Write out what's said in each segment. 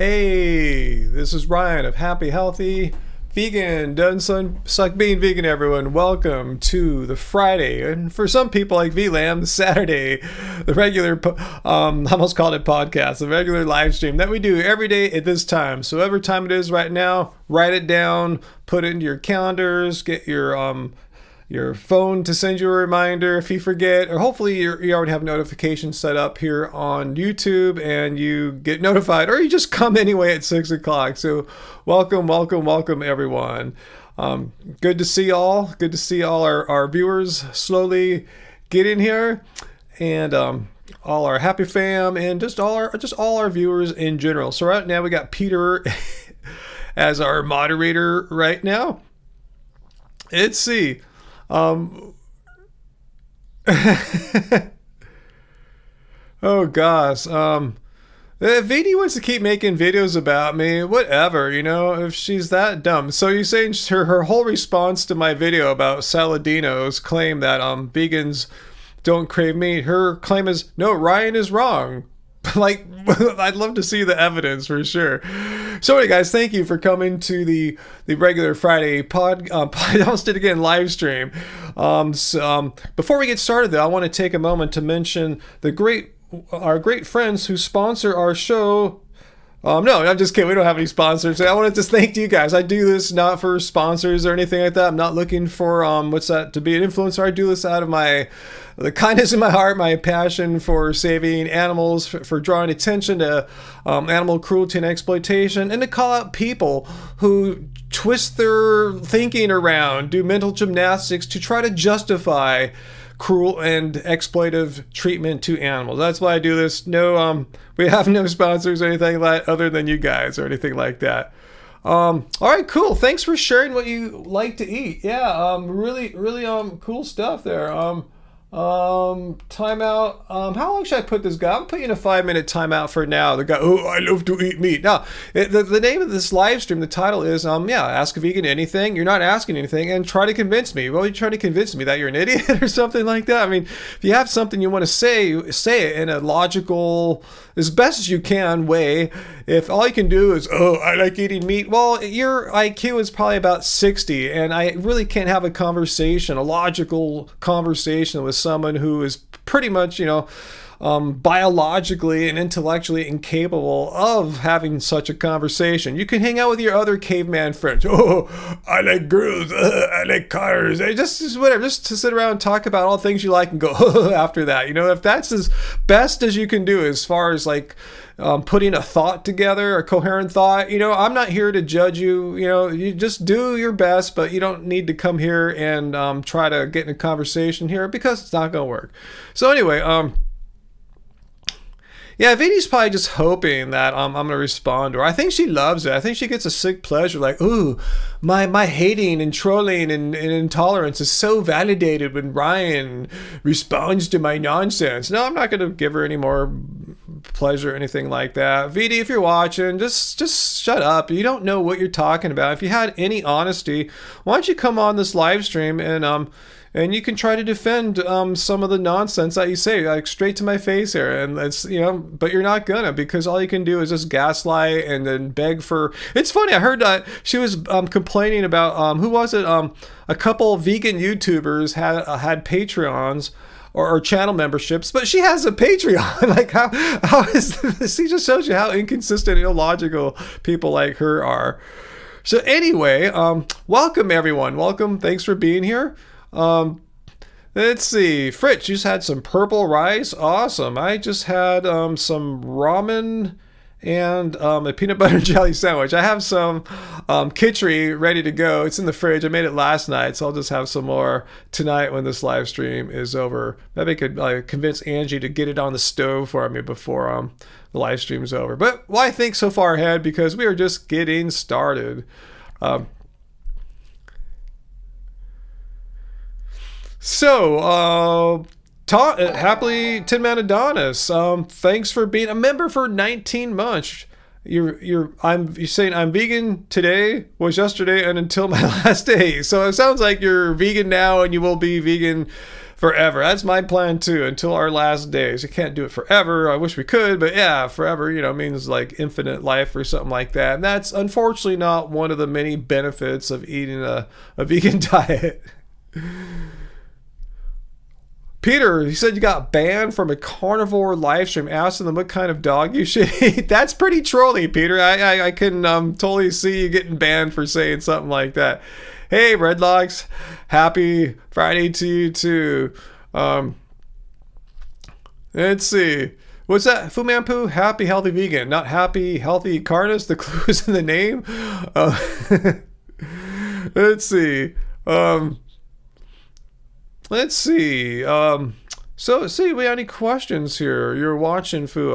Hey, this is Ryan of Happy Healthy Vegan. Doesn't suck being vegan, everyone. Welcome to the Friday, and for some people like VLAM, the Saturday, the regular, I almost called it podcast, the regular live stream that we do every day at this time. So whatever time it is right now, write it down, put it into your calendars, get your phone to send you a reminder if you forget, or hopefully you already have notifications set up here on YouTube and you get notified, or you just come anyway at 6 o'clock. So welcome everyone. Good to see all. Good to see all our viewers slowly get in here, and all our happy fam, and just all our viewers in general. So right now we got Peter as our moderator right now. Let's see. Oh gosh. If VD wants to keep making videos about me, whatever, if she's that dumb. So you're saying her whole response to my video about Saladino's claim that vegans don't crave meat, her claim is, no, Ryan is wrong. Like, I'd love to see the evidence for sure. So anyway, guys, thank you for coming to the regular Friday live stream. Before we get started, though, I want to take a moment to mention our great friends who sponsor our show. No, I'm just kidding. We don't have any sponsors. I want to just thank you guys. I do this not for sponsors or anything like that. I'm not looking for to be an influencer. I do this out of the kindness in my heart, my passion for saving animals, for drawing attention to animal cruelty and exploitation, and to call out people who twist their thinking around, do mental gymnastics to try to justify cruel and exploitive treatment to animals. That's why I do this. No, we have no sponsors or anything like other than you guys or anything like that. All right, cool. Thanks for sharing what you like to eat. Yeah, really cool stuff there. Timeout. How long should I put this guy? I'm putting a 5-minute timeout for now. The guy, I love to eat meat. Now, the name of this live stream, the title is, ask a vegan anything. You're not asking anything, and try to convince me. Well, you're trying to convince me that you're an idiot or something like that. I mean, if you have something you want to say it in a logical, as best as you can way. If all you can do is, I like eating meat, well, your IQ is probably about 60, and I really can't have a logical conversation with someone who is pretty much, biologically and intellectually incapable of having such a conversation. You can hang out with your other caveman friends. I like girls. I like cars. Just whatever. Just to sit around and talk about all things you like and go after that. If that's as best as you can do as far as like putting a thought together, a coherent thought. I'm not here to judge you. You just do your best, but you don't need to come here and try to get in a conversation here because it's not going to work. So anyway, yeah, Vidi's probably just hoping that I'm going to respond to her. I think she loves it. I think she gets a sick pleasure. Like, ooh, my hating and trolling and intolerance is so validated when Ryan responds to my nonsense. No, I'm not going to give her any more pleasure or anything like that. Vidi, if you're watching, just shut up. You don't know what you're talking about. If you had any honesty, why don't you come on this live stream and you can try to defend some of the nonsense that you say, like straight to my face here. And it's, but you're not gonna, because all you can do is just gaslight and then beg for. It's funny, I heard that she was complaining about, who was it? A couple vegan YouTubers had Patreons or channel memberships, but she has a Patreon. Like, how is this? She just shows you how inconsistent and illogical people like her are. So anyway, welcome everyone. Welcome. Thanks for being here. Let's see. Fritz, you just had some purple rice. Awesome. I just had some ramen and a peanut butter and jelly sandwich. I have some khichdi ready to go. It's in the fridge. I made it last night, so I'll just have some more tonight when this live stream is over. Maybe I could convince Angie to get it on the stove for me before the live stream is over. But why think so far ahead? Because we are just getting started. Happily Tin Man Adonis. Thanks for being a member for 19 months. you're saying I'm vegan today, was yesterday, and until my last day. So it sounds like you're vegan now and you will be vegan forever. That's my plan too, until our last days. You can't do it forever. I wish we could, but yeah, forever, means like infinite life or something like that. And that's unfortunately not one of the many benefits of eating a vegan diet. Peter, he said you got banned from a carnivore live stream asking them what kind of dog you should eat. That's pretty trolly, Peter. I can totally see you getting banned for saying something like that. Hey, Redlocks, happy Friday to you too. Let's see. What's that? Fu Manpu? Happy Healthy Vegan, not Happy Healthy Carnus. The clue is in the name. Let's see. Let's see. So see, we have any questions here? You're watching Fu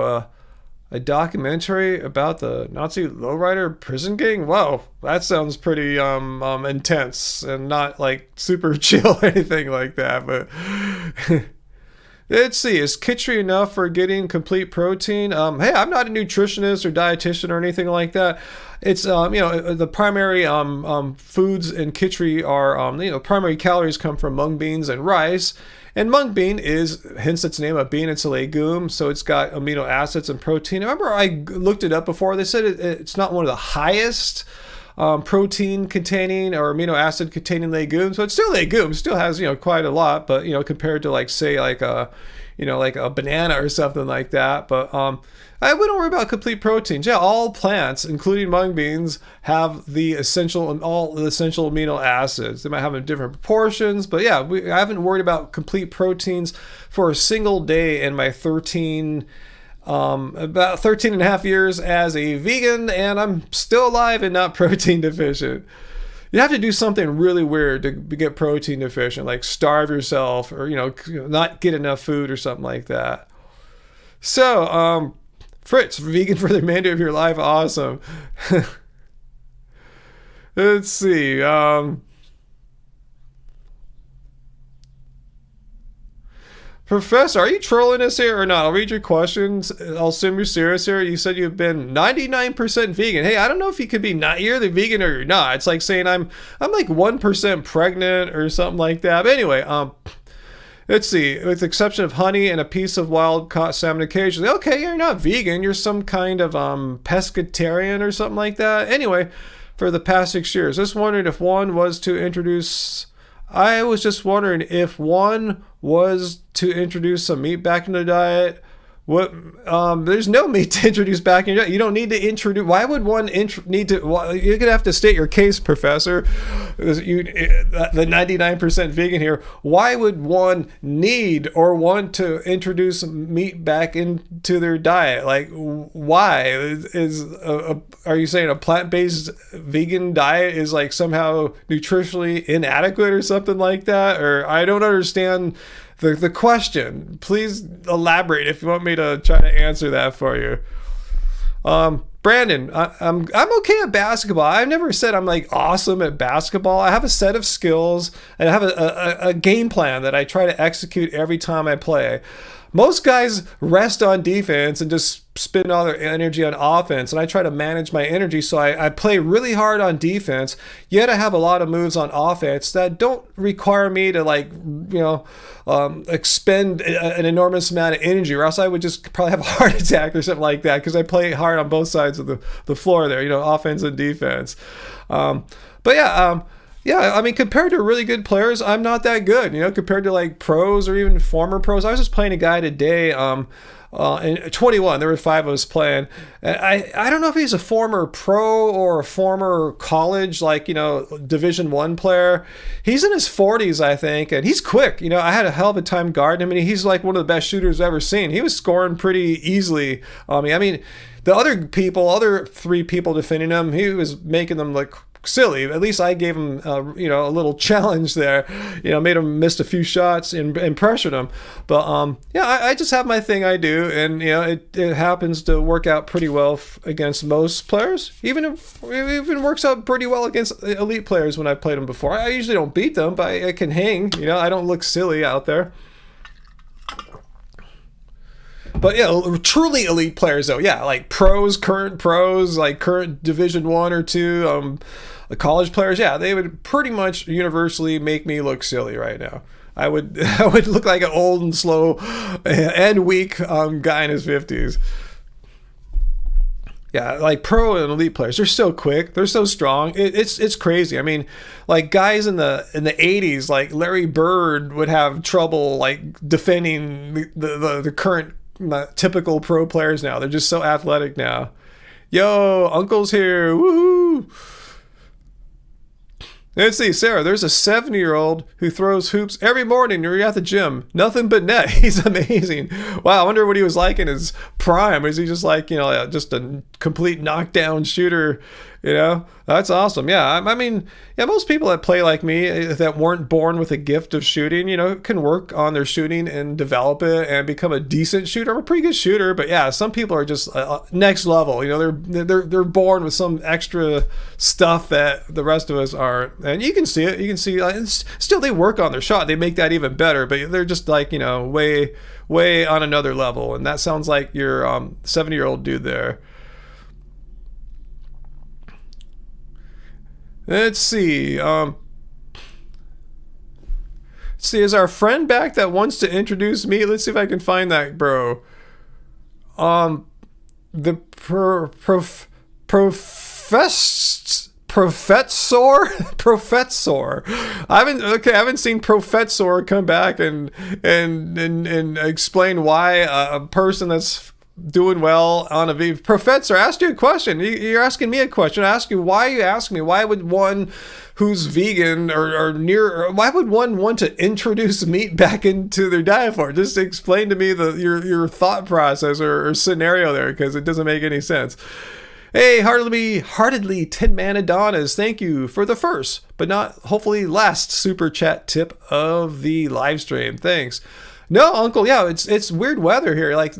a documentary about the Nazi lowrider prison gang. Whoa, that sounds pretty intense and not like super chill or anything like that. But let's see, is Kitchery enough for getting complete protein? Hey, I'm not a nutritionist or dietitian or anything like that. It's the primary foods in Kitchery are primary calories come from mung beans and rice. And mung bean is, hence its name, a bean. It's a legume, so it's got amino acids and protein. I remember I looked it up before. They said it's not one of the highest protein containing or amino acid containing legumes, but it's still legumes. Still has quite a lot, but compared to like say like a banana or something like that. But I wouldn't worry about complete proteins. Yeah, all plants, including mung beans, have all the essential amino acids. They might have them in different proportions, but yeah, I haven't worried about complete proteins for a single day in my about 13 and a half years as a vegan, and I'm still alive and not protein deficient. You have to do something really weird to get protein deficient, like starve yourself or, not get enough food or something like that. So, Fritz, vegan for the remainder of your life. Awesome. Let's see. Professor, are you trolling us here or not? I'll read your questions. I'll assume you're serious here. You said you've been 99% vegan. Hey, I don't know if you could be not you're the vegan or you're not. It's like saying I'm like 1% pregnant or something like that. But anyway, let's see. With the exception of honey and a piece of wild caught salmon occasionally. Okay, you're not vegan. You're some kind of pescatarian or something like that. Anyway, for the past 6 years, I was just wondering if one was to introduce some meat back in the diet. There's no meat to introduce back in your diet. You don't need to introduce. Why would one need to? You're gonna have to state your case, Professor. The 99% vegan here. Why would one need or want to introduce meat back into their diet? Like, why are you saying a plant-based vegan diet is like somehow nutritionally inadequate or something like that? Or I don't understand the question. Please elaborate if you want me to try to answer that for you. Brandon, I'm okay at basketball. I've never said I'm like awesome at basketball. I have a set of skills and I have a game plan that I try to execute every time I play. Most guys rest on defense and just spend all their energy on offense, and I try to manage my energy, so I play really hard on defense, yet I have a lot of moves on offense that don't require me to expend an enormous amount of energy, or else I would just probably have a heart attack or something like that, because I play hard on both sides of the floor there, offense and defense. Yeah, I mean, compared to really good players, I'm not that good, compared to like pros or even former pros. I was just playing a guy today, in 21, there were 5 of us playing. I don't know if he's a former pro or a former college, Division I player. He's in his 40s, I think, and he's quick. I had a hell of a time guarding him, and he's like one of the best shooters I've ever seen. He was scoring pretty easily. I mean, the other 3 people defending him, he was making them look silly. At least I gave him a little challenge there, made him miss a few shots and pressured him. But I just have my thing I do, and it happens to work out pretty well against most players. Even works out pretty well against elite players when I've played them before. I usually don't beat them, but I can hang. I don't look silly out there. But yeah, truly elite players though. Yeah, like current pros, like current Division 1 or 2, the college players. Yeah, they would pretty much universally make me look silly right now. I would look like an old and slow and weak guy in his 50s. Yeah, like pro and elite players, they're so quick, they're so strong. It's crazy. I mean, like guys in the 80s, like Larry Bird would have trouble like defending the current typical pro players now. They're just so athletic now. Yo, Uncle's here. Woohoo! Let's see, Sarah, there's a 70-year-old who throws hoops every morning when you're at the gym. Nothing but net. He's amazing. Wow, I wonder what he was like in his prime. Was he just like, just a complete knockdown shooter? That's awesome. Yeah, I mean, yeah, most people that play like me that weren't born with a gift of shooting, can work on their shooting and develop it and become a decent shooter. I'm a pretty good shooter, but yeah, some people are just next level. They're born with some extra stuff that the rest of us aren't, and you can see it. You can see still they work on their shot. They make that even better, but they're just like way on another level. And that sounds like your 70-year-old dude there. Let's see. Is our friend back that wants to introduce me? Let's see if I can find that, bro. The Professor. I haven't seen Professor come back and explain why a person that's doing well on a Professor asked you a question. You're asking me a question. I ask you, why are you asking me? Why would one who's vegan why would one want to introduce meat back into their diet for? Just explain to me your thought process or scenario there, because it doesn't make any sense. Hey, heartedly Tin Man Adonis, thank you for the first, but not hopefully last super chat tip of the live stream. Thanks. No, Uncle. Yeah, it's weird weather here. Like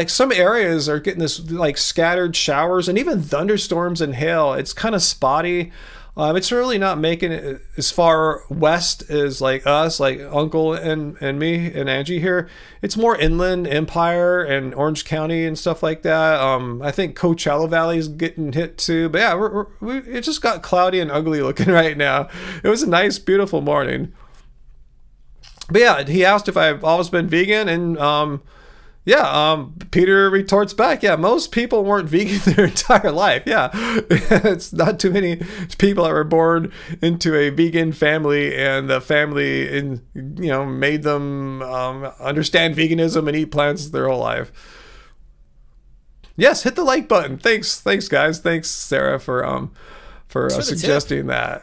some areas are getting this like scattered showers and even thunderstorms and hail. It's kind of spotty. It's really not making it as far west as like us, like Uncle and me and Angie here. It's more inland, Empire and Orange County and stuff like that. I think Coachella Valley is getting hit too. But yeah, it just got cloudy and ugly looking right now. It was a nice, beautiful morning. But yeah, he asked if I've always been vegan, and Peter retorts back, yeah, most people weren't vegan their entire life. Yeah, it's not too many people that were born into a vegan family, and the family made them understand veganism and eat plants their whole life. Yes, hit the like button. Thanks guys. Thanks Sarah for suggesting that.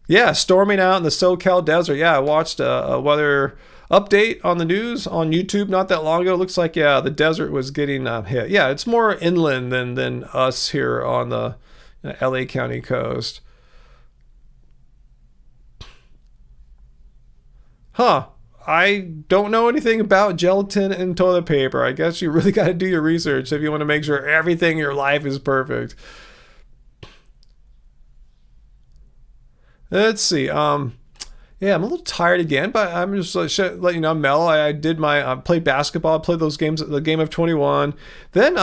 Yeah, storming out in the SoCal desert. Yeah, I watched a weather update on the news on YouTube not that long ago. It looks like, yeah, the desert was getting hit. Yeah, it's more inland than us here on the LA County coast. Huh. I don't know anything about gelatin and toilet paper. I guess you really got to do your research if you want to make sure everything in your life is perfect. Let's see. Yeah, I'm a little tired again, but I'm just letting you know I'm mellow. I played basketball, played those games, the game of 21. Then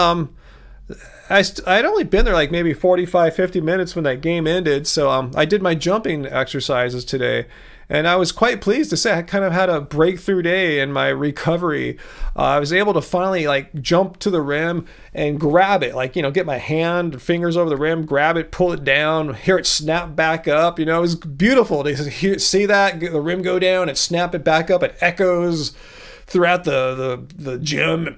I'd only been there like maybe 45, 50 minutes when that game ended. So I did my jumping exercises today. And I was quite pleased to say I kind of had a breakthrough day in my recovery. I was able to finally like jump to the rim and grab it, get my fingers over the rim, grab it, pull it down, hear it snap back up. It was beautiful to see that, the rim go down and snap it back up. It echoes throughout the gym.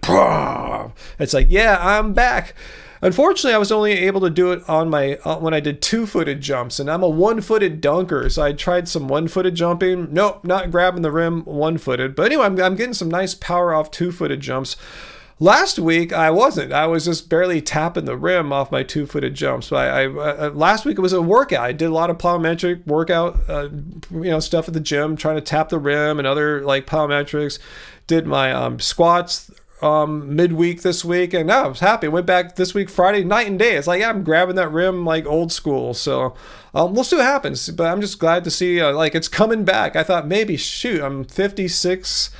It's like, yeah, I'm back. Unfortunately, I was only able to do it on my when I did two-footed jumps, and I'm a one-footed dunker, so I tried some one-footed jumping. Nope, not grabbing the rim one-footed. But anyway, I'm getting some nice power off two-footed jumps. Last week, I wasn't. I was just barely tapping the rim off my two-footed jumps. But last week, it was a workout. I did a lot of plyometric workout, stuff at the gym, trying to tap the rim and other like plyometrics. Did my squats midweek this week, and I was happy. Went back this week Friday, night and day. It's like, yeah, I'm grabbing that rim like old school. So we'll see what happens. But I'm just glad to see like it's coming back. I thought maybe, shoot, I'm 56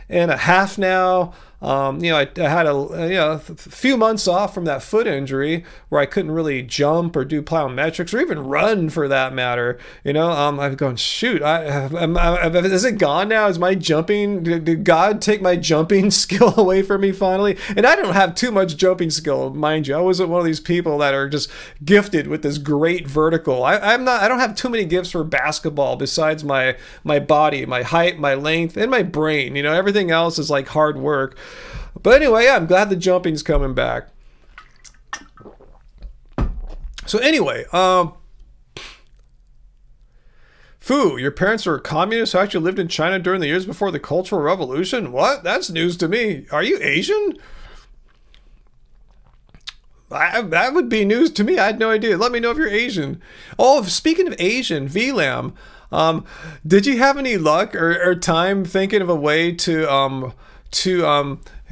and a half now. I had a few months off from that foot injury where I couldn't really jump or do plyometrics or even run for that matter. I'm going, shoot, is it gone now? Is my jumping, did God take my jumping skill away from me finally? And I don't have too much jumping skill, mind you. I wasn't one of these people that are just gifted with this great vertical. I don't have too many gifts for basketball besides my body, my height, my length, and my brain. Everything else is like hard work. But anyway, yeah, I'm glad the jumping's coming back. So anyway, Fu, your parents were communists who actually lived in China during the years before the Cultural Revolution? What? That's news to me. Are you Asian? That would be news to me. I had no idea. Let me know if you're Asian. Oh, speaking of Asian, VLAM, did you have any luck or time thinking of a way to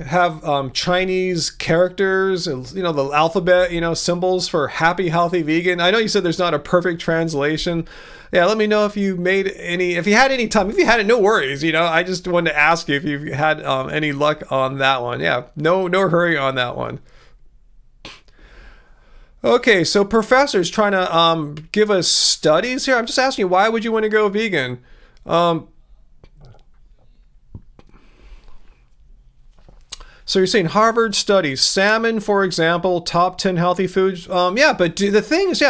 have Chinese characters, the alphabet, symbols for happy, healthy, vegan? I know you said there's not a perfect translation. Yeah, let me know if you if you had any time. If you had it, no worries. I just wanted to ask you if you had any luck on that one. Yeah, no hurry on that one. Okay, so professors trying to give us studies here. I'm just asking you, why would you want to go vegan? So you're saying Harvard studies salmon, for example, top 10 healthy foods. But the thing is,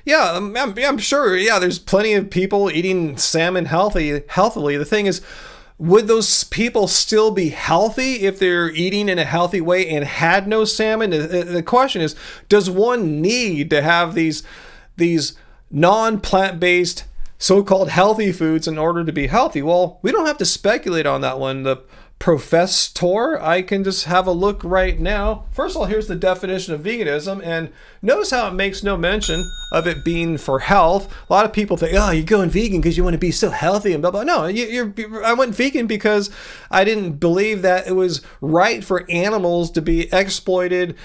I'm sure, there's plenty of people eating salmon healthily. The thing is, would those people still be healthy if they're eating in a healthy way and had no salmon? The question is, does one need to have these non-plant-based so-called healthy foods in order to be healthy? Well, we don't have to speculate on that one. The professor, I can just have a look right now. First of all, here's the definition of veganism, and notice how it makes no mention of it being for health. A lot of people think, oh, you're going vegan because you want to be so healthy and blah, blah. No, I went vegan because I didn't believe that it was right for animals to be exploited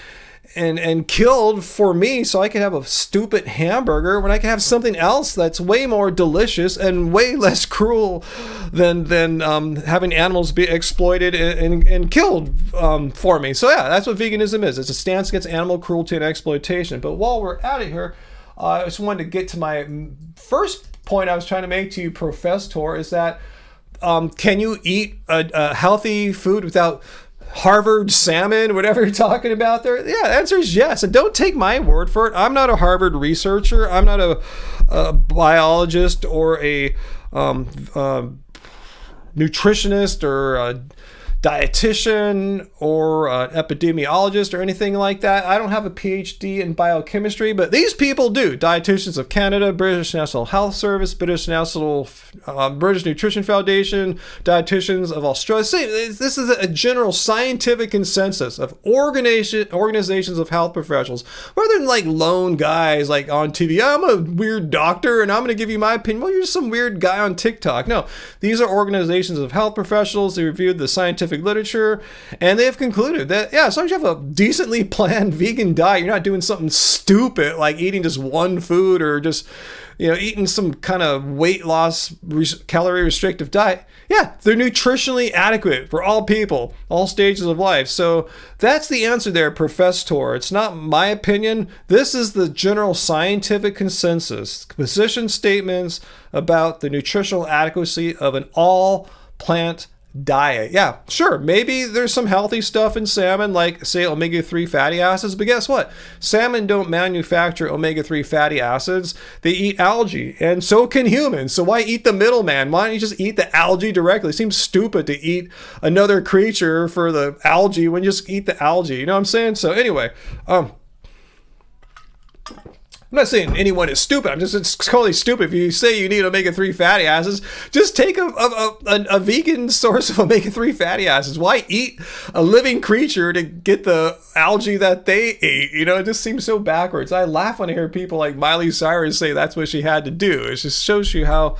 and killed for me so I could have a stupid hamburger when I could have something else that's way more delicious and way less cruel than having animals be exploited and killed for me. So yeah, that's what veganism is. It's a stance against animal cruelty and exploitation. But while we're at it here, I just wanted to get to my first point I was trying to make to you, Professor, is that can you eat a healthy food without Harvard salmon, whatever you're talking about there? Yeah, the answer is yes. And don't take my word for it. I'm not a Harvard researcher. I'm not a biologist or a nutritionist or a dietitian or an epidemiologist or anything like that. I don't have a PhD in biochemistry, but these people do. Dietitians of Canada, British National Health Service, British Nutrition Foundation, dietitians of Australia. See, this is a general scientific consensus of organizations of health professionals, rather than like lone guys like on TV. I'm a weird doctor and I'm going to give you my opinion. Well, you're just some weird guy on TikTok. No, these are organizations of health professionals. They reviewed the scientific literature, and they have concluded that, as long as you have a decently planned vegan diet, you're not doing something stupid like eating just one food or just, eating some kind of weight loss, calorie restrictive diet. Yeah, they're nutritionally adequate for all people, all stages of life. So that's the answer there, Professor. It's not my opinion. This is the general scientific consensus, position statements about the nutritional adequacy of an all-plant diet. Yeah, sure, maybe there's some healthy stuff in salmon, like say omega-3 fatty acids, but guess what? Salmon don't manufacture omega-3 fatty acids. They eat algae, and so can humans. So why eat the middleman? Why don't you just eat the algae directly? It seems stupid to eat another creature for the algae when you just eat the algae. You know what I'm saying? So anyway, I'm not saying anyone is stupid. It's totally stupid. If you say you need omega-3 fatty acids, just take a vegan source of omega-3 fatty acids. Why eat a living creature to get the algae that they ate? It just seems so backwards. I laugh when I hear people like Miley Cyrus say that's what she had to do. It just shows you how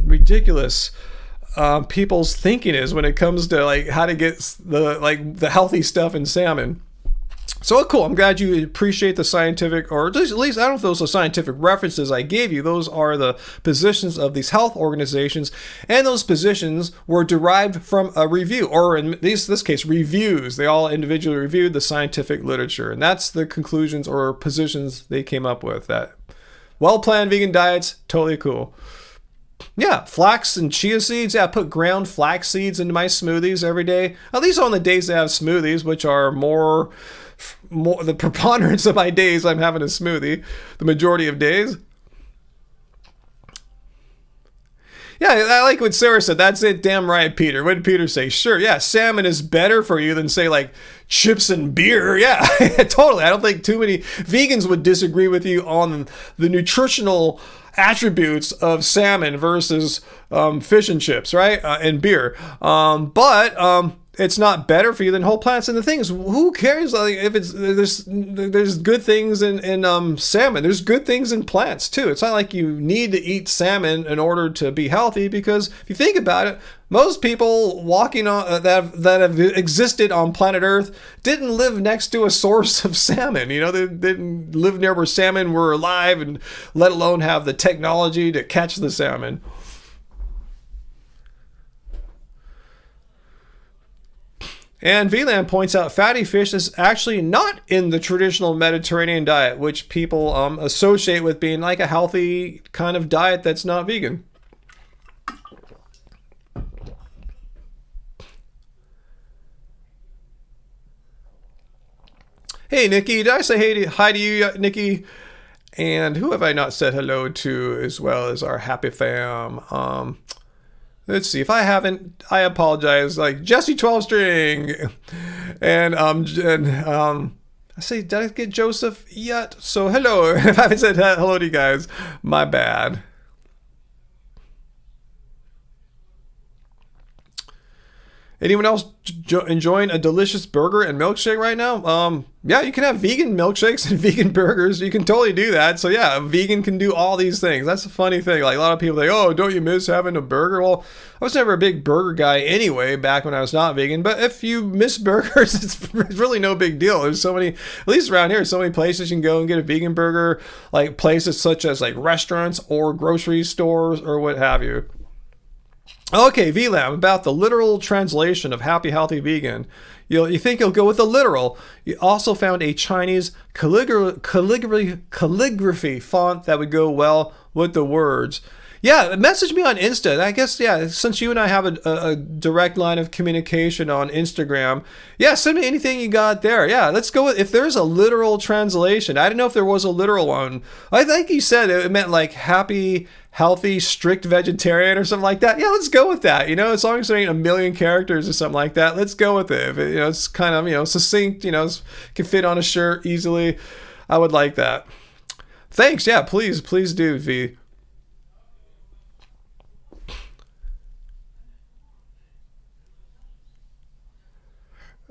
ridiculous people's thinking is when it comes to like how to get the healthy stuff in salmon. So cool. I'm glad you appreciate the scientific, or at least I don't know if those are scientific references I gave you. Those are the positions of these health organizations, and those positions were derived from a review, or in this case, reviews. They all individually reviewed the scientific literature, and that's the conclusions or positions they came up with. That well-planned vegan diets, totally cool. Yeah, flax and chia seeds. Yeah, I put ground flax seeds into my smoothies every day. At least on the days I have smoothies, which are more the preponderance of my days I'm having a smoothie, the majority of days. Yeah, I like what Sarah said. That's it. Damn right, Peter. What did Peter say? Sure. Yeah, salmon is better for you than, say, like chips and beer. Yeah, totally. I don't think too many vegans would disagree with you on the nutritional attributes of salmon versus fish and chips, right? And beer. But it's not better for you than whole plants. And the thing is, who cares? Like, if it's there's good things in salmon. There's good things in plants too. It's not like you need to eat salmon in order to be healthy, because if you think about it, most people walking on that have existed on planet Earth didn't live next to a source of salmon. You know, they didn't live near where salmon were alive, and let alone have the technology to catch the salmon. And VLAN points out fatty fish is actually not in the traditional Mediterranean diet, which people associate with being like a healthy kind of diet that's not vegan. Hey, Nikki. Did I say hi to you, Nikki? And who have I not said hello to, as well as our happy fam? Let's see. If I haven't, I apologize. Like Jesse 12 String, and I say, did I get Joseph yet? So hello. If I haven't said hello to you guys, my bad. Anyone else enjoying a delicious burger and milkshake right now? Yeah, you can have vegan milkshakes and vegan burgers. You can totally do that. So yeah, a vegan can do all these things. That's a funny thing. Like a lot of people say, oh, don't you miss having a burger? Well, I was never a big burger guy anyway, back when I was not vegan. But if you miss burgers, it's really no big deal. There's so many, at least around here, so many places you can go and get a vegan burger, like places such as like restaurants or grocery stores or what have you. Okay, VLAM, about the literal translation of happy, healthy, vegan. You think you'll go with the literal. You also found a Chinese calligraphy font that would go well with the words. Yeah, message me on Insta. I guess, yeah, since you and I have a direct line of communication on Instagram, yeah, send me anything you got there. Yeah, let's go with, if there's a literal translation. I didn't know if there was a literal one. I think you said it meant like happy, healthy, strict vegetarian or something like that. Yeah, let's go with that. You know, as long as there ain't a million characters or something like that, let's go with it. If it, it's kind of, succinct, can fit on a shirt easily. I would like that. Thanks. Yeah, please do, V.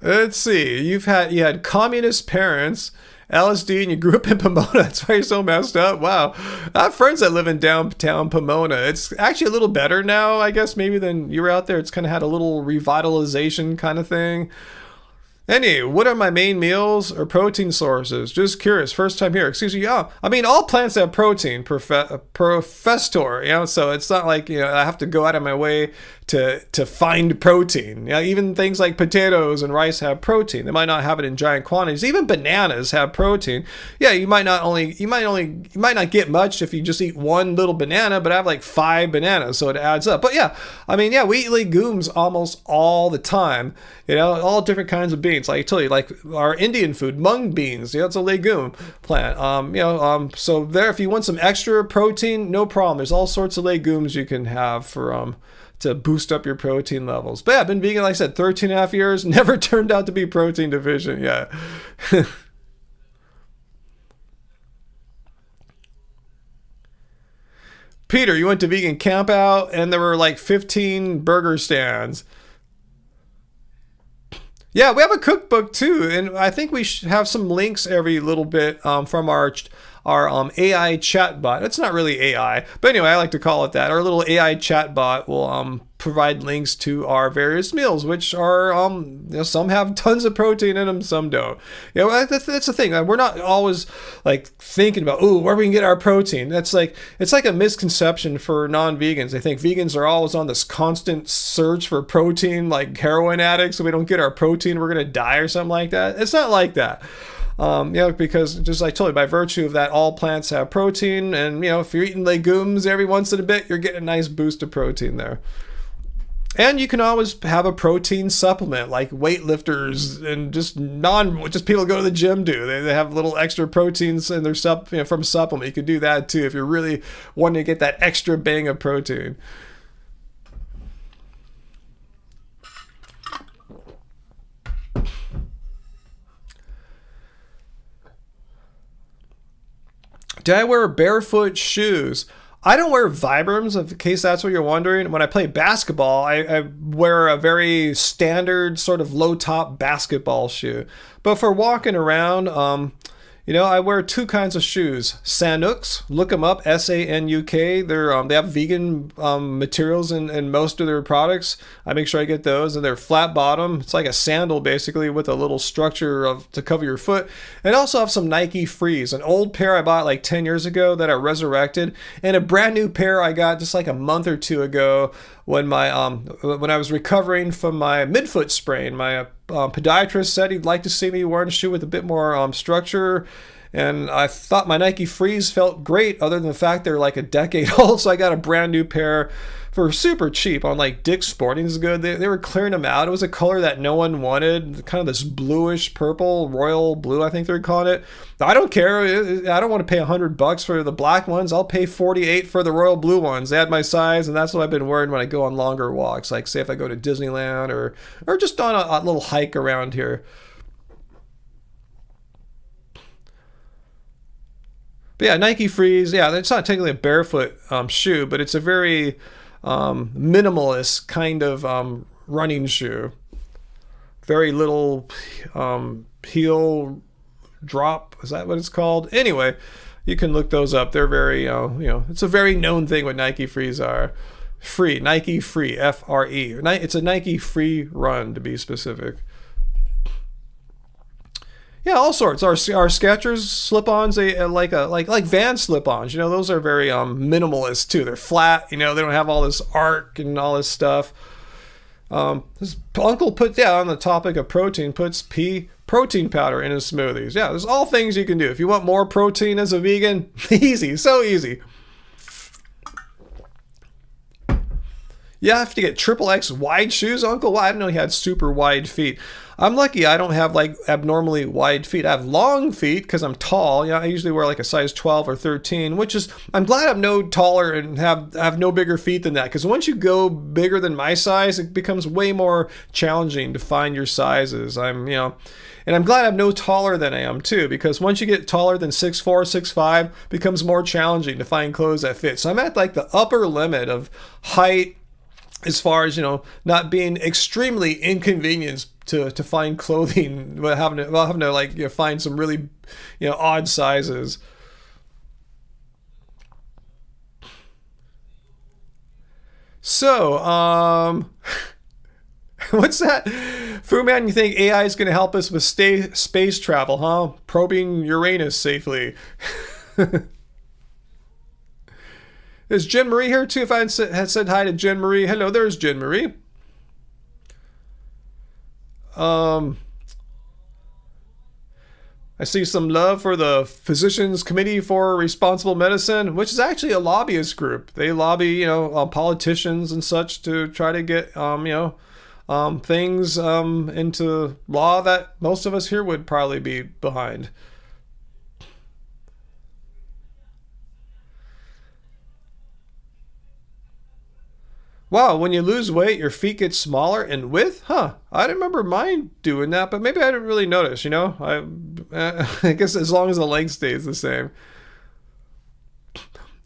Let's see. You had communist parents, LSD, and you grew up in Pomona. That's why you're so messed up. Wow. I have friends that live in downtown Pomona. It's actually a little better now, I guess, maybe than you were out there. It's kind of had a little revitalization kind of thing. Anyway, what are my main meals or protein sources? Just curious, first time here. Excuse me. Yeah, I mean, all plants have protein, professor, so it's not like, I have to go out of my way to find protein. Even things like potatoes and rice have protein. They might not have it in giant quantities. Even bananas have protein. Yeah, you might not get much if you just eat one little banana, but I have like 5 bananas, so it adds up. But yeah, I mean, yeah, we eat legumes almost all the time. All different kinds of beans. Like I told you, like our Indian food, mung beans. It's a legume plant. So there, if you want some extra protein, no problem. There's all sorts of legumes you can have for to boost up your protein levels. But yeah, I've been vegan, like I said, 13 and a half years. Never turned out to be protein deficient. Yeah. Peter, you went to vegan camp out and there were like 15 burger stands. Yeah, we have a cookbook too, and I think we should have some links every little bit from our AI chatbot. It's not really AI, but anyway, I like to call it that. Our little AI chatbot will provide links to our various meals, which are some have tons of protein in them, some don't. That's the thing. We're not always like thinking about, oh, where we can get our protein. It's like a misconception for non-vegans. They think vegans are always on this constant search for protein, like heroin addicts. So we don't get our protein, we're gonna die or something like that. It's not like that. Because just like I told you, by virtue of that, all plants have protein, and if you're eating legumes every once in a bit, you're getting a nice boost of protein there. And you can always have a protein supplement, like weightlifters and just people go to the gym do. They have little extra proteins in their from supplement. You could do that too if you're really wanting to get that extra bang of protein. Do I wear barefoot shoes? I don't wear Vibrams, in case that's what you're wondering. When I play basketball, I wear a very standard sort of low-top basketball shoe. But for walking around, I wear two kinds of shoes. Sanuks, look them up, S-A-N-U-K. They have vegan materials in most of their products. I make sure I get those, and they're flat bottom. It's like a sandal basically with a little structure to cover your foot. And I also have some Nike Frees, an old pair I bought like 10 years ago that I resurrected, and a brand new pair I got just like a month or two ago when when I was recovering from my midfoot sprain. My podiatrist said he'd like to see me wearing a shoe with a bit more structure, and I thought my Nike Frees felt great other than the fact they're like a decade old, so I got a brand new pair for super cheap on like Dick's Sporting Goods. They were clearing them out. It was a color that no one wanted, kind of this bluish purple, royal blue I think they're calling it. I don't care. I don't want to pay $100 for the black ones. I'll pay $48 for the royal blue ones. They had my size, and that's what I've been wearing when I go on longer walks, like say if I go to Disneyland or just on a little hike around here. But yeah, Nike Frees, it's not technically a barefoot shoe, but it's a very minimalist kind of running shoe. Very little heel drop. Is that what it's called? Anyway, you can look those up. They're very, it's a very known thing what Nike Frees are. Free, Nike Free, F-R-E. It's a Nike Free Run to be specific. Yeah, all sorts. Our Skechers slip-ons, they like Vans slip-ons. Those are very minimalist too. They're flat. They don't have all this arc and all this stuff. This uncle on the topic of protein, puts pea protein powder in his smoothies. Yeah, there's all things you can do if you want more protein as a vegan. Easy, so easy. You have to get XXX wide shoes, Uncle? Well, I didn't know he had super wide feet. I'm lucky I don't have like abnormally wide feet. I have long feet because I'm tall. I usually wear like a size 12 or 13, which is, I'm glad I'm no taller and have no bigger feet than that. Because once you go bigger than my size, it becomes way more challenging to find your sizes. And I'm glad I'm no taller than I am too, because once you get taller than 6'4", 6'5", it becomes more challenging to find clothes that fit. So I'm at like the upper limit of height, as far as not being extremely inconvenienced to find clothing, but having to find some really odd sizes. So what's that, Fu Man? You think AI is going to help us with space travel, huh? Probing Uranus safely. Is Jen Marie here too? If I had said hi to Jen Marie. Hello, there's Jen Marie. I see some love for the Physicians Committee for Responsible Medicine, which is actually a lobbyist group. They lobby, politicians and such to try to get, things into law that most of us here would probably be behind. Wow, when you lose weight, your feet get smaller in width? Huh, I didn't remember mine doing that, but maybe I didn't really notice, I guess as long as the length stays the same.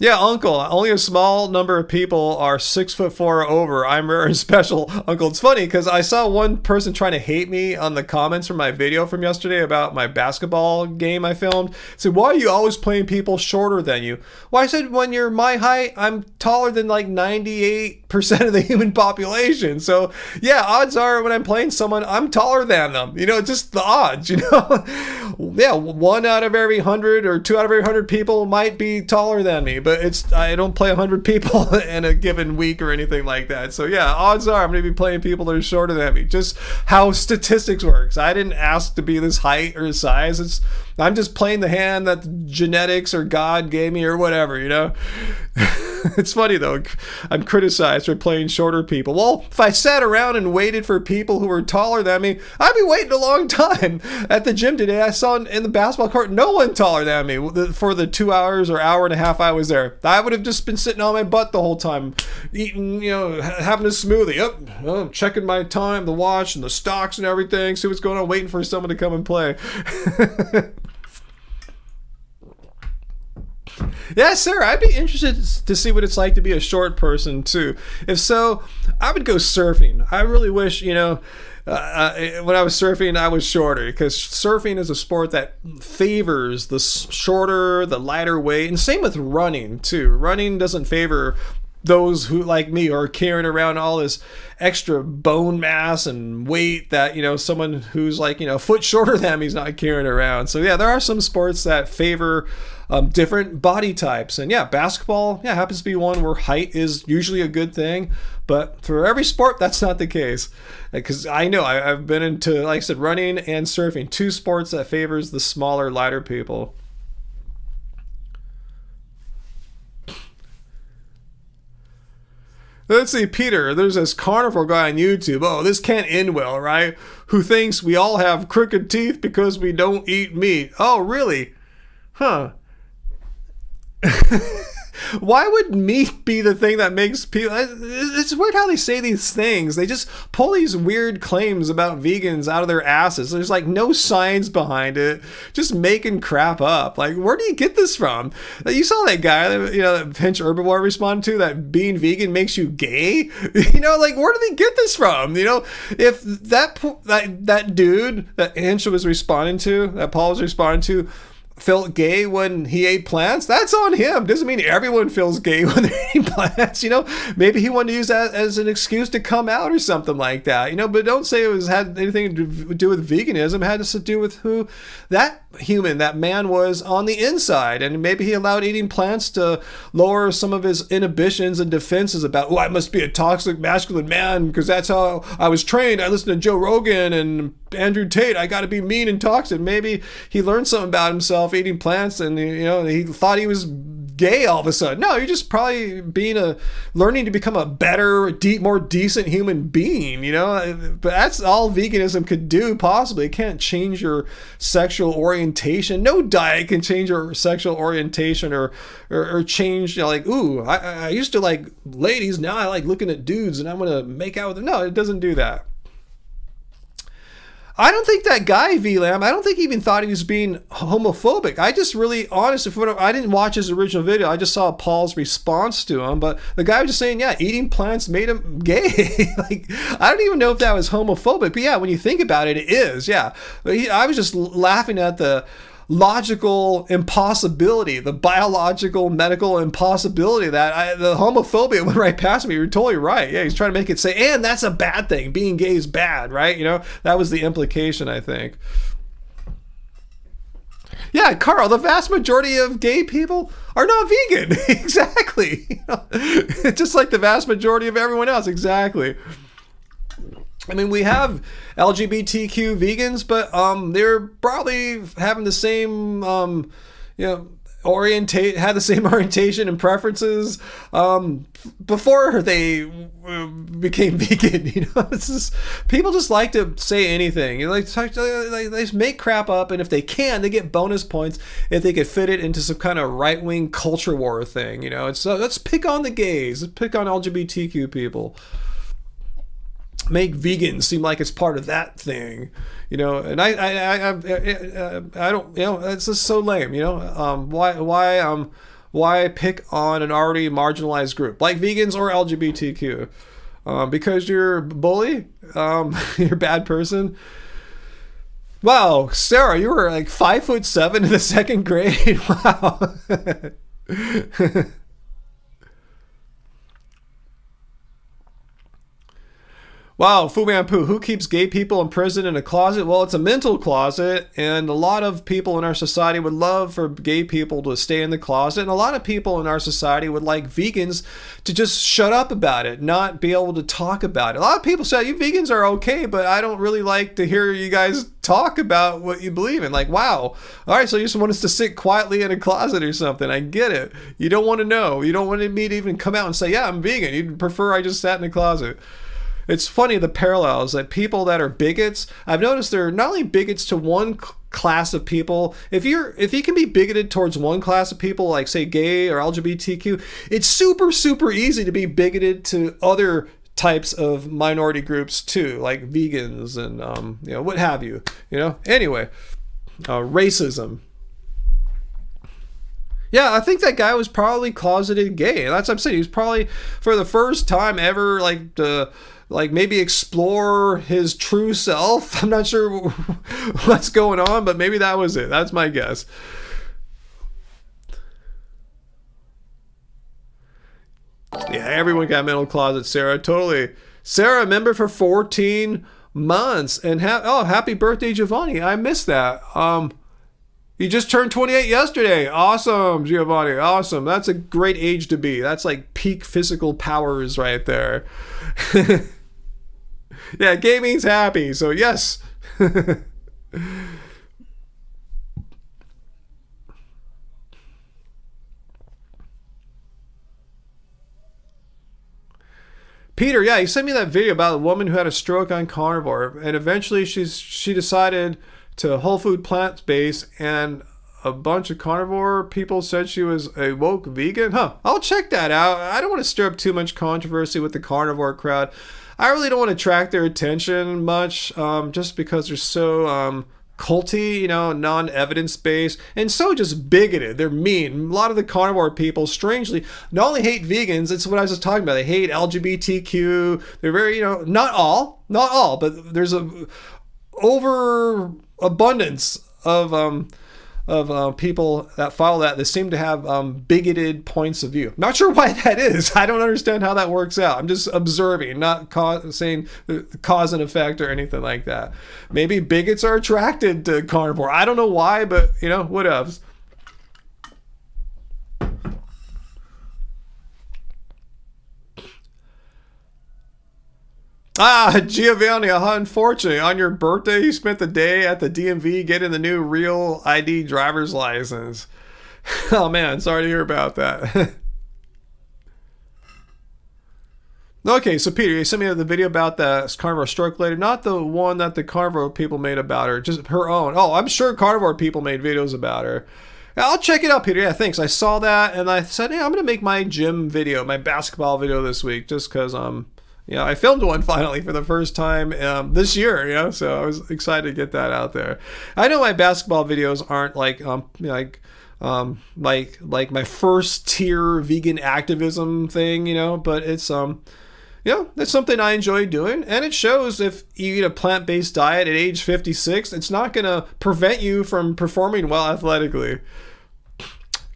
Yeah, uncle. Only a small number of people are 6'4" or over. I'm rare and special, uncle. It's funny because I saw one person trying to hate me on the comments from my video from yesterday about my basketball game I filmed. Said, "Why are you always playing people shorter than you?" Well, I said, when you're my height, I'm taller than like 98% of the human population. So yeah, odds are when I'm playing someone, I'm taller than them. You know, just the odds. You know, yeah, 1 out of every 100 or 2 out of every 100 people might be taller than me. But I don't play 100 people in a given week or anything like that. So yeah, odds are I'm going to be playing people that are shorter than me. Just how statistics works. I didn't ask to be this height or size. I'm just playing the hand that genetics or God gave me or whatever, you know? It's funny though. I'm criticized for playing shorter people. Well, if I sat around and waited for people who were taller than me, I'd be waiting a long time. At the gym today, I saw in the basketball court no one taller than me for the 2 hours or hour and a half I was there. I would have just been sitting on my butt the whole time, eating, you know, having a smoothie, checking my time, the watch and the stocks and everything, see what's going on, waiting for someone to come and play. Yeah, sir, I'd be interested to see what it's like to be a short person too. If so, I would go surfing. I really wish, you know, when I was surfing, I was shorter, because surfing is a sport that favors the shorter, the lighter weight, and same with running too. Running doesn't favor those who, like me, are carrying around all this extra bone mass and weight that, you know, someone who's like, you know, a foot shorter than me is not carrying around. So yeah, there are some sports that favor different body types. And yeah, basketball, yeah, happens to be one where height is usually a good thing. But for every sport, that's not the case. Because I know I've been into, like I said, running and surfing, two sports that favors the smaller, lighter people. Let's see, Peter, there's this carnivore guy on YouTube. Oh, this can't end well, right? Who thinks we all have crooked teeth because we don't eat meat. Oh, really? Huh. Why would meat be the thing that makes people... It's weird how they say these things. They just pull these weird claims about vegans out of their asses. There's like no science behind it. Just making crap up. Like, where do you get this from? You saw that guy, you know, that Pinch Herbivore responded to, that being vegan makes you gay? You know, like, where do they get this from? You know, if that dude that Pinch was responding to, that Paul was responding to, felt gay when he ate plants, that's on him. Doesn't mean everyone feels gay when they're eating plants, you know. Maybe he wanted to use that as an excuse to come out or something like that, you know. But don't say it had anything to do with veganism. It had to do with who that human, that man, was on the inside. And maybe he allowed eating plants to lower some of his inhibitions and defenses about, oh, I must be a toxic masculine man because that's how I was trained. I listened to Joe Rogan and Andrew Tate. I got to be mean and toxic. Maybe he learned something about himself eating plants, and, you know, he thought he was gay all of a sudden. No, you're just probably learning to become a better, more decent human being, you know. But that's all veganism could do, possibly. It can't change your sexual orientation. No diet can change your sexual orientation or change, you know, like, ooh, I used to like ladies, now I like looking at dudes and I'm gonna make out with them. No, it doesn't do that. I don't think that guy, VLAM, I don't think he even thought he was being homophobic. I just really, I didn't watch his original video. I just saw Paul's response to him. But the guy was just saying, yeah, eating plants made him gay. Like, I don't even know if that was homophobic. But yeah, when you think about it, it is, yeah. I was just laughing at the logical impossibility, the biological, medical impossibility that the homophobia went right past me. You're totally right. Yeah, he's trying to make it say, and that's a bad thing. Being gay is bad, right? You know, that was the implication, I think. Yeah, Carl, the vast majority of gay people are not vegan. Exactly. You know, just like the vast majority of everyone else. Exactly. I mean, we have LGBTQ vegans, but they're probably having the same, you know, had the same orientation and preferences before they became vegan. You know, it's just, people just like to say anything. You know, they just make crap up, and if they can, they get bonus points if they could fit it into some kind of right-wing culture war thing. You know, it's let's pick on the gays, let's pick on LGBTQ people. Make vegans seem like it's part of that thing, you know, and I don't, you know, it's just so lame, you know. Why why pick on an already marginalized group like vegans or LGBTQ? Because you're a bully? You're a bad person? Wow, Sarah, you were like 5'7" in the second grade. Wow. Wow, Fu Man Poo, who keeps gay people imprisoned in a closet? Well, it's a mental closet, and a lot of people in our society would love for gay people to stay in the closet, and a lot of people in our society would like vegans to just shut up about it, not be able to talk about it. A lot of people say, you vegans are okay, but I don't really like to hear you guys talk about what you believe in. Like, wow, all right, so you just want us to sit quietly in a closet or something. I get it. You don't want to know. You don't want me to even come out and say, yeah, I'm vegan. You'd prefer I just sat in a closet. It's funny, the parallels that people that are bigots, I've noticed they're not only bigots to one class of people. If you can be bigoted towards one class of people, like say gay or LGBTQ, it's super, super easy to be bigoted to other types of minority groups too, like vegans and what have you. Anyway, racism. Yeah, I think that guy was probably closeted gay. That's what I'm saying. He was probably, for the first time ever, like maybe explore his true self. I'm not sure what's going on, but maybe that was it. That's my guess. Yeah, everyone got mental closet, Sarah. Totally. Sarah, member for 14 months. And happy birthday, Giovanni. I missed that. You just turned 28 yesterday. Awesome, Giovanni. Awesome. That's a great age to be. That's like peak physical powers right there. Yeah, gay means happy, so yes. Peter, yeah, he sent me that video about a woman who had a stroke on carnivore, and eventually she decided to whole food plant-based, and a bunch of carnivore people said she was a woke vegan. I'll check that out. I don't want to stir up too much controversy with the carnivore crowd. I really don't want to attract their attention much, just because they're so culty, non-evidence-based, and so just bigoted. They're mean. A lot of the carnivore people, strangely, not only hate vegans, it's what I was just talking about. They hate LGBTQ. They're very, not all, but there's a overabundance of people that follow that seem to have bigoted points of view. Not sure why that is. I don't understand how that works out. I'm just observing, not saying cause and effect or anything like that. Maybe bigots are attracted to carnivore. I don't know why, but whatevs. Giovanni, how unfortunate. On your birthday, you spent the day at the DMV getting the new Real ID driver's license. Oh man, sorry to hear about that. Okay, so Peter, you sent me the video about the carnivore stroke lady, not the one that the carnivore people made about her, just her own. Oh, I'm sure carnivore people made videos about her. I'll check it out, Peter. Yeah, thanks. I saw that and I said, I'm going to make my gym video, my basketball video this week, just because I filmed one finally for the first time this year, so I was excited to get that out there. I know my basketball videos aren't like my first tier vegan activism thing, but it's that's something I enjoy doing, and it shows if you eat a plant-based diet at age 56, it's not going to prevent you from performing well athletically.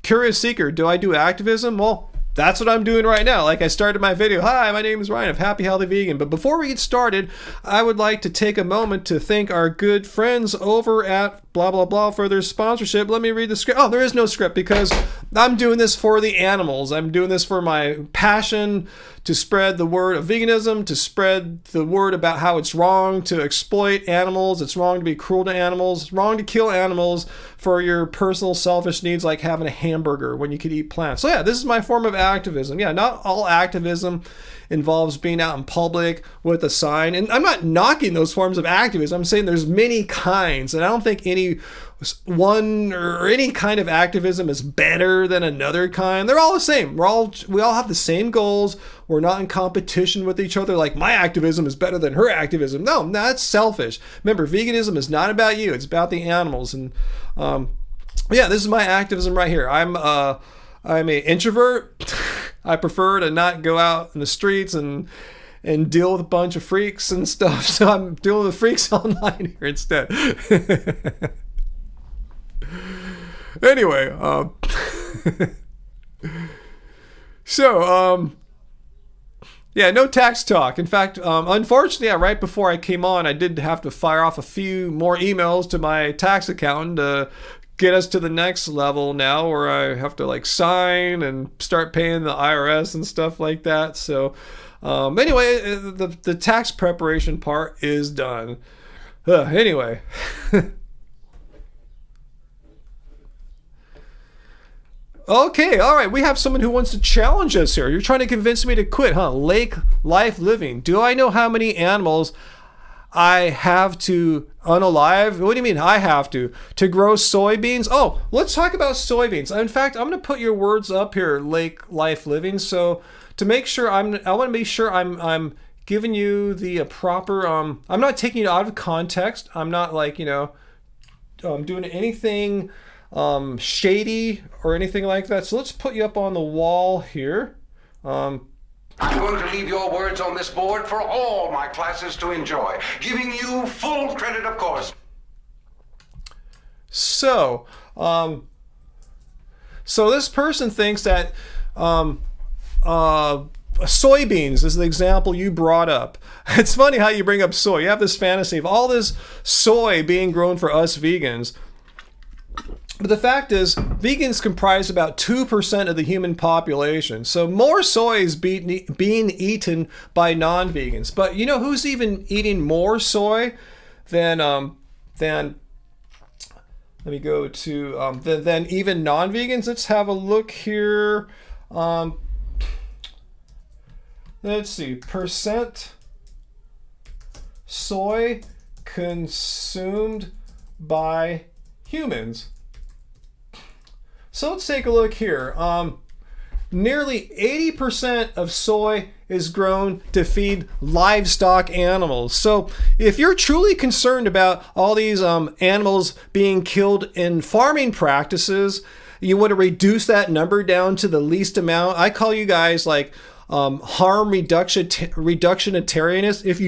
Curious Seeker, do I do activism? Well, that's what I'm doing right now. Like I started my video. Hi, my name is Ryan of Happy Healthy Vegan. But before we get started, I would like to take a moment to thank our good friends over at blah, blah, blah for their sponsorship. Let me read the script. Oh, there is no script because I'm doing this for the animals. I'm doing this for my passion to spread the word of veganism, to spread the word about how it's wrong to exploit animals. It's wrong to be cruel to animals. It's wrong to kill animals for your personal selfish needs, like having a hamburger when you could eat plants. So yeah, this is my form of activism. Yeah, not all activism involves being out in public with a sign. And I'm not knocking those forms of activism. I'm saying there's many kinds. And I don't think any one or any kind of activism is better than another kind. They're all the same. We all have the same goals. We're not in competition with each other. Like my activism is better than her activism. No, that's selfish. Remember, veganism is not about you. It's about the animals. And yeah, this is my activism right here. I'm an introvert. I prefer to not go out in the streets and deal with a bunch of freaks and stuff. So I'm dealing with freaks online here instead. Anyway, yeah, no tax talk. In fact, unfortunately, right before I came on, I did have to fire off a few more emails to my tax accountant to get us to the next level now, where I have to like sign and start paying the IRS and stuff like that. So anyway, the tax preparation part is done. Anyway. Okay, all right. We have someone who wants to challenge us here. You're trying to convince me to quit, huh? Lake life living. Do I know how many animals I have to unalive? What do you mean I have to grow soybeans? Oh, let's talk about soybeans. In fact, I'm going to put your words up here, Lake life living. So to make sure I want to make sure I'm giving you the proper I'm not taking it out of context. I'm not like, doing anything shady or anything like that. So let's put you up on the wall here. I'm going to leave your words on this board for all my classes to enjoy, giving you full credit, of course. So this person thinks that soybeans is the example you brought up. It's funny how you bring up soy. You have this fantasy of all this soy being grown for us vegans. But the fact is, vegans comprise about 2% of the human population. So more soy is being eaten by non-vegans. But you know who's even eating more soy than let me go to than even non-vegans? Let's have a look here. Let's see, percent soy consumed by humans. So let's take a look here. Nearly 80% of soy is grown to feed livestock animals. So if you're truly concerned about all these animals being killed in farming practices, you want to reduce that number down to the least amount. I call you guys like harm reductionitarianist. If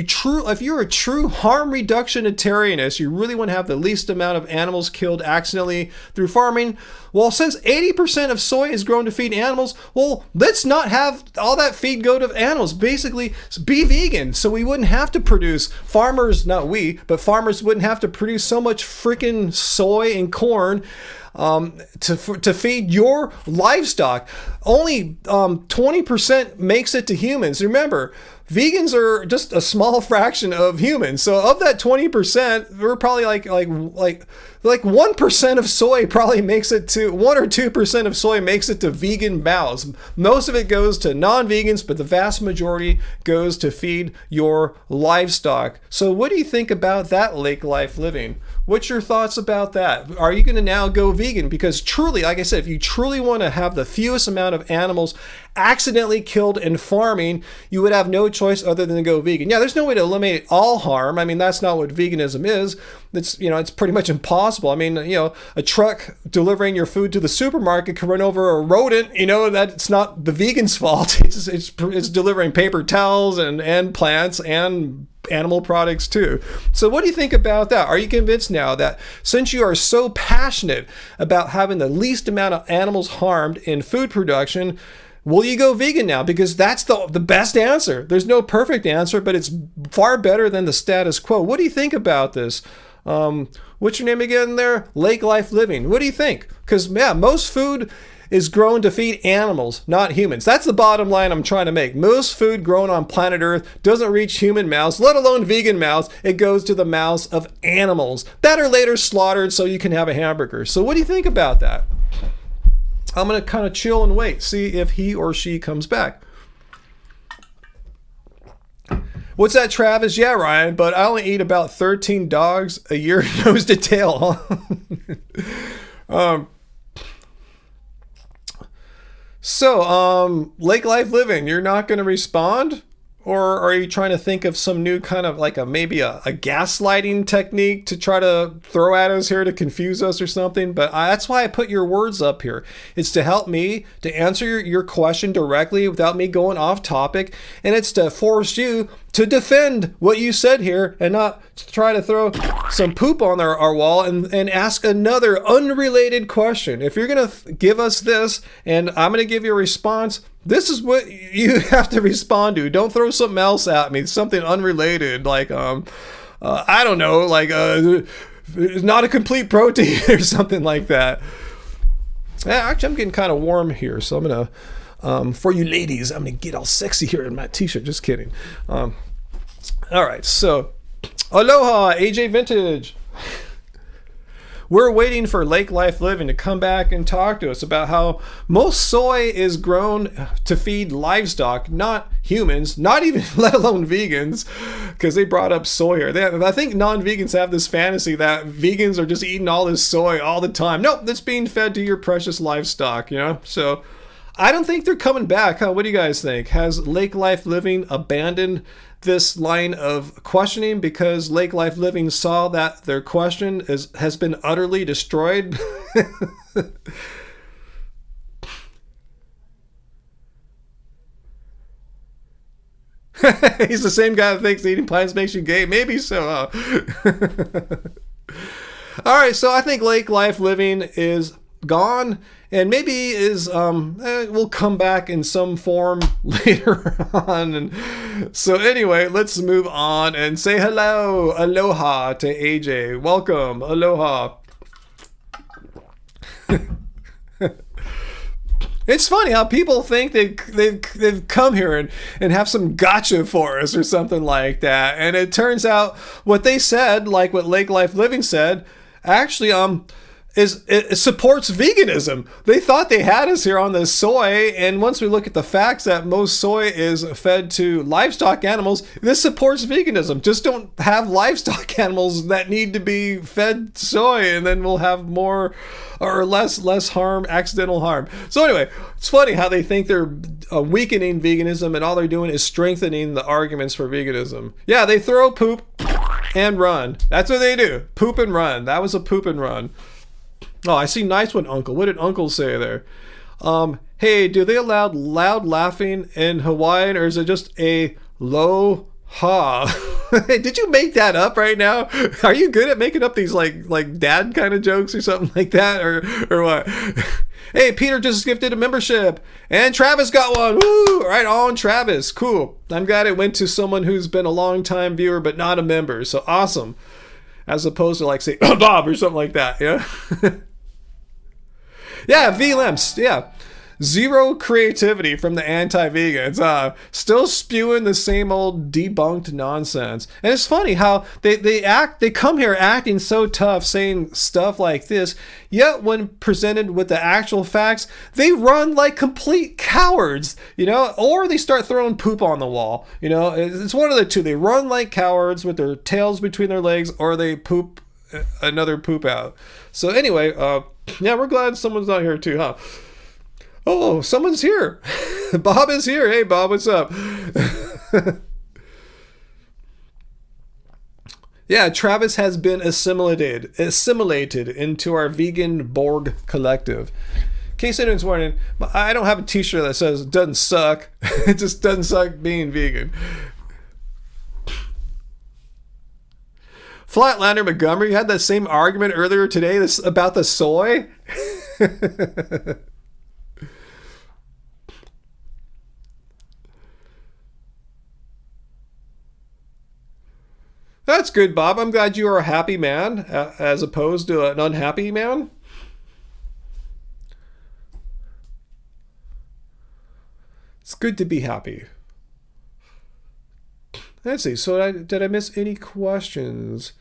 you're a true harm reductionitarianist, you really want to have the least amount of animals killed accidentally through farming. Well, since 80% of soy is grown to feed animals, well, let's not have all that feed go to animals. Basically, be vegan, so we wouldn't have to produce, farmers wouldn't have to produce so much freaking soy and corn to feed your livestock. Only 20% makes it to humans. Remember, vegans are just a small fraction of humans. So of that 20%, we're probably like 1% of soy probably makes it to 1 or 2% of soy makes it to vegan mouths. Most of it goes to non-vegans, but the vast majority goes to feed your livestock. So what do you think about that, lake life living? What's your thoughts about that? Are you going to now go vegan? Because truly, like I said, if you truly want to have the fewest amount of animals accidentally killed in farming, you would have no choice other than to go vegan. Yeah, there's no way to eliminate all harm. I mean, that's not what veganism is. It's pretty much impossible. I mean, a truck delivering your food to the supermarket can run over a rodent. That's not the vegan's fault. It's delivering paper towels and plants and animal products too. So what do you think about that? Are you convinced now that since you are so passionate about having the least amount of animals harmed in food production, will you go vegan now? Because that's the best answer. There's no perfect answer, but it's far better than the status quo. What do you think about this? What's your name again there? Lake Life Living. What do you think? Because most food is grown to feed animals, not humans. That's the bottom line I'm trying to make. Most food grown on planet Earth doesn't reach human mouths, let alone vegan mouths. It goes to the mouths of animals that are later slaughtered so you can have a hamburger. So what do you think about that? I'm going to kind of chill and wait, see if he or she comes back. What's that, Travis? Yeah, Ryan, but I only eat about 13 dogs a year nose to tail. So, Lake Life Living, you're not going to respond? Or are you trying to think of some new kind of like maybe a gaslighting technique to try to throw at us here to confuse us or something? But that's why I put your words up here. It's to help me to answer your question directly without me going off topic. And it's to force you to defend what you said here and not to try to throw some poop on our wall and ask another unrelated question. If you're going to give us this and I'm going to give you a response, this is what you have to respond to. Don't throw something else at me, something unrelated, like, I don't know, like, not a complete protein or something like that. Actually, I'm getting kind of warm here, so I'm going to, for you ladies, I'm going to get all sexy here in my t-shirt. Just kidding. All right, so, aloha, AJ Vintage. We're waiting for Lake Life Living to come back and talk to us about how most soy is grown to feed livestock, not humans, not even let alone vegans, because they brought up soy here. I think non-vegans have this fantasy that vegans are just eating all this soy all the time. Nope, that's being fed to your precious livestock, you know? So I don't think they're coming back. Huh? What do you guys think? Has Lake Life Living abandoned this line of questioning because Lake Life Living saw that their question has been utterly destroyed? He's the same guy that thinks eating plants makes you gay. Maybe so. All right, so I think Lake Life Living is gone, and maybe is will come back in some form later on. And so anyway, let's move on and say hello, aloha to AJ. Welcome, aloha. It's funny how people think they've come here and have some gotcha for us or something like that, and it turns out what they said, like what Lake Life Living said, actually it supports veganism. They thought they had us here on the soy, and once we look at the facts that most soy is fed to livestock animals, this supports veganism. Just don't have livestock animals that need to be fed soy, and then we'll have more or less harm, accidental harm. So anyway, it's funny how they think they're weakening veganism, and all they're doing is strengthening the arguments for veganism. Yeah, they throw poop and run. That's what they do. Poop and run. That was a poop and run. Oh, I see. Nice one, Uncle. What did Uncle say there? Hey, do they allow loud laughing in Hawaiian, or is it just a low ha? Did you make that up right now? Are you good at making up these like dad kind of jokes or something like that, or what? Hey, Peter just gifted a membership, and Travis got one. Woo! Right on, Travis. Cool. I'm glad it went to someone who's been a long time viewer but not a member. So awesome. As opposed to like say Bob or something like that. Yeah. Yeah, VLMs, yeah. Zero creativity from the anti-vegans. Still spewing the same old debunked nonsense. And it's funny how they come here acting so tough, saying stuff like this, yet when presented with the actual facts, they run like complete cowards, you know, or they start throwing poop on the wall. You know, it's one of the two. They run like cowards with their tails between their legs, or they poop another poop out. So anyway, yeah, we're glad someone's not here too, huh? Oh, someone's here. Bob is here. Hey, Bob, what's up? Yeah, Travis has been assimilated into our vegan Borg collective. In case anyone's wondering, I don't have a t-shirt that says it doesn't suck. It just doesn't suck being vegan. Flatlander Montgomery had that same argument earlier today about the soy. That's good, Bob. I'm glad you are a happy man as opposed to an unhappy man. It's good to be happy. Let's see. So did I miss any questions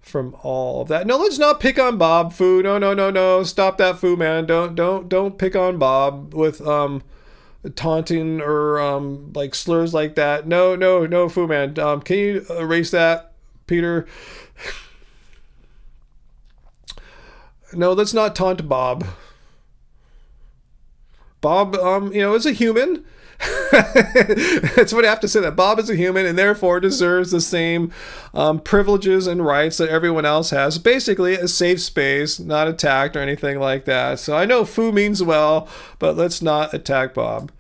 from all of that? No, let's not pick on Bob. Foo. No. Stop that, Foo, man. Don't pick on Bob with taunting or like slurs like that. No, Foo, man. Can you erase that, Peter? No, let's not taunt Bob. Bob, is a human. That's what I have to say, that Bob is a human and therefore deserves the same privileges and rights that everyone else has. Basically, a safe space, not attacked or anything like that. So I know Fu means well, but let's not attack Bob.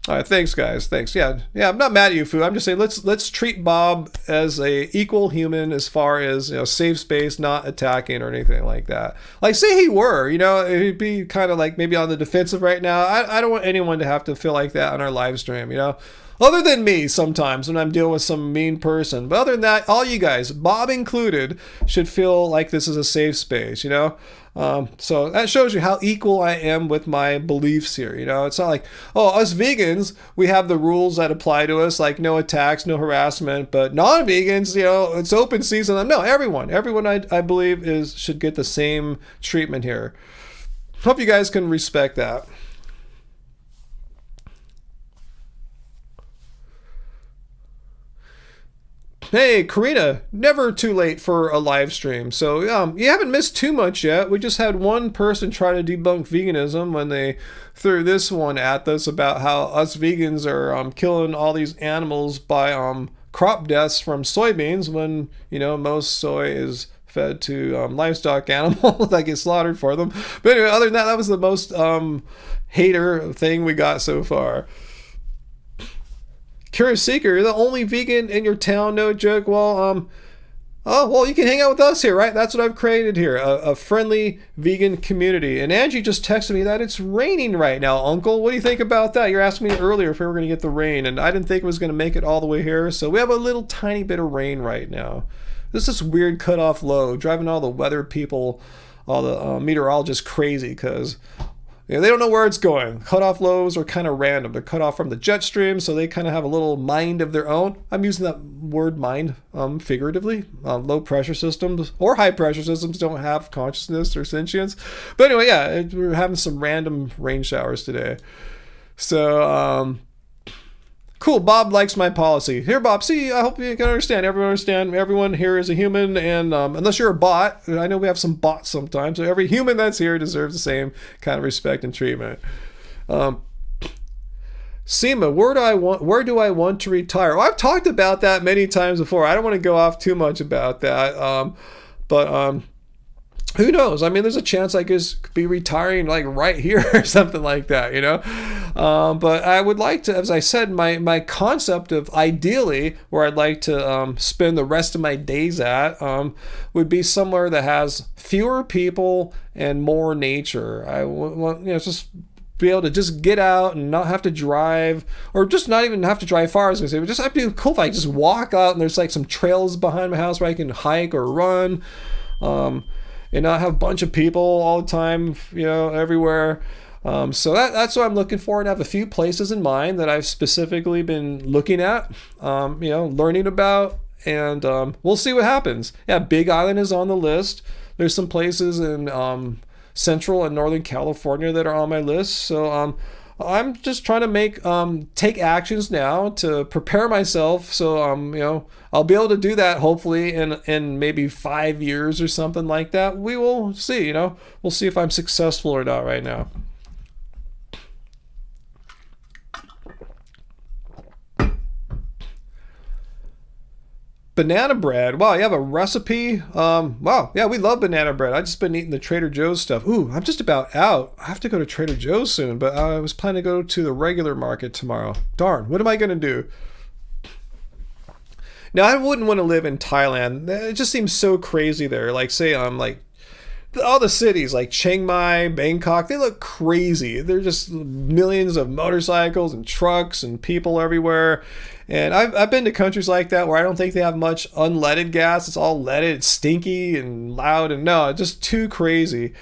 All right, thanks, guys. Thanks. Yeah, I'm not mad at you, Fu. I'm just saying let's treat Bob as a equal human as far as, you know, safe space, not attacking or anything like that. Like, say he were, you know, he'd be kind of like maybe on the defensive right now. I don't want anyone to have to feel like that on our live stream, you know. Other than me sometimes when I'm dealing with some mean person. But other than that, all you guys, Bob included, should feel like this is a safe space, you know. So that shows you how equal I am with my beliefs here. You know, it's not like, oh, us vegans, we have the rules that apply to us, like no attacks, no harassment, but non-vegans, you know, it's open season. No, everyone I believe should get the same treatment here. Hope you guys can respect that. Hey, Karina, never too late for a live stream. So you haven't missed too much yet. We just had one person try to debunk veganism when they threw this one at us about how us vegans are killing all these animals by crop deaths from soybeans when, you know, most soy is fed to livestock animals that get slaughtered for them. But anyway, other than that, that was the most hater thing we got so far. Curious Seeker, you're the only vegan in your town, no joke. Well, you can hang out with us here, right? That's what I've created here, a friendly vegan community. And Angie just texted me that it's raining right now, Uncle. What do you think about that? You're asking me earlier if we were going to get the rain, and I didn't think it was going to make it all the way here. So we have a little tiny bit of rain right now. This is weird cutoff low, driving all the weather people, all the meteorologists crazy because, you know, they don't know where it's going. Cutoff lows are kind of random. They're cut off from the jet stream, so they kind of have a little mind of their own. I'm using that word mind figuratively. Low pressure systems or high pressure systems don't have consciousness or sentience. But anyway, yeah, we're having some random rain showers today. So, cool. Bob likes my policy. Here, Bob. See, I hope you can understand. Everyone here is a human, and unless you're a bot, I know we have some bots sometimes. So every human that's here deserves the same kind of respect and treatment. Seema, where do I want to retire? Well, I've talked about that many times before. I don't want to go off too much about that. But who knows? I mean, there's a chance I could be retiring like right here or something like that, you know? But I would like to, as I said, my concept of ideally where I'd like to spend the rest of my days at would be somewhere that has fewer people and more nature. I want, you know, just be able to just get out and not have to drive, or just not even have to drive far. I was gonna say, but just it'd be cool if I could just walk out and there's like some trails behind my house where I can hike or run. And not have a bunch of people all the time, you know, everywhere. So that's what I'm looking for, and I have a few places in mind that I've specifically been looking at, you know, learning about, and we'll see what happens. Yeah, Big Island is on the list. There's some places in Central and Northern California that are on my list. So I'm just trying to take actions now to prepare myself. So you know, I'll be able to do that hopefully in maybe 5 years or something like that. We will see. You know, we'll see if I'm successful or not right now. Banana bread. Wow, you have a recipe? Wow, yeah, we love banana bread. I've just been eating the Trader Joe's stuff. Ooh, I'm just about out. I have to go to Trader Joe's soon, but I was planning to go to the regular market tomorrow. Darn, what am I going to do? Now, I wouldn't want to live in Thailand. It just seems so crazy there. Like, say I'm like, all the cities like Chiang Mai, Bangkok, they look crazy. They're just millions of motorcycles and trucks and people everywhere. And I've been to countries like that where I don't think they have much unleaded gas. It's all leaded, it's stinky and loud, and no, it's just too crazy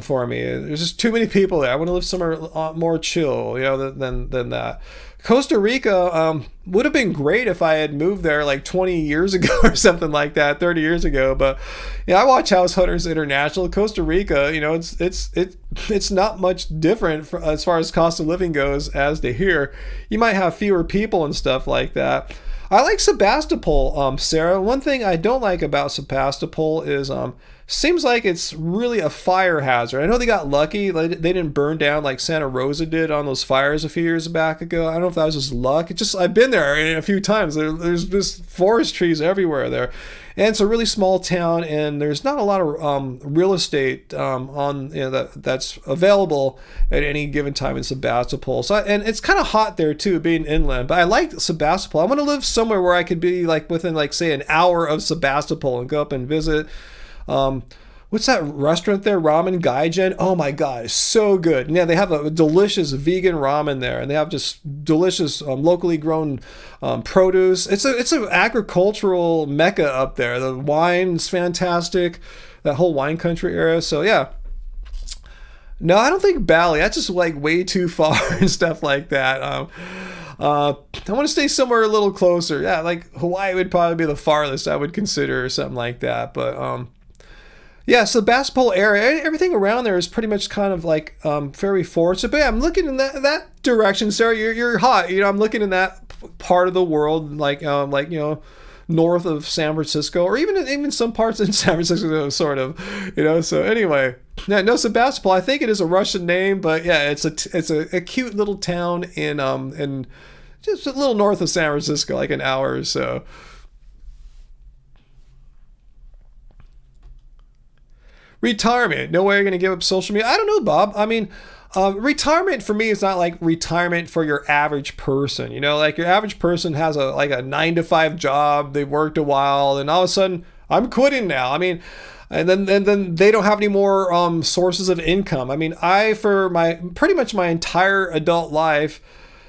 for me. There's just too many people there. I want to live somewhere more chill, you know, than that. Costa Rica would have been great if I had moved there like 20 years ago or something like that, 30 years ago. But yeah, I watch House Hunters International. Costa Rica, you know, it's not much different as far as cost of living goes as to here. You might have fewer people and stuff like that. I like Sebastopol, Sarah. One thing I don't like about Sebastopol is seems like it's really a fire hazard. I know they got lucky. They didn't burn down like Santa Rosa did on those fires a few years back ago. I don't know if that was just luck. It just, I've been there a few times. There's just forest trees everywhere there. And it's a really small town, and there's not a lot of real estate that's available at any given time in Sebastopol. So, and it's kind of hot there too, being inland. But I like Sebastopol. I want to live somewhere where I could be like within like say an hour of Sebastopol and go up and visit. What's that restaurant there? Ramen Gaijin. Oh my God, it's so good. Yeah, they have a delicious vegan ramen there, and they have just delicious locally grown produce. It's an agricultural mecca up there. The wine's fantastic, that whole wine country area. So yeah. No, I don't think Bali. That's just like way too far and stuff like that. I want to stay somewhere a little closer. Yeah, like Hawaii would probably be the farthest I would consider or something like that. But yeah, so the Sebastopol area, everything around there is pretty much kind of like very forested. But yeah, I'm looking in that direction, Sarah. You're hot. I'm looking in that part of the world, like north of San Francisco, or even some parts in San Francisco, sort of. So anyway, no, Sebastopol. I think it is a Russian name, but yeah, it's a cute little town in just a little north of San Francisco, like an hour or so. Retirement. No way you're going to give up social media. I don't know, Bob. I mean, retirement for me is not like retirement for your average person. Like your average person has a 9-to-5 job. They've worked a while, and all of a sudden, I'm quitting now. I mean, and then they don't have any more sources of income. I mean, for pretty much my entire adult life,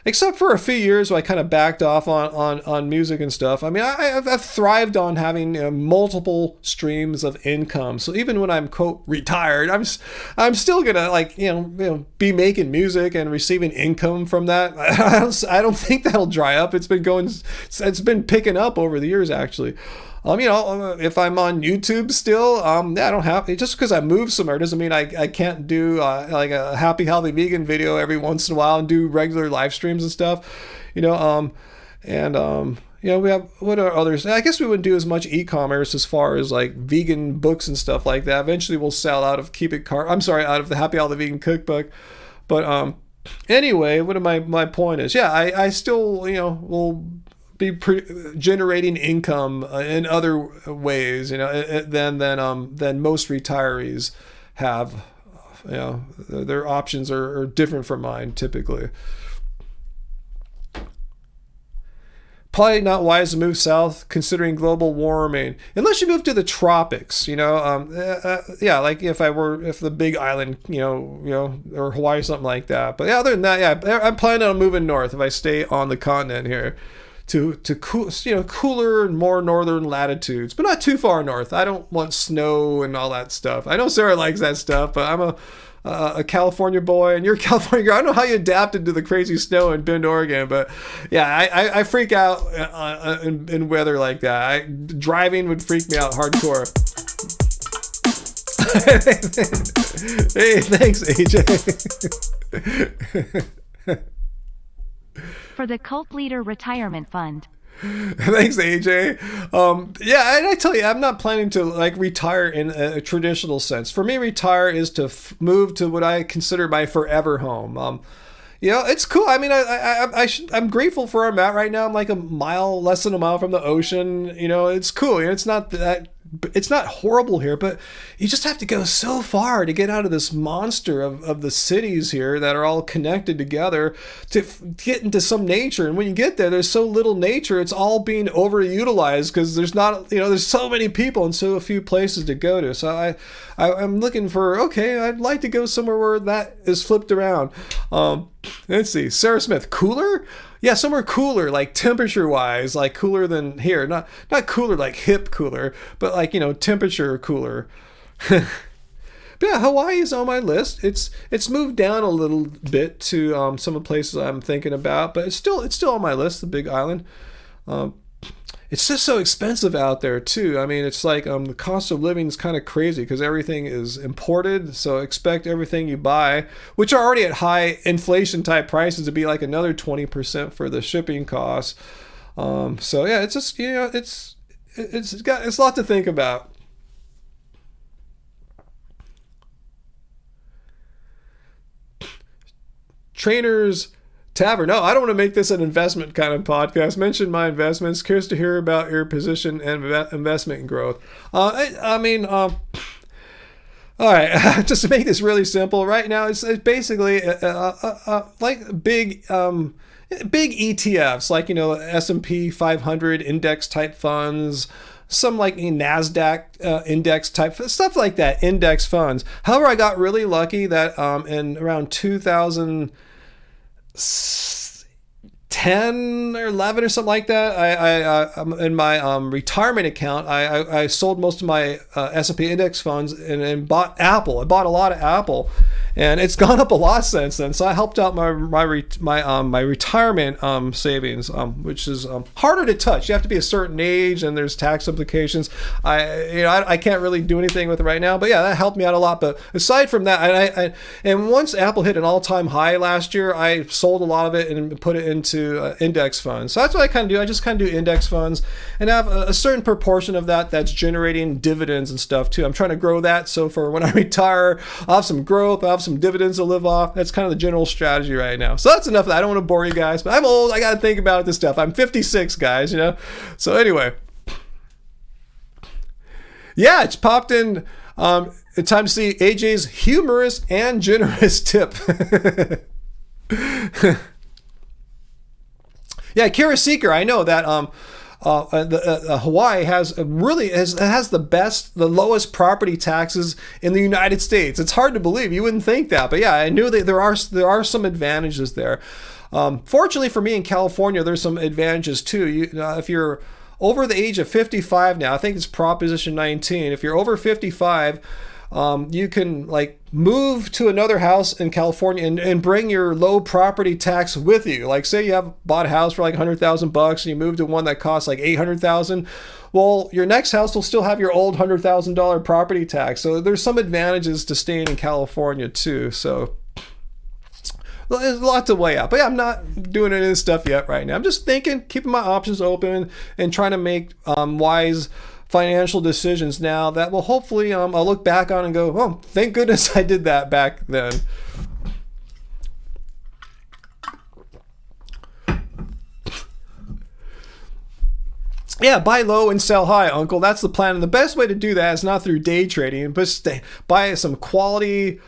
except for a few years where I kind of backed off on music and stuff. I mean, I've thrived on having multiple streams of income. So even when I'm quote retired, I'm still gonna be making music and receiving income from that. I don't think that'll dry up. It's been picking up over the years actually. If I'm on YouTube still, I don't have just because I move somewhere doesn't mean I can't do like a happy healthy vegan video every once in a while and do regular live streams and stuff, we have what are others? I guess we wouldn't do as much e-commerce as far as like vegan books and stuff like that. Eventually, we'll sell out of out of the Happy Healthy Vegan Cookbook, but anyway, what my point is, yeah, I still will be generating income in other ways, than most retirees have. Their options are different from mine typically. Probably not wise to move south considering global warming, unless you move to the tropics. Yeah, like if the Big Island, or Hawaii, something like that. But yeah, other than that, yeah, I'm planning on moving north if I stay on the continent here. To cool, cooler and more northern latitudes, but not too far north. I don't want snow and all that stuff. I know Sarah likes that stuff, but I'm a California boy, and you're a California girl. I don't know how you adapted to the crazy snow in Bend, Oregon, but yeah, I freak out in weather like that. Driving would freak me out hardcore. Hey, thanks, AJ. For the Cult Leader Retirement Fund. Thanks, AJ. Yeah, and I tell you, I'm not planning to retire in a traditional sense. For me, retire is to move to what I consider my forever home. It's cool. I mean, I'm grateful for where I'm at right now. I'm like less than a mile from the ocean. It's cool. It's not horrible here, but you just have to go so far to get out of this monster of the cities here that are all connected together to get into some nature. And when you get there, there's so little nature. It's all being overutilized because there's not, there's so many people and so few places to go to. So I'm looking for, I'd like to go somewhere where that is flipped around. Let's see, Sarah Smith, cooler? Yeah, somewhere cooler, like temperature-wise, like cooler than here. Not cooler like hip cooler, but like, temperature cooler. But yeah, Hawaii is on my list. It's moved down a little bit to some of the places I'm thinking about, but it's still on my list, the Big Island. it's just so expensive out there too. I mean, it's like the cost of living is kind of crazy because everything is imported. So expect everything you buy, which are already at high inflation type prices, to be like another 20% for the shipping costs. So yeah, it's just, it's a lot to think about. Trainers Tavern. No, I don't want to make this an investment kind of podcast. Mention my investments. Curious to hear about your position and investment growth. All right, just to make this really simple, right now it's basically like big ETFs, like S&P 500 index type funds, some like NASDAQ index type stuff like that, index funds. However, I got really lucky that in around 2010 or 11 or something like that, I in my retirement account, I sold most of my S&P index funds and bought Apple. I bought a lot of Apple, and it's gone up a lot since then. So I helped out my retirement savings, which is harder to touch. You have to be a certain age, and there's tax implications. I can't really do anything with it right now, but yeah, that helped me out a lot. But aside from that, and once Apple hit an all-time high last year, I sold a lot of it and put it into index funds. So that's what I kind of do. I just kind of do index funds and have a certain proportion of that that's generating dividends and stuff too. I'm trying to grow that, so for when I retire, I'll have some growth, I'll have some dividends to live off. That's kind of the general strategy right now. So that's enough of that. I don't want to bore you guys, but I'm old. I got to think about this stuff. I'm 56, guys, So anyway. Yeah, it's popped in. It's time to see AJ's humorous and generous tip. Yeah, Kira Seeker, I know that Hawaii has the lowest property taxes in the United States. It's hard to believe. You wouldn't think that, but yeah, I knew that there are some advantages there. Fortunately for me in California, there's some advantages too. If you're over the age of 55 now, I think it's Proposition 19. If you're over 55, you can like move to another house in California and bring your low property tax with you. Like say you have bought a house for like $100,000 and you move to one that costs like $800,000. Well, your next house will still have your old $100,000 property tax. So there's some advantages to staying in California too. So there's a lot to weigh out. But yeah, I'm not doing any of this stuff yet right now. I'm just thinking, keeping my options open and trying to make wise financial decisions now that will hopefully I'll look back on and go, oh, thank goodness I did that back then. Yeah, buy low and sell high, Uncle. That's the plan. And the best way to do that is not through day trading, but buy some quality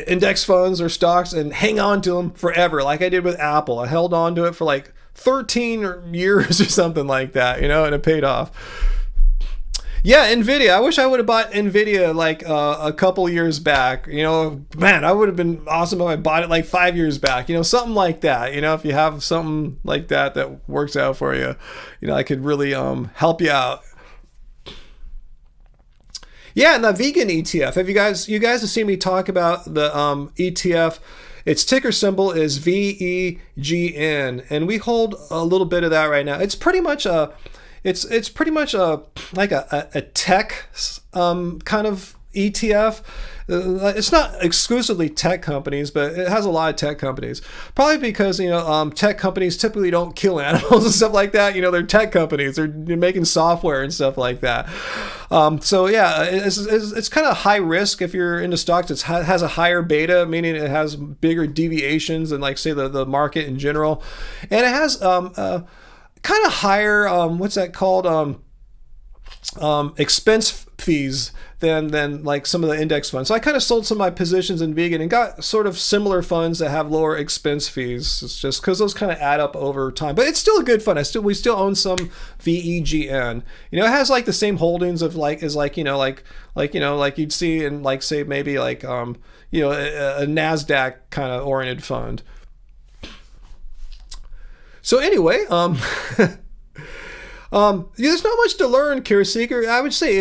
index funds or stocks and hang on to them forever, like I did with Apple. I held on to it for like 13 years or something like that, and it paid off. Yeah, Nvidia. I wish I would have bought Nvidia like a couple years back. Man, I would have been awesome if I bought it like 5 years back. Something like that. If you have something like that works out for you, I could really help you out. Yeah, and the vegan ETF. Have you guys have seen me talk about the ETF? Its ticker symbol is VEGN, and we hold a little bit of that right now. It's pretty much it's pretty much like a tech kind of ETF. It's not exclusively tech companies, but it has a lot of tech companies. Probably because tech companies typically don't kill animals and stuff like that. They're tech companies. They're making software and stuff like that. So yeah, it's kind of high risk if you're into stocks. It has a higher beta, meaning it has bigger deviations than like say the market in general, and it has kind of higher what's that called expense fees than like some of the index funds. So I kind of sold some of my positions in vegan and got sort of similar funds that have lower expense fees. It's just because those kind of add up over time. But it's still a good fund. We still own some VEGN. It has like the same holdings of like like you'd see in like say maybe like a NASDAQ kind of oriented fund. So anyway, there's not much to learn, Kira Seeker. I would say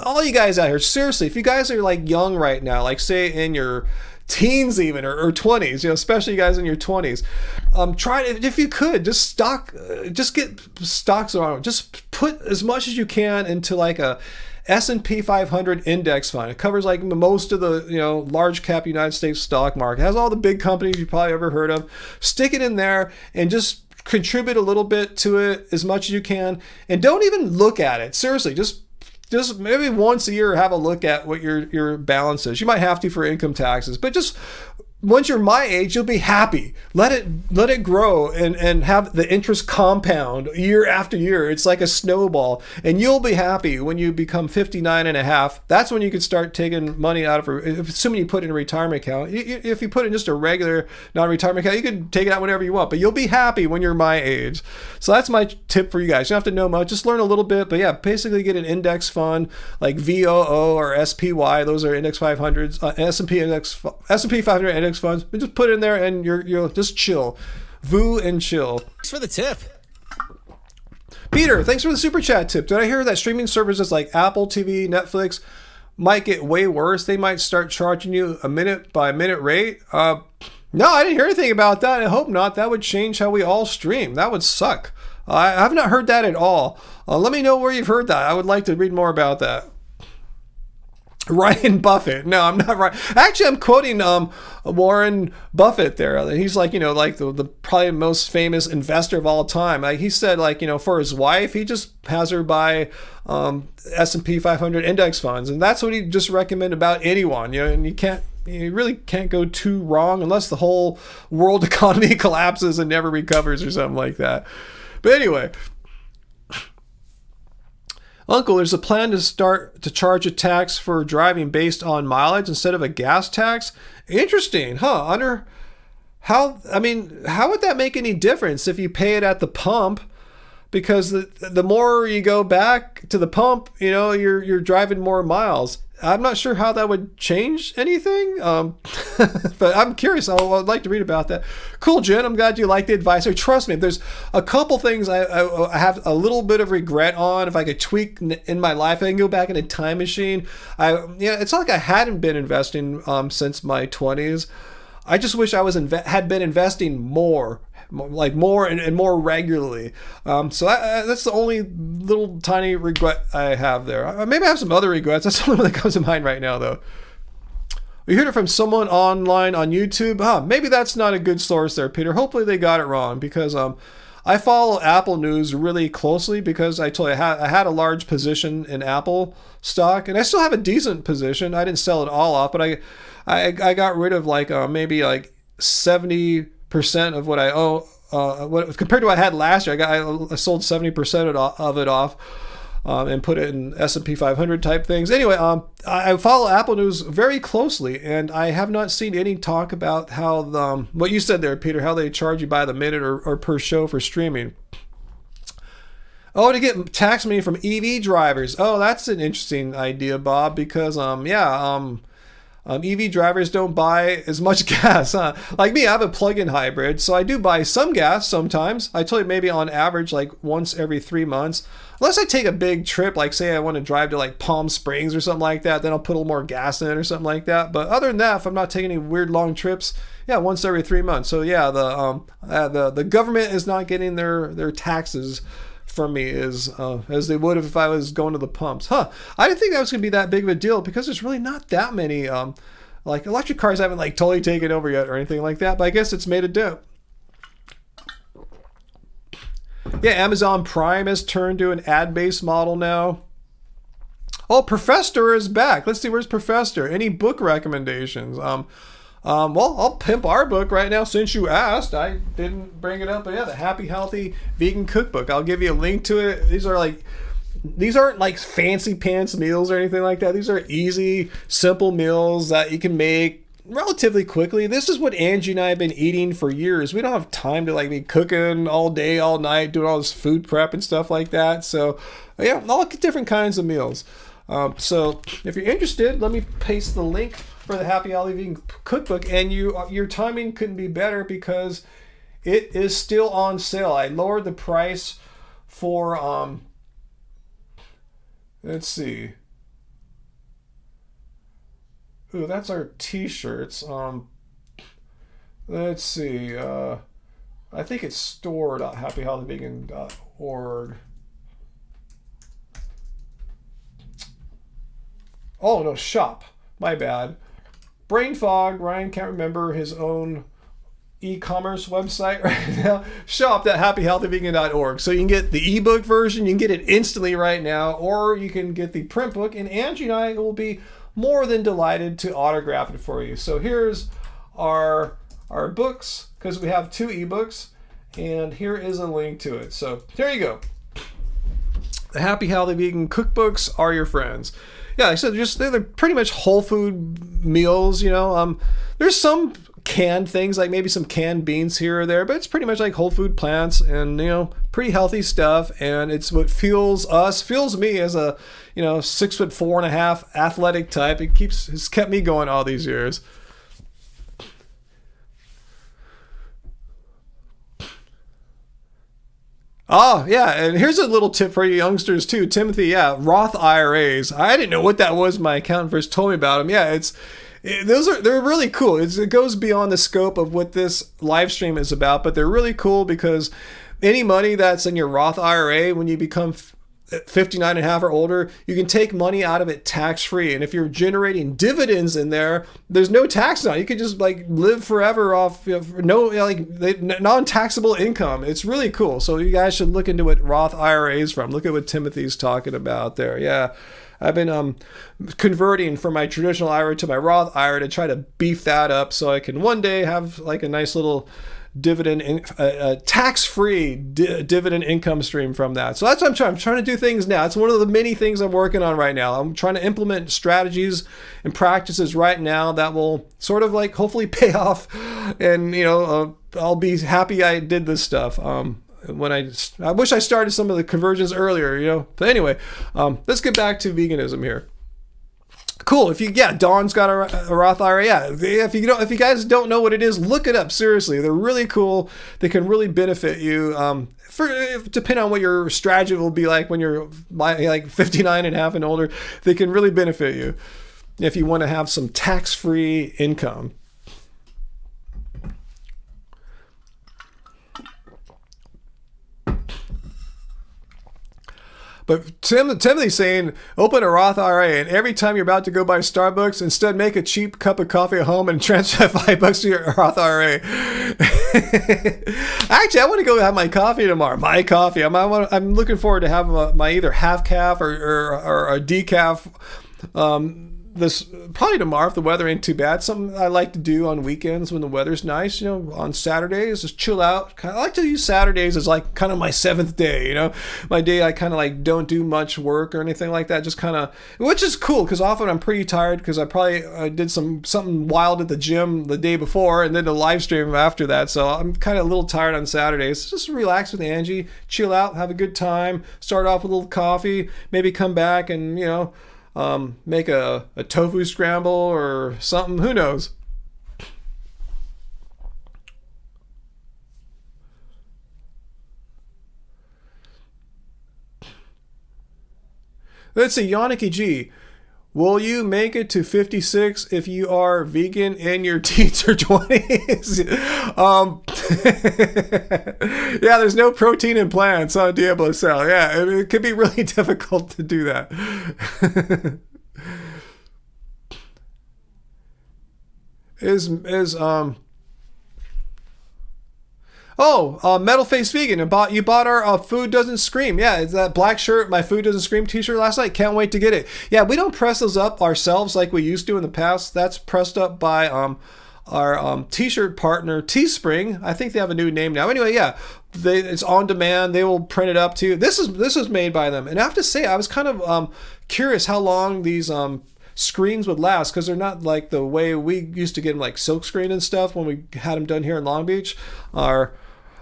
all you guys out here, seriously, if you guys are like young right now, like say in your teens even, or 20s, especially you guys in your 20s. Try to, if you could, just get stocks on, just put as much as you can into like a S&P 500 index fund. It covers like most of the large cap United States stock market. It has all the big companies you probably ever heard of. Stick it in there and just contribute a little bit to it, as much as you can, and don't even look at it. Seriously, just maybe once a year have a look at what your balance is. You might have to for income taxes, but just once you're my age, you'll be happy. Let it grow and have the interest compound year after year. It's like a snowball, and you'll be happy when you become 59 and a half. That's when you can start taking money out of, assuming you put it in a retirement account. If you put it in just a regular non-retirement account, you can take it out whenever you want, but you'll be happy when you're my age. So that's my tip for you guys. You don't have to know much, just learn a little bit, but yeah, basically get an index fund like VOO or SPY. Those are index 500s, S&P 500 index funds, and just put it in there, and you'll just chill, voo and chill. Thanks for the tip. Peter, thanks for the super chat tip. Did I hear that streaming services like Apple TV, Netflix might get way worse? They might start charging you a minute by minute rate. No, I didn't hear anything about that. I hope not. That would change how we all stream. That would suck. I have not heard that at all. Let me know where you've heard that. I would like to read more about that. Ryan Buffett. No, I'm not right. Actually, I'm quoting Warren Buffett there. He's like, like the probably most famous investor of all time. Like he said, like, for his wife, he just has her buy S&P 500 index funds, and that's what he just recommend about anyone. And you really can't go too wrong unless the whole world economy collapses and never recovers or something like that. But anyway, Uncle, there's a plan to start to charge a tax for driving based on mileage instead of a gas tax. Interesting, huh? How would that make any difference if you pay it at the pump? Because the more you go back to the pump, you're driving more miles. I'm not sure how that would change anything, but I'm curious. I'd like to read about that. Cool, Jen. I'm glad you like the advice. Trust me, there's a couple things I have a little bit of regret on. If I could tweak in my life, I can go back in a time machine. It's not like I hadn't been investing since my 20s. I just wish I had been investing more and more regularly. So that's the only little tiny regret I have there. Maybe I have some other regrets. That's the only one that comes to mind right now, though. We heard it from someone online on YouTube. Maybe that's not a good source there, Peter. Hopefully they got it wrong, because I follow Apple news really closely, because I told you I had a large position in Apple stock, and I still have a decent position. I didn't sell it all off, but I got rid of maybe 70% of what I owe. Compared to what I had last year, I sold 70% of it off, and put it in S&P 500 type things. Anyway, I follow Apple News very closely, and I have not seen any talk about how what you said there, Peter, how they charge you by the minute or per show for streaming. Oh, to get tax money from EV drivers. Oh, that's an interesting idea, Bob, because EV drivers don't buy as much gas, huh? Like me, I have a plug-in hybrid, so I do buy some gas sometimes. I tell you, maybe on average, like once every 3 months. Unless I take a big trip, like say I want to drive to like Palm Springs or something like that, then I'll put a little more gas in it or something like that. But other than that, if I'm not taking any weird long trips, once every 3 months. So yeah, the government is not getting their taxes from me as they would if I was going to the pumps. I didn't think that was going to be that big of a deal, because there's really not that many like electric cars haven't like totally taken over yet or anything like that, but I guess it's made a dent. Yeah, Amazon Prime has turned to an ad-based model now. Oh, Professor is back. Let's see, where's Professor? Any book recommendations? Well, I'll pimp our book right now since you asked. I didn't bring it up, but yeah, the Happy Healthy Vegan Cookbook. I'll give you a link to it. These aren't like fancy pants meals or anything like that. These are easy, simple meals that you can make relatively quickly. This is what Angie and I have been eating for years. We don't have time to be cooking all day, all night, doing all this food prep and stuff like that. So yeah, all different kinds of meals. So if you're interested, let me paste the link for the Happy Healthy Vegan Cookbook, and your timing couldn't be better because it is still on sale. I lowered the price for let's see. Ooh, that's our t-shirts. Let's see. I think it's store.happyhealthyvegan.org. Oh, no, shop. My bad. Brain fog. Ryan can't remember his own e-commerce website right now. Shop.happyhealthyvegan.org. So you can get the ebook version. You can get it instantly right now, or you can get the print book. And Angie and I will be more than delighted to autograph it for you. So here's our books, because we have 2 ebooks, and here is a link to it. So here you go. The Happy Healthy Vegan cookbooks are your friends. Yeah, so they're pretty much whole food meals, you know. There's some canned things, like maybe some canned beans here or there, but it's pretty much like whole food plants and, you know, pretty healthy stuff. And it's what fuels me as a, you know, 6'4.5" athletic type. It's kept me going all these years. Oh, yeah, and here's a little tip for you youngsters too. Timothy, yeah, Roth IRAs. I didn't know what that was. My accountant first told me about them. Yeah, they're really cool. It goes beyond the scope of what this live stream is about, but they're really cool because any money that's in your Roth IRA, when you become 59 and a half or older, you can take money out of it tax-free. And if you're generating dividends in there, there's no tax on it. You can just like live forever off, you know, non-taxable income. It's really cool. So you guys should look into what Roth IRA is from. Look at what Timothy's talking about there. Yeah. I've been converting from my traditional IRA to my Roth IRA to try to beef that up so I can one day have like a nice little dividend, tax-free dividend income stream from that. So that's what I'm trying to do things now. It's one of the many things I'm working on right now. I'm trying to implement strategies and practices right now that will sort of like hopefully pay off, and you know, I'll be happy I did this stuff. When I wish I started some of the conversions earlier, you know. But anyway, let's get back to veganism here. Cool. Dawn's got a Roth IRA. Yeah. If you guys don't know what it is, look it up. Seriously, they're really cool. They can really benefit you. Depending on what your strategy will be like when you're like 59 and a half and older, they can really benefit you if you want to have some tax-free income. But Timothy's saying, open a Roth IRA, and every time you're about to go buy Starbucks, instead make a cheap cup of coffee at home and transfer $5 to your Roth IRA. Actually, I want to go have my coffee tomorrow. My coffee. I'm looking forward to have my either half calf or a decaf. This probably tomorrow if the weather ain't too bad. Something I like to do on weekends when the weather's nice, you know, on Saturdays, just chill out. I like to use Saturdays as like kind of my 7th day, you know, my day I kind of like don't do much work or anything like that, just kind of, which is cool because often I'm pretty tired because I did something wild at the gym the day before and then the live stream after that, so I'm kind of a little tired on Saturdays. Just relax with Angie, chill out, have a good time, start off with a little coffee, maybe come back and, you know, make a tofu scramble or something. Who knows? Let's see, Yannicki G. Will you make it to 56 if you are vegan and your teens are 20s? Yeah, there's no protein in plants on Diablo Cell. Yeah, I mean, it could be really difficult to do that. Metal Face Vegan. You bought our Food Doesn't Scream. Yeah, it's that black shirt, my Food Doesn't Scream t-shirt last night. Can't wait to get it. Yeah, we don't press those up ourselves like we used to in the past. That's pressed up by our t-shirt partner, Teespring. I think they have a new name now. Anyway, yeah, it's on demand. They will print it up too. This is made by them. And I have to say, I was kind of curious how long these screens would last, because they're not like the way we used to get them, like silk screen and stuff when we had them done here in Long Beach.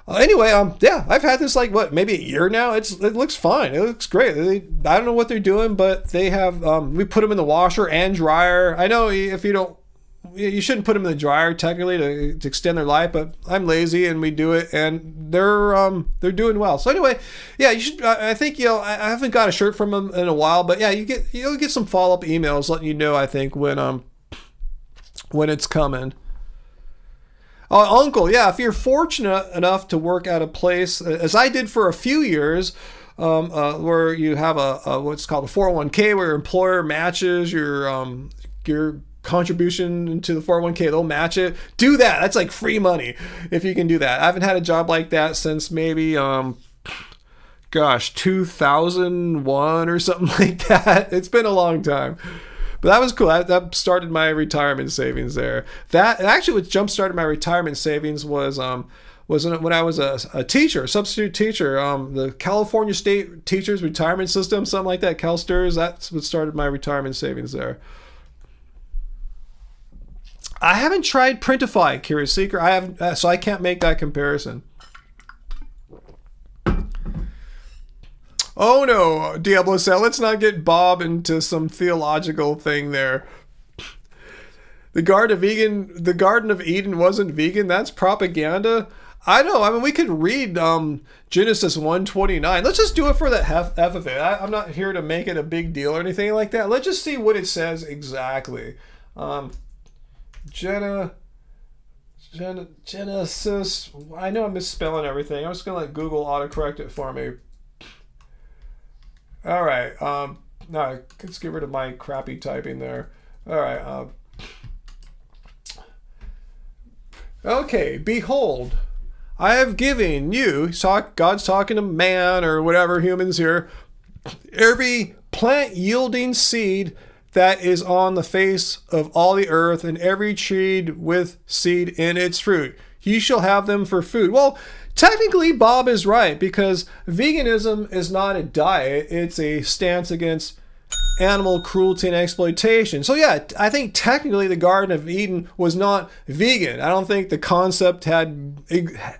Anyway, yeah, I've had this like maybe a year now. It looks fine. It looks great. I don't know what they're doing, but they have we put them in the washer and dryer. I know if you don't, you shouldn't put them in the dryer technically to extend their life, but I'm lazy and we do it, and they're doing well. So anyway, yeah, you should. I think I haven't got a shirt from them in a while, but yeah, you'll get some follow up emails letting you know. I think when when it's coming. Uncle, yeah, if you're fortunate enough to work at a place, as I did for a few years, where you have a what's called a 401k, where your employer matches your contribution into the 401k, they'll match it. Do that. That's like free money if you can do that. I haven't had a job like that since maybe 2001 or something like that. It's been a long time. But that was cool. That started my retirement savings there. That actually, what jump started my retirement savings was when I was a teacher, a substitute teacher. The California State Teachers Retirement System, something like that, CalSTRS. That's what started my retirement savings there. I haven't tried Printify, Curious Seeker. I haven't, so I can't make that comparison. Oh no, Diablo Cell, let's not get Bob into some theological thing there. The Garden of Eden wasn't vegan. That's propaganda. I know. I mean, we could read Genesis 1:29. Let's just do it for the F of it. I'm not here to make it a big deal or anything like that. Let's just see what it says exactly. Genesis. I know I'm misspelling everything. I'm just gonna let Google autocorrect it for me. All right. No, let's get rid of my crappy typing there. All right. Okay. Behold, I have given you. God's talking to man or whatever humans here. Every plant yielding seed that is on the face of all the earth, and every tree with seed in its fruit. You shall have them for food. Well, technically, Bob is right, because veganism is not a diet. It's a stance against animal cruelty and exploitation. So yeah, I think technically the Garden of Eden was not vegan. I don't think the concept had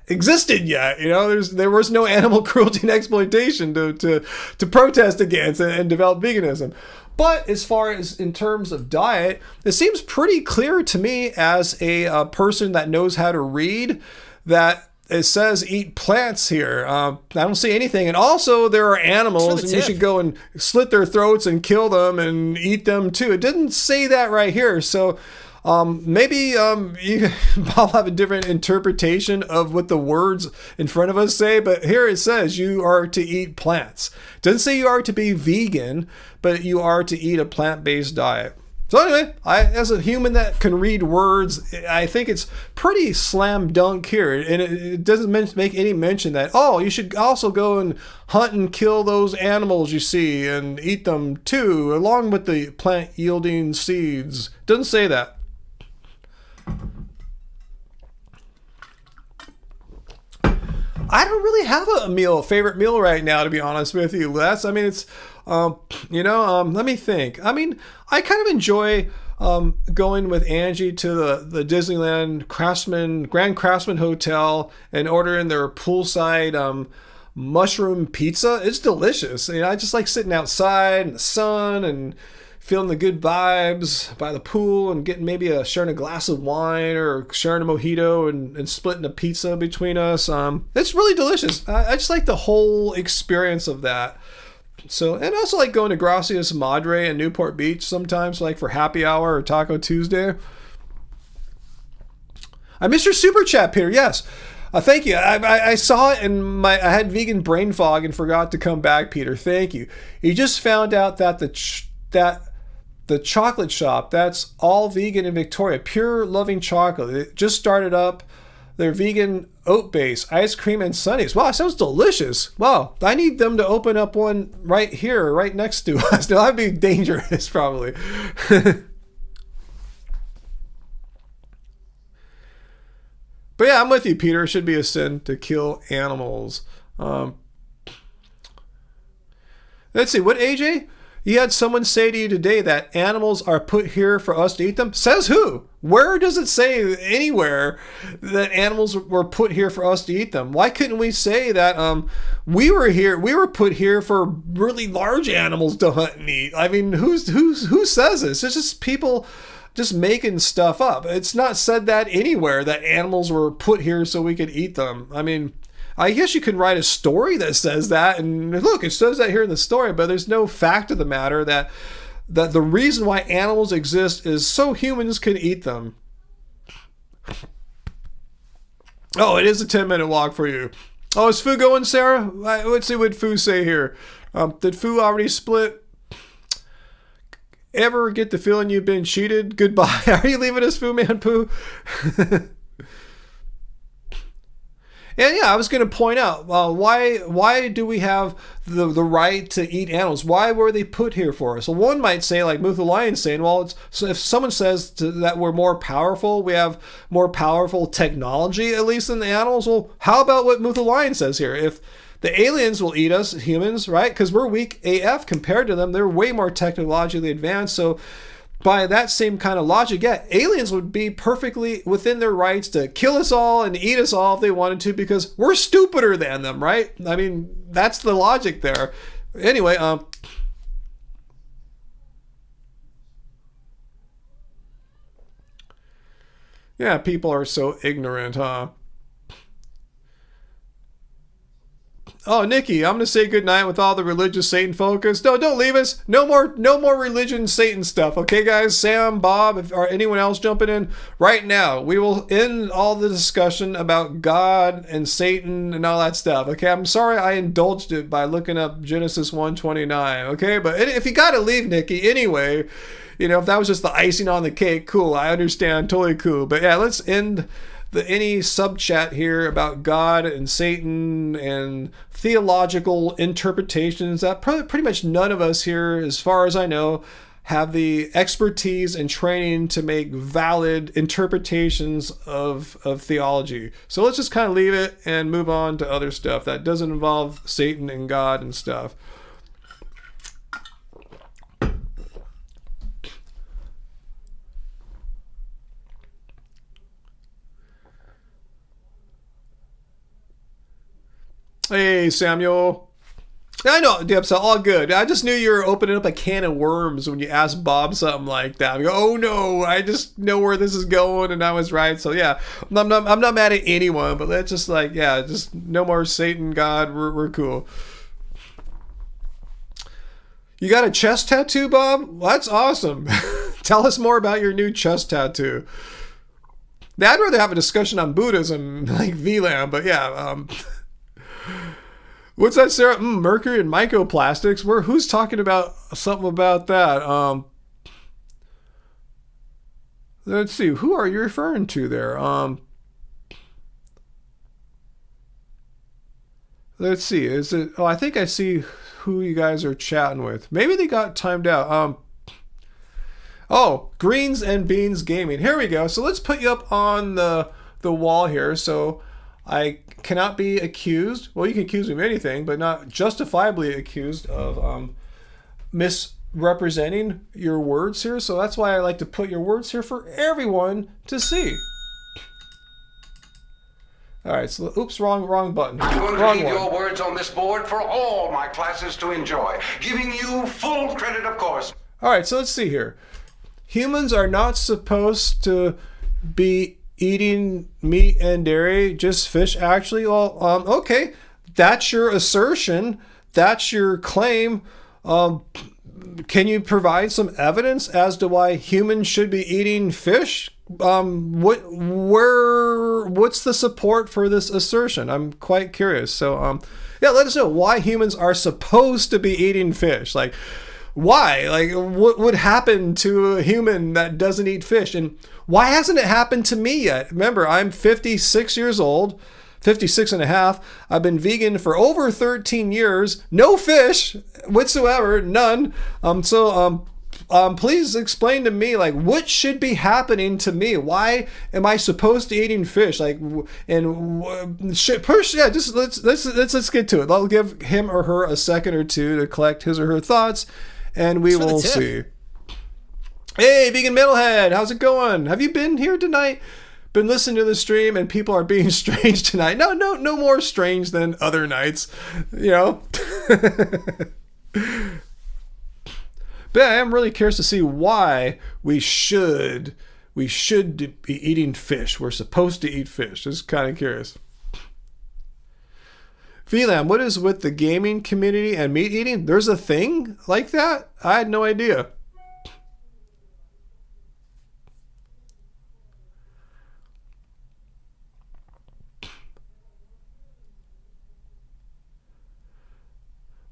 existed yet. You know, there was no animal cruelty and exploitation to protest against and develop veganism. But as far as in terms of diet, it seems pretty clear to me as a person that knows how to read that it says eat plants here. I don't see anything. And also there are animals and you should go and slit their throats and kill them and eat them too. It didn't say that right here. So maybe you all have a different interpretation of what the words in front of us say, but here it says you are to eat plants. It doesn't say you are to be vegan, but you are to eat a plant-based diet. So anyway, as a human that can read words, I think it's pretty slam dunk here. And it doesn't make any mention that, oh, you should also go and hunt and kill those animals you see and eat them too, along with the plant yielding seeds. Doesn't say that. I don't really have a favorite meal right now, to be honest with you, Les. I mean, it's, let me think. I mean, I kind of enjoy going with Angie to the Disneyland Grand Craftsman Hotel and ordering their poolside mushroom pizza. It's delicious. You know, I just like sitting outside in the sun and feeling the good vibes by the pool and getting sharing a glass of wine or sharing a mojito and splitting a pizza between us. It's really delicious. I just like the whole experience of that. So, and also like going to Gracias Madre in Newport Beach sometimes, like for happy hour or Taco Tuesday. I missed your super chat, Peter. Yes. Thank you. I saw it and I had vegan brain fog and forgot to come back, Peter. Thank you. You just found out that the chocolate shop that's all vegan in Victoria, Pure Loving Chocolate, it just started up their vegan oat base ice cream and sundaes. Wow, sounds delicious. Wow, I need them to open up one right here, right next to us. Now that'd be dangerous, probably. But yeah, I'm with you, Peter. It should be a sin to kill animals. Let's see, what, AJ? You had someone say to you today that animals are put here for us to eat them? Says who? Where does it say anywhere that animals were put here for us to eat them? Why couldn't we say that we were put here for really large animals to hunt and eat? I mean, who says this? It's just people just making stuff up. It's not said that anywhere that animals were put here so we could eat them. I mean, I guess you can write a story that says that, and look, it says that here in the story, but there's no fact of the matter that the reason why animals exist is so humans can eat them. Oh, it is a 10-minute walk for you. Oh, is Fu going, Sarah? Let's see what Fu say here. Did Fu already split? Ever get the feeling you've been cheated? Goodbye. Are you leaving us, Fu Man Poo? And yeah, I was going to point out, why do we have the right to eat animals? Why were they put here for us? Well, one might say, like Muth the Lion saying, well, so if someone says that we're more powerful, we have more powerful technology, at least than the animals, well, how about what Muth the Lion says here? If the aliens will eat us, humans, right? Because we're weak AF compared to them. They're way more technologically advanced, so by that same kind of logic, yeah, aliens would be perfectly within their rights to kill us all and eat us all if they wanted to, because we're stupider than them, right? I mean, that's the logic there. Anyway, yeah, people are so ignorant, huh? Oh, Nikki, I'm going to say goodnight with all the religious Satan focus. No, don't leave us. No more religion Satan stuff. Okay, guys? Sam, Bob, or anyone else jumping in right now. We will end all the discussion about God and Satan and all that stuff. Okay, I'm sorry I indulged it by looking up Genesis 1:29. Okay, but if you got to leave, Nikki, anyway, you know, if that was just the icing on the cake, cool. I understand. Totally cool. But yeah, let's end any sub chat here about God and Satan and theological interpretations that pretty much none of us here, as far as I know, have the expertise and training to make valid interpretations of theology. So let's just kind of leave it and move on to other stuff that doesn't involve Satan and God and stuff. Hey, Samuel. I know, Dipsa, all good. I just knew you were opening up a can of worms when you asked Bob something like that. I go, oh no, I just know where this is going, and I was right. So yeah, I'm not mad at anyone, but let's just just no more Satan, God. We're cool. You got a chest tattoo, Bob? Well, that's awesome. Tell us more about your new chest tattoo. Now, I'd rather have a discussion on Buddhism, like VLAN, but yeah. What's that, Sarah? Mercury and microplastics? Who's talking about something about that? Let's see. Who are you referring to there? Let's see. Is it? Oh, I think I see who you guys are chatting with. Maybe they got timed out. Oh, Greens and Beans Gaming. Here we go. So let's put you up on the wall here. So I cannot be accused. Well, you can accuse me of anything, but not justifiably accused of misrepresenting your words here. So that's why I like to put your words here for everyone to see. All right, so oops, wrong button. I'm going to leave your words on this board for all my classes to enjoy, giving you full credit, of course. All right, so let's see here. Humans are not supposed to be eating meat and dairy, just fish, actually. Well, okay, that's your assertion. That's your claim. Can you provide some evidence as to why humans should be eating fish? What's the support for this assertion? I'm quite curious. So, yeah, let us know why humans are supposed to be eating fish. Like, why? Like, what would happen to a human that doesn't eat fish? And why hasn't it happened to me yet? Remember, I'm 56 years old, 56 and a half. I've been vegan for over 13 years. No fish whatsoever, none. Please explain to me, like, what should be happening to me? Why am I supposed to eating fish? Like, and just let's get to it. I'll give him or her a second or two to collect his or her thoughts, and we will see. Hey, Vegan Metalhead, how's it going? Have you been here tonight? Been listening to the stream, and people are being strange tonight. No more strange than other nights, you know. But I am really curious to see why we should be eating fish. We're supposed to eat fish. Just kind of curious. VLAM, what is with the gaming community and meat eating? There's a thing like that? I had no idea.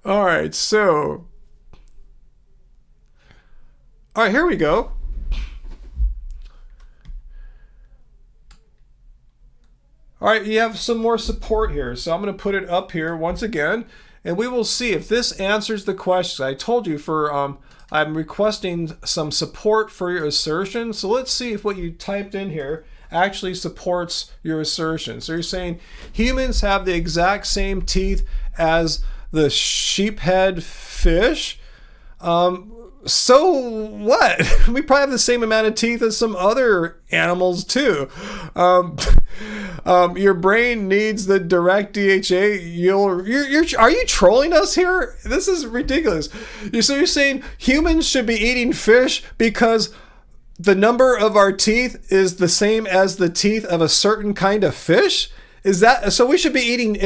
All right, so. All right, here we go. All right, you have some more support here. So I'm going to put it up here once again, and we will see if this answers the question. I told you I'm requesting some support for your assertion. So let's see if what you typed in here actually supports your assertion. So you're saying humans have the exact same teeth as the sheephead fish. So what? We probably have the same amount of teeth as some other animals too. Your brain needs the direct DHA. Are you trolling us here? This is ridiculous. So you're saying humans should be eating fish because the number of our teeth is the same as the teeth of a certain kind of fish? Is that so? We should be eating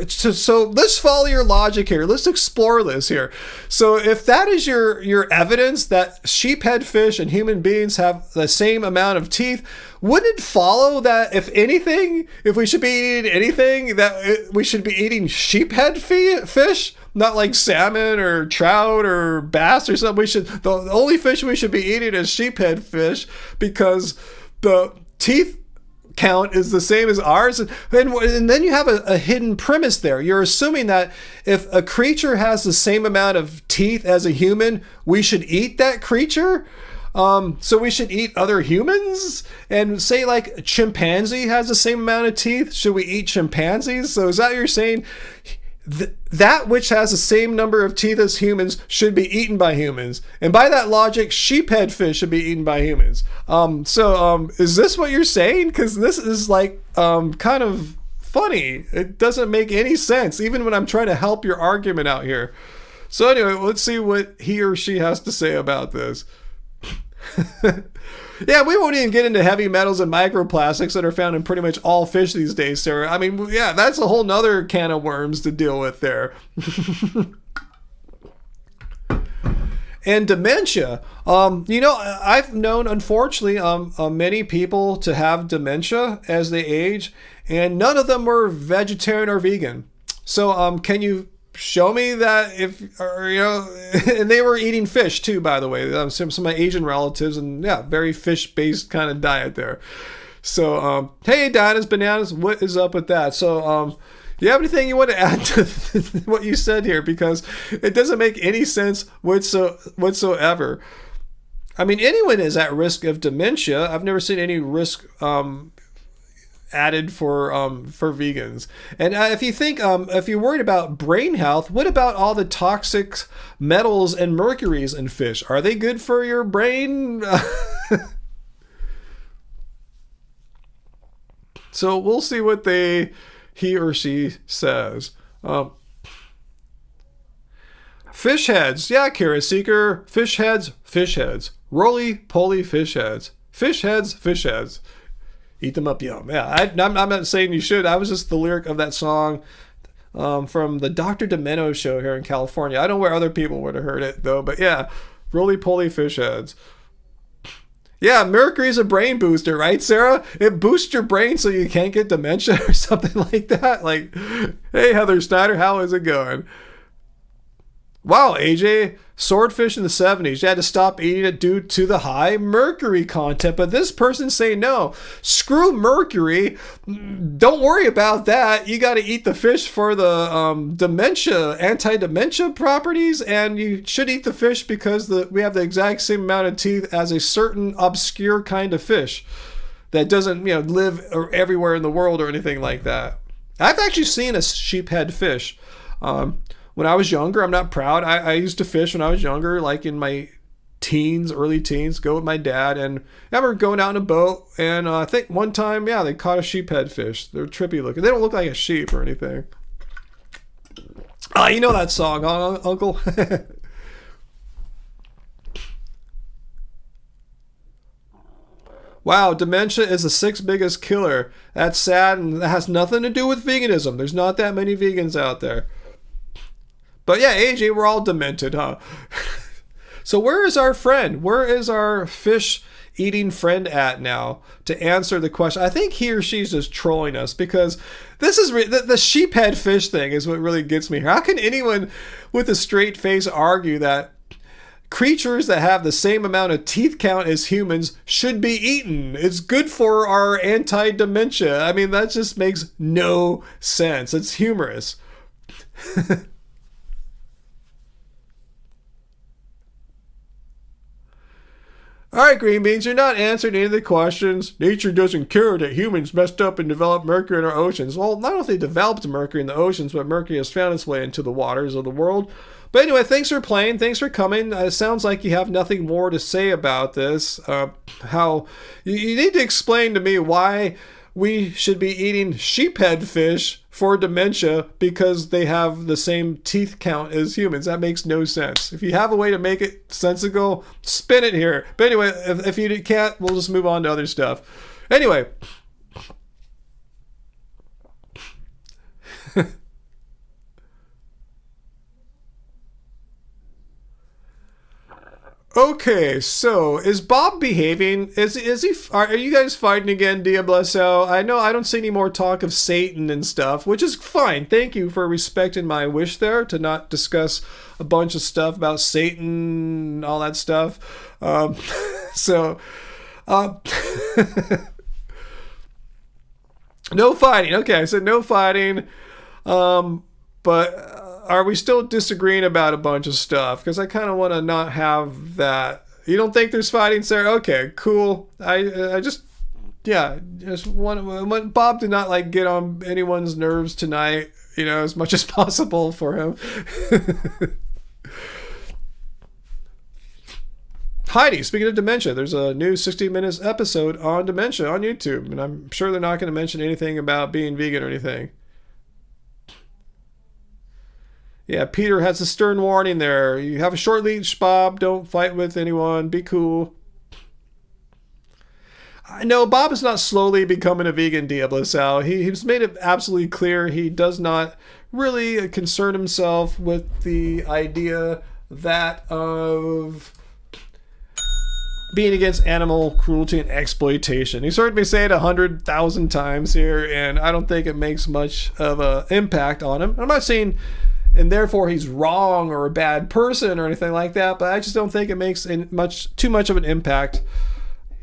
so let's follow your logic here. Let's explore this here. So if that is your evidence that sheephead fish and human beings have the same amount of teeth, wouldn't it follow that if we should be eating anything, that we should be eating sheephead fish, not like salmon or trout or bass or something? The only fish we should be eating is sheephead fish because the teeth count is the same as ours, and then you have a hidden premise there. You're assuming that if a creature has the same amount of teeth as a human, we should eat that creature. So we should eat other humans, and say like a chimpanzee has the same amount of teeth, should we eat chimpanzees? So is that what you're saying? That which has the same number of teeth as humans should be eaten by humans, and by that logic, sheephead fish should be eaten by humans. Is this what you're saying? Because this is like kind of funny. It doesn't make any sense, even when I'm trying to help your argument out here. So anyway, let's see what he or she has to say about this. Yeah, we won't even get into heavy metals and microplastics that are found in pretty much all fish these days, Sarah. I mean, yeah, that's a whole nother can of worms to deal with there. And dementia. I've known, unfortunately, many people to have dementia as they age, and none of them were vegetarian or vegan. So, can you show me that and they were eating fish too, by the way. Some of my Asian relatives, and yeah, very fish-based kind of diet there. So, hey, Dinah's Bananas, what is up with that? So, you have anything you want to add to what you said here? Because it doesn't make any sense whatsoever. I mean, anyone is at risk of dementia. I've never seen any risk added for vegans. And if you think if you're worried about brain health, what about all the toxic metals and mercuries in fish? Are they good for your brain? So we'll see what he or she says. Fish heads. Yeah, Kara Seeker. Fish heads. Roly-poly fish heads. Fish heads. Eat them up, yum. Yeah, I'm not saying you should. I was just the lyric of that song from the Dr. Demento show here in California. I don't know where other people would have heard it, though. But yeah, roly-poly fish heads. Yeah, mercury's a brain booster, right, Sarah? It boosts your brain so you can't get dementia or something like that. Like, hey, Heather Snyder, how is it going? Wow, AJ, swordfish in the 70s. You had to stop eating it due to the high mercury content. But this person's saying, no, screw mercury. Don't worry about that. You got to eat the fish for the anti-dementia properties. And you should eat the fish because we have the exact same amount of teeth as a certain obscure kind of fish that doesn't live everywhere in the world or anything like that. I've actually seen a sheephead fish. When I was younger, I'm not proud. I used to fish when I was younger, like in my early teens, go with my dad. And I remember going out in a boat, and I think one time, they caught a sheephead fish. They're trippy looking. They don't look like a sheep or anything. You know that song, huh, Uncle? Wow, dementia is the 6th biggest killer. That's sad, and that has nothing to do with veganism. There's not that many vegans out there. But yeah, AJ, we're all demented, huh? So where is our friend? Where is our fish eating friend at now to answer the question. I think he or she's just trolling us, because this is the sheephead fish thing is what really gets me here. How can anyone with a straight face argue that creatures that have the same amount of teeth count as humans should be eaten? It's good for our anti-dementia. I mean, that just makes no sense. It's humorous. All right, Green Beans, you're not answering any of the questions. Nature doesn't care that humans messed up and developed mercury in our oceans. Well, not only developed mercury in the oceans, but mercury has found its way into the waters of the world. But anyway, thanks for playing. Thanks for coming. It sounds like you have nothing more to say about this. How you need to explain to me why we should be eating sheephead fish for dementia because they have the same teeth count as humans. That makes no sense. If you have a way to make it sensical, spin it here. But anyway, if you can't, we'll just move on to other stuff. Anyway. Okay, so is Bob behaving? Is he? Are you guys fighting again, Diablesso? I know I don't see any more talk of Satan and stuff, which is fine. Thank you for respecting my wish there to not discuss a bunch of stuff about Satan and all that stuff. No fighting. Okay, I said no fighting. But are we still disagreeing about a bunch of stuff? Because I kind of want to not have that. You don't think there's fighting, Sarah? Okay, cool. I just want Bob to not like get on anyone's nerves tonight, as much as possible for him. Heidi, speaking of dementia, there's a new 60 Minutes episode on dementia on YouTube, and I'm sure they're not going to mention anything about being vegan or anything. Yeah, Peter has a stern warning there. You have a short leash, Bob. Don't fight with anyone. Be cool. I know Bob is not slowly becoming a vegan, Diablo Sal. He's made it absolutely clear he does not really concern himself with the idea that of being against animal cruelty and exploitation. He's heard me say it 100,000 times here, and I don't think it makes much of an impact on him. I'm not saying... and therefore he's wrong or a bad person or anything like that, but I just don't think it makes too much of an impact.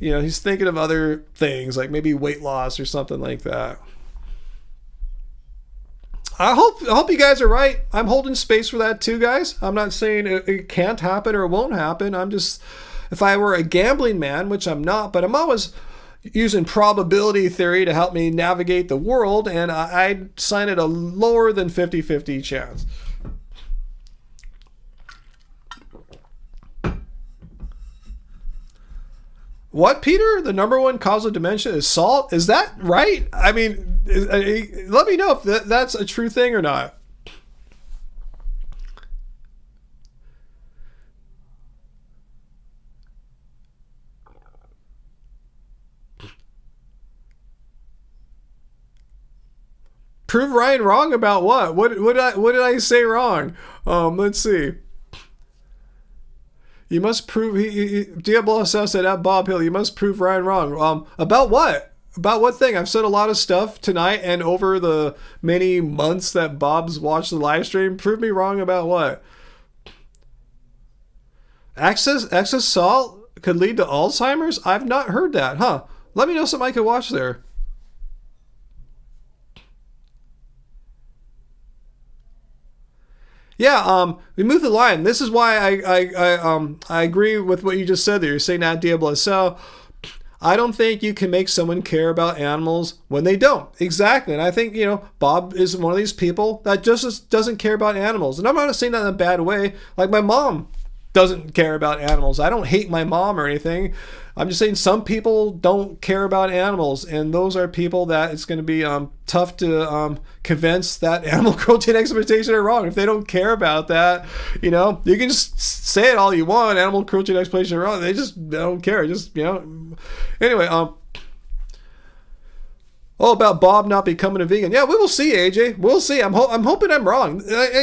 He's thinking of other things, like maybe weight loss or something like that. I hope you guys are right. I'm holding space for that too, guys. I'm not saying it can't happen or it won't happen. I'm just, if I were a gambling man, which I'm not, but I'm always using probability theory to help me navigate the world, and I'd sign it a lower than 50-50 chance. What, Peter? The number one cause of dementia is salt? Is that right? I mean, let me know if that's a true thing or not. Prove Ryan wrong about what? What did I say wrong? Let's see. You must prove Diablo said at Bob Hill. You must prove Ryan wrong. About what? About what thing? I've said a lot of stuff tonight and over the many months that Bob's watched the live stream. Prove me wrong about what? Excess salt could lead to Alzheimer's? I've not heard that, huh? Let me know something I could watch there. Yeah, we moved the line. This is why I agree with what you just said there. You're saying that Diablo. So I don't think you can make someone care about animals when they don't. Exactly. And I think, Bob is one of these people that just doesn't care about animals. And I'm not saying that in a bad way. Like my mom doesn't care about animals. I don't hate my mom or anything. I'm just saying some people don't care about animals, and those are people that it's going to be tough to convince that animal cruelty and exploitation are wrong. If they don't care about that, you can just say it all you want. Animal cruelty and exploitation are wrong. They don't care. Anyway, Oh, about Bob not becoming a vegan. Yeah, we will see, AJ. We'll see. I'm hoping I'm wrong.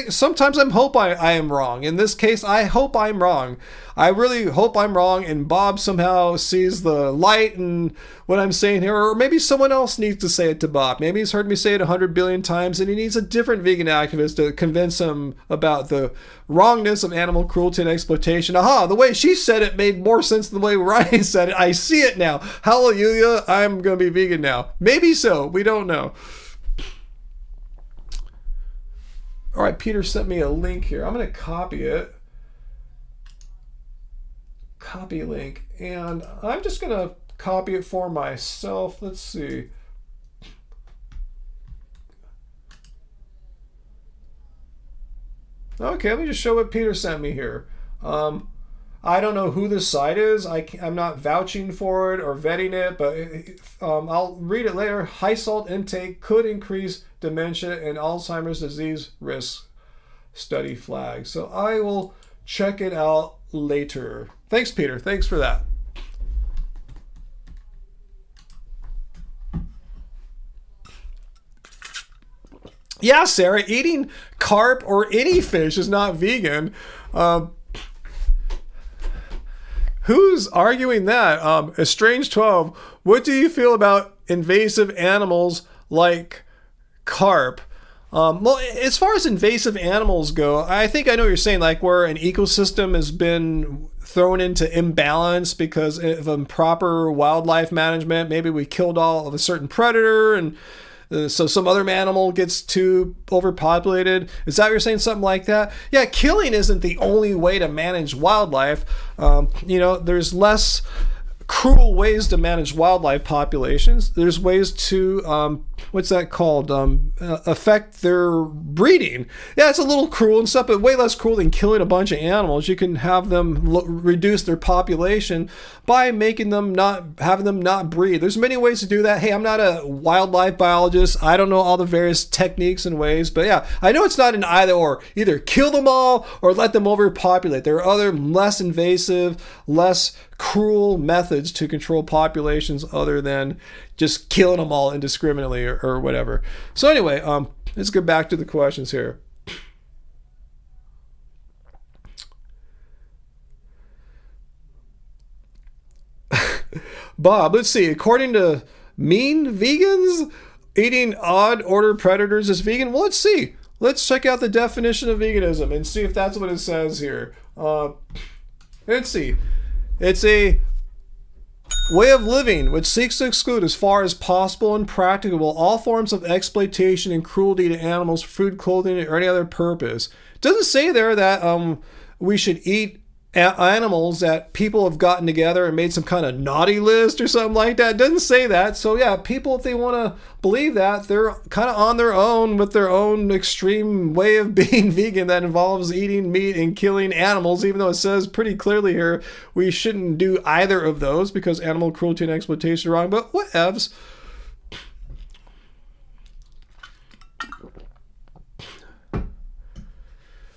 Sometimes I am wrong. In this case, I hope I'm wrong. I really hope I'm wrong, and Bob somehow sees the light in what I'm saying here, or maybe someone else needs to say it to Bob. Maybe he's heard me say it 100 billion times, and he needs a different vegan activist to convince him about the wrongness of animal cruelty and exploitation. Aha, the way she said it made more sense than the way Ryan said it. I see it now. Hallelujah, I'm going to be vegan now. Maybe so. We don't know. All right, Peter sent me a link here. I'm going to copy it. Copy link, and I'm just gonna copy it for myself. Let's see. Okay, let me just show what Peter sent me here. I don't know who this site is. I'm not vouching for it or vetting it, but I'll read it later. High salt intake could increase dementia and Alzheimer's disease risk. Study flag. So I will check it out later. Thanks, Peter. Thanks for that. Yeah, Sarah, eating carp or any fish is not vegan. Who's arguing that? Estrange 12, what do you feel about invasive animals like carp? Well, as far as invasive animals go, I think I know what you're saying, like where an ecosystem has been thrown into imbalance because of improper wildlife management. Maybe we killed all of a certain predator, and so some other animal gets too overpopulated. Is that what you're saying? Something like that? Yeah, killing isn't the only way to manage wildlife. There's less cruel ways to manage wildlife populations. There's ways to what's that called? Affect their breeding. Yeah, it's a little cruel and stuff, but way less cruel than killing a bunch of animals. You can have them reduce their population by having them not breed. There's many ways to do that. Hey, I'm not a wildlife biologist. I don't know all the various techniques and ways, but yeah, I know it's not an either or. Either kill them all or let them overpopulate. There are other less invasive, less cruel methods to control populations other than just killing them all indiscriminately or whatever. So anyway, let's get back to the questions here. Bob, let's see. According to mean vegans, eating odd order predators is vegan. Well, let's see. Let's check out the definition of veganism and see if that's what it says here. Let's see. It's a way of living which seeks to exclude as far as possible and practicable all forms of exploitation and cruelty to animals for food, clothing, or any other purpose. It doesn't say there that we should eat animals that people have gotten together and made some kind of naughty list or something like that. It doesn't say that. So yeah, people, if they want to believe that, they're kind of on their own with their own extreme way of being vegan that involves eating meat and killing animals, even though it says pretty clearly here we shouldn't do either of those because animal cruelty and exploitation are wrong. But whatevs.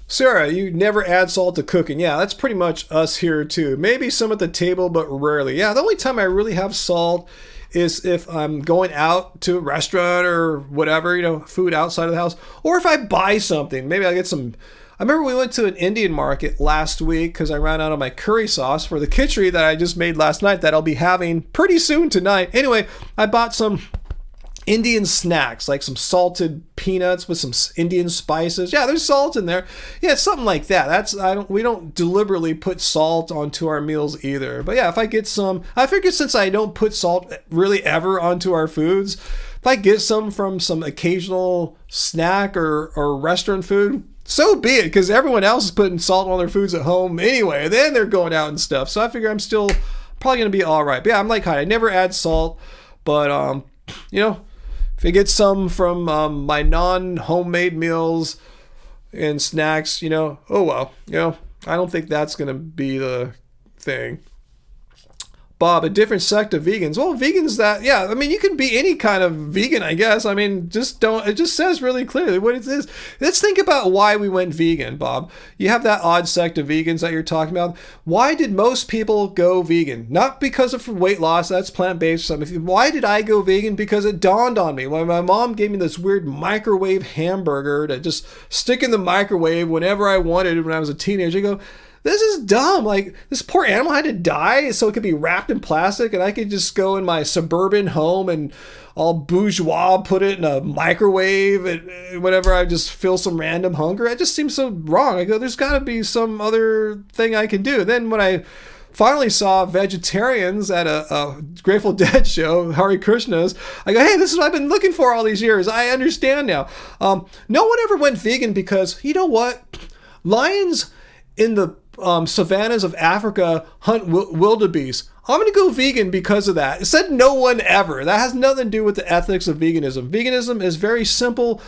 Sarah, you never add salt to cooking. Yeah, that's pretty much us here too. Maybe some at the table, but rarely. Yeah, the only time I really have salt is if I'm going out to a restaurant or whatever, food outside of the house. Or if I buy something, maybe I get some. I remember we went to an Indian market last week because I ran out of my curry sauce for the khichdi that I just made last night that I'll be having pretty soon tonight. Anyway, I bought some Indian snacks, like some salted peanuts with some Indian spices. Yeah, there's salt in there. Yeah, something like that. We don't deliberately put salt onto our meals either. But yeah, if I get some, I figure since I don't put salt really ever onto our foods, if I get some from some occasional snack or restaurant food, so be it, because everyone else is putting salt on their foods at home anyway. Then they're going out and stuff. So I figure I'm still probably going to be all right. But yeah, I'm like, I never add salt, but if I get some from my non-homemade meals and snacks, oh well, I don't think that's going to be the thing. Bob, a different sect of vegans. Well, vegans that, yeah, I mean, you can be any kind of vegan, I guess. I mean, just don't, it just says really clearly what it is. Let's think about why we went vegan, Bob. You have that odd sect of vegans that you're talking about. Why did most people go vegan? Not because of weight loss, that's plant-based. Why did I go vegan? Because it dawned on me when my mom gave me this weird microwave hamburger to just stick in the microwave whenever I wanted when I was a teenager. I go, this is dumb. Like, this poor animal had to die so it could be wrapped in plastic and I could just go in my suburban home and all bourgeois put it in a microwave and whenever I just feel some random hunger. It just seems so wrong. I go, there's got to be some other thing I can do. And then when I finally saw vegetarians at a Grateful Dead show, Hare Krishnas, I go, hey, this is what I've been looking for all these years. I understand now. No one ever went vegan because, you know what? Lions in the savannas of Africa hunt wildebeest. I'm going to go vegan because of that. It said no one ever. That has nothing to do with the ethics of veganism. Veganism is very simple.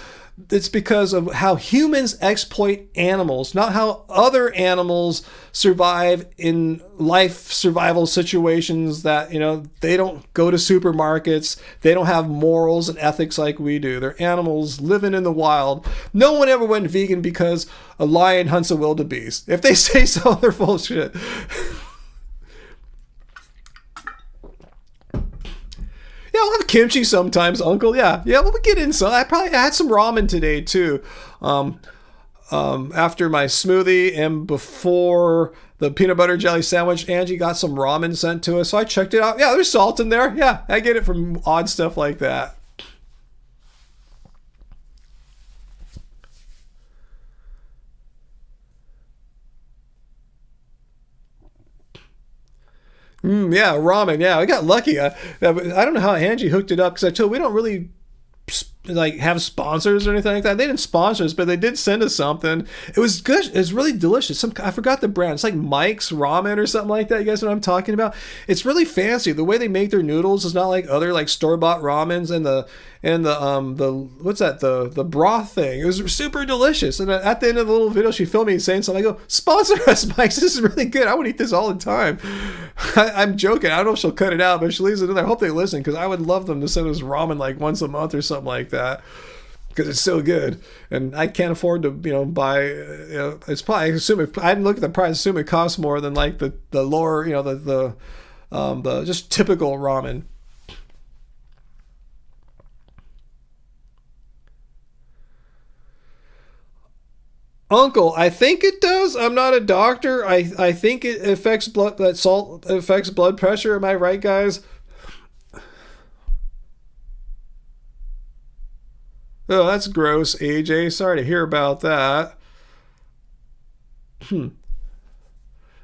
It's because of how humans exploit animals, not how other animals survive in life survival situations that, you know, they don't go to supermarkets. They don't have morals and ethics like we do. They're animals living in the wild. No one ever went vegan because a lion hunts a wildebeest. If they say so, they're full of shit. Yeah, I'll have kimchi sometimes, Uncle. Yeah, we'll get in some. I had some ramen today too. After my smoothie and before the peanut butter jelly sandwich, Angie got some ramen sent to us, so I checked it out. Yeah, there's salt in there. Yeah, I get it from odd stuff like that. Yeah, ramen. Yeah, I got lucky. I don't know how Angie hooked it up because I told we don't really like have sponsors or anything like that. They didn't sponsor us, but they did send us something. It was good. It was really delicious. I forgot the brand. It's like Mike's Ramen or something like that. You guys know what I'm talking about? It's really fancy. The way they make their noodles is not like other like store-bought ramens and the what's that? The broth thing. It was super delicious. And at the end of the little video, she filmed me saying something. I go, sponsor us, Mike's. This is really good. I would eat this all the time. I'm joking. I don't know if she'll cut it out, but if she leaves it in there, I hope they listen because I would love them to send us ramen like once a month or something like that. Because it's so good, and I can't afford to, buy. It's probably. I assume I didn't look at the price. I assume it costs more than like the lower, the just typical ramen. Uncle, I think it does. I'm not a doctor. I think it affects that salt affects blood pressure. Am I right, guys? Oh, that's gross, AJ. Sorry to hear about that.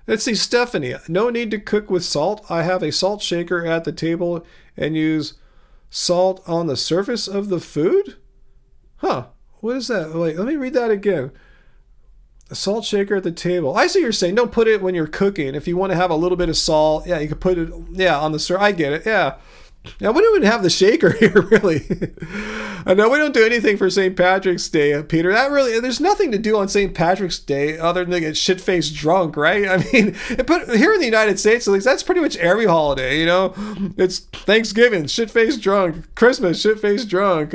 Let's see, Stephanie. No need to cook with salt. I have a salt shaker at the table and use salt on the surface of the food? Huh. What is that? Wait, let me read that again. A salt shaker at the table. I see what you're saying. Don't put it when you're cooking. If you want to have a little bit of salt, yeah, you could put it, on the surface. I get it, yeah. Yeah, we don't even have the shaker here, really. I know we don't do anything for St. Patrick's Day, Peter. There's nothing to do on St. Patrick's Day other than to get shit-faced drunk, right? I mean, here in the United States, at least, that's pretty much every holiday, It's Thanksgiving, shit-faced drunk. Christmas, shit-faced drunk.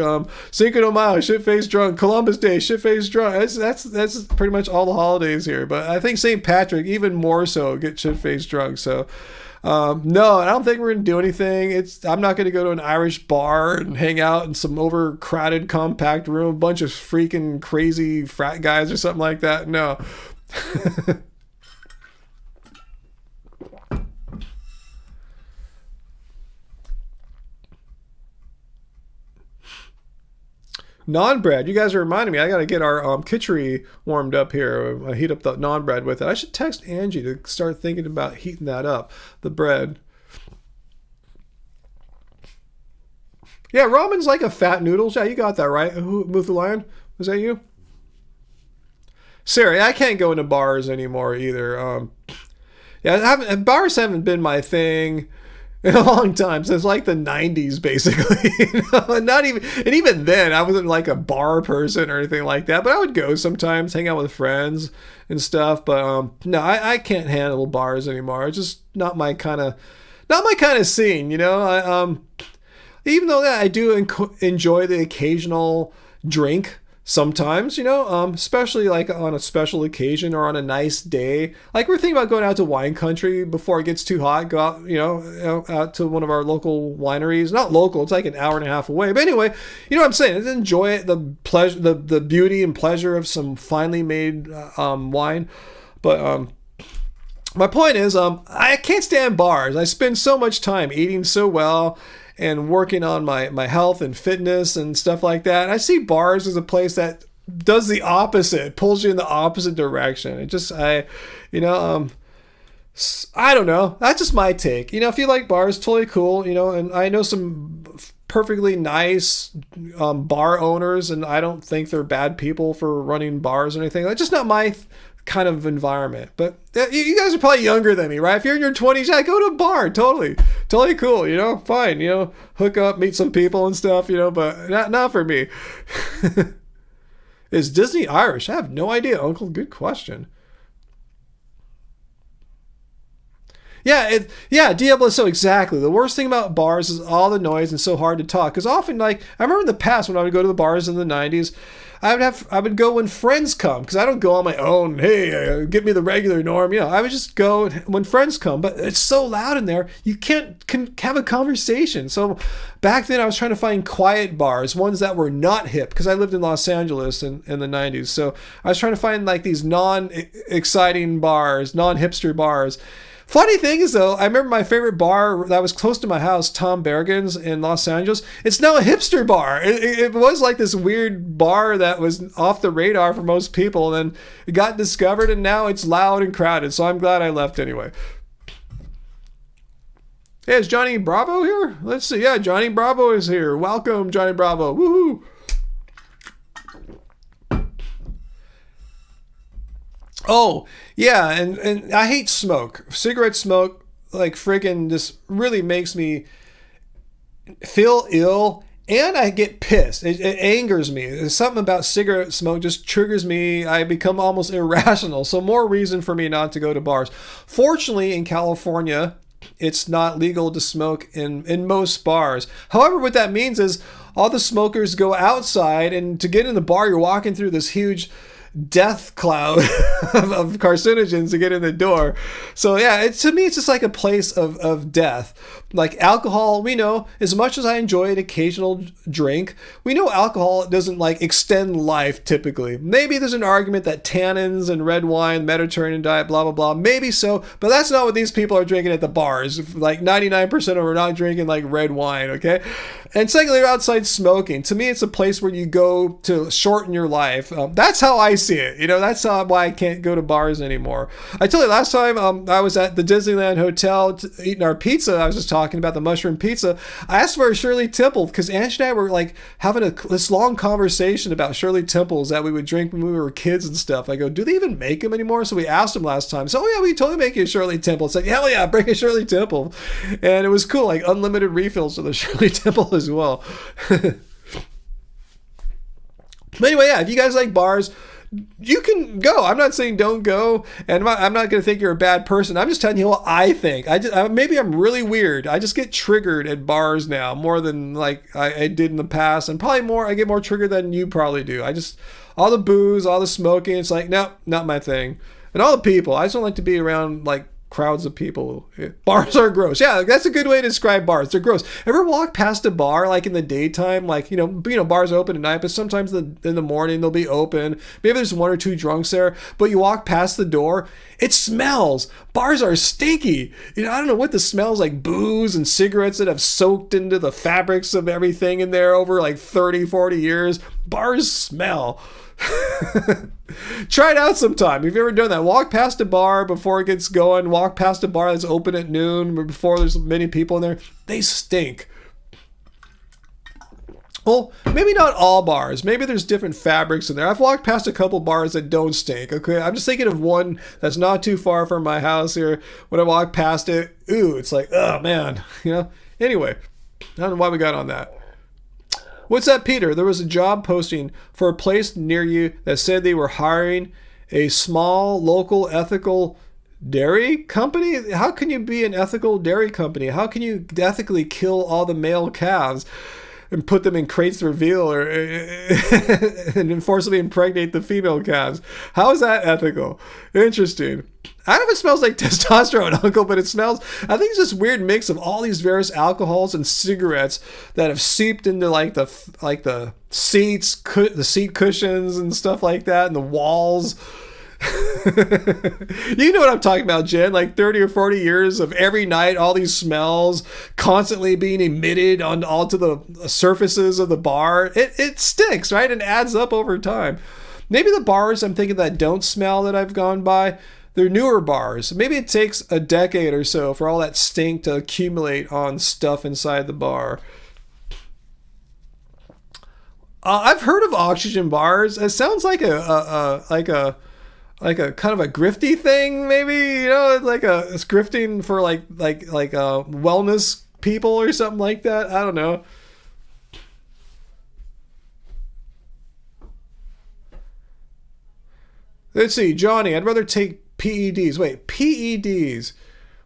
Cinco de Mayo, shit-faced drunk. Columbus Day, shit-faced drunk. That's pretty much all the holidays here. But I think St. Patrick, even more so, get shit-faced drunk, so... no, I don't think we're going to do anything. I'm not going to go to an Irish bar and hang out in some overcrowded compact room, a bunch of freaking crazy frat guys or something like that. No. Naan bread. You guys are reminding me. I got to get our kitchery warmed up here. I heat up the naan bread with it. I should text Angie to start thinking about heating that up. The bread. Yeah, ramen's like a fat noodles. Yeah, you got that right. Who moved the lion? Was that you? Sarah, I can't go into bars anymore either. Bars haven't been my thing in a long time, since like the 90s basically. And even then I wasn't like a bar person or anything like that, but I would go sometimes, hang out with friends and stuff. But no, I can't handle bars anymore. It's just not my kind of not my kind of scene, you know. Even though that I do enjoy the occasional drink sometimes, you know, especially like on a special occasion or on a nice day. Like we're thinking about going out to wine country before it gets too hot. Go out, you know, out to one of our local wineries. Not local, it's like an hour and a half away. But anyway, you know what I'm saying? Just enjoy it, the pleasure, the beauty and pleasure of some finely made wine. But my point is, I can't stand bars. I spend so much time eating so well and working on my health and fitness and stuff like that. And I see bars as a place that does the opposite, pulls you in the opposite direction. It just, I don't know. That's just my take. You know, if you like bars, totally cool, you know, and I know some perfectly nice bar owners, and I don't think they're bad people for running bars or anything. That's just not my kind of environment. But you guys are probably younger than me, right? If you're in your 20s, yeah, go to a bar. Totally cool, you know, fine, you know, hook up, meet some people and stuff, you know, but not for me. Is Disney Irish? I have no idea, Uncle. Good question. Yeah, Diablo. So exactly. The worst thing about bars is all the noise and so hard to talk. Because often, like, I remember in the past when I would go to the bars in the 90s, I would go when friends come, because I don't go on my own. Hey, give me the regular norm. You know, I would just go when friends come. But it's so loud in there, you can't have a conversation. So back then, I was trying to find quiet bars, ones that were not hip, because I lived in Los Angeles in the 90s. So I was trying to find like these non-exciting bars, non-hipster bars. Funny thing is, though, I remember my favorite bar that was close to my house, Tom Bergen's in Los Angeles. It's now a hipster bar. It was like this weird bar that was off the radar for most people, and then it got discovered, and now it's loud and crowded. So I'm glad I left anyway. Hey, is Johnny Bravo here? Let's see. Yeah, Johnny Bravo is here. Welcome, Johnny Bravo. Woohoo! Oh, yeah, and I hate smoke. Cigarette smoke, like, friggin' just really makes me feel ill, and I get pissed. It angers me. There's something about cigarette smoke just triggers me. I become almost irrational. So more reason for me not to go to bars. Fortunately, in California, it's not legal to smoke in most bars. However, what that means is all the smokers go outside, and to get in the bar, you're walking through this huge death cloud of carcinogens to get in the door. So yeah, to me, it's just like a place of death. Like alcohol, we know, as much as I enjoy an occasional drink, we know alcohol doesn't like extend life typically. Maybe there's an argument that tannins and red wine, Mediterranean diet, blah, blah, blah. Maybe so, but that's not what these people are drinking at the bars. Like 99% of them are not drinking like red wine, okay? And secondly, they're outside smoking. To me, it's a place where you go to shorten your life. That's how I see it. You know, that's why I can't go to bars anymore. I told you last time I was at the Disneyland Hotel eating our pizza. I was just talking about the mushroom pizza. I asked for a Shirley Temple because Ange and I were like having this long conversation about Shirley Temples that we would drink when we were kids and stuff. I go, do they even make them anymore? So we asked them last time. So, oh yeah, we totally make you a Shirley Temple. It's like, hell yeah, bring a Shirley Temple. And it was cool, like unlimited refills of the Shirley Temple as well. But anyway, yeah, if you guys like bars, you can go. I'm not saying don't go, and I'm not going to think you're a bad person. I'm just telling you what I think. Maybe I'm really weird. I just get triggered at bars now more than like I did in the past, and probably more. I get more triggered than you probably do. All the booze, all the smoking. It's like, no, not my thing. And all the people. I just don't like to be around like crowds of people. Bars are gross. Yeah, that's a good way to describe bars. They're gross. Ever walk past a bar like in the daytime? Like, you know, bars open at night, but sometimes in the morning they'll be open. Maybe there's one or two drunks there, but you walk past the door, it smells. Bars are stinky. You know, I don't know what the smells like, booze and cigarettes that have soaked into the fabrics of everything in there over like 30, 40 years. Bars smell. Try it out sometime. If you've ever done that, walk past a bar before it gets going, walk past a bar that's open at noon before there's many people in there. They stink. Well, maybe not all bars. Maybe there's different fabrics in there. I've walked past a couple bars that don't stink. Okay, I'm just thinking of one that's not too far from my house here. When I walk past it, ooh, it's like, oh man, you know. Anyway, I don't know why we got on that. What's that, Peter? There was a job posting for a place near you that said they were hiring a small, local, ethical dairy company? How can you be an ethical dairy company? How can you ethically kill all the male calves and put them in crates for veal, or and forcibly impregnate the female calves? How is that ethical? Interesting. I don't know if it smells like testosterone, Uncle, but it smells, I think it's this weird mix of all these various alcohols and cigarettes that have seeped into like the seats, the seat cushions and stuff like that, and the walls. You know what I'm talking about, Jen. Like 30 or 40 years of every night, all these smells constantly being emitted onto the surfaces of the bar. It sticks, right? It adds up over time. Maybe the bars I'm thinking that don't smell that I've gone by, they're newer bars. Maybe it takes a decade or so for all that stink to accumulate on stuff inside the bar. I've heard of oxygen bars. It sounds like a kind of a grifty thing, maybe, you know, like it's grifting for like wellness people or something like that. I don't know. Let's see, Johnny, I'd rather take PEDs. Wait, PEDs.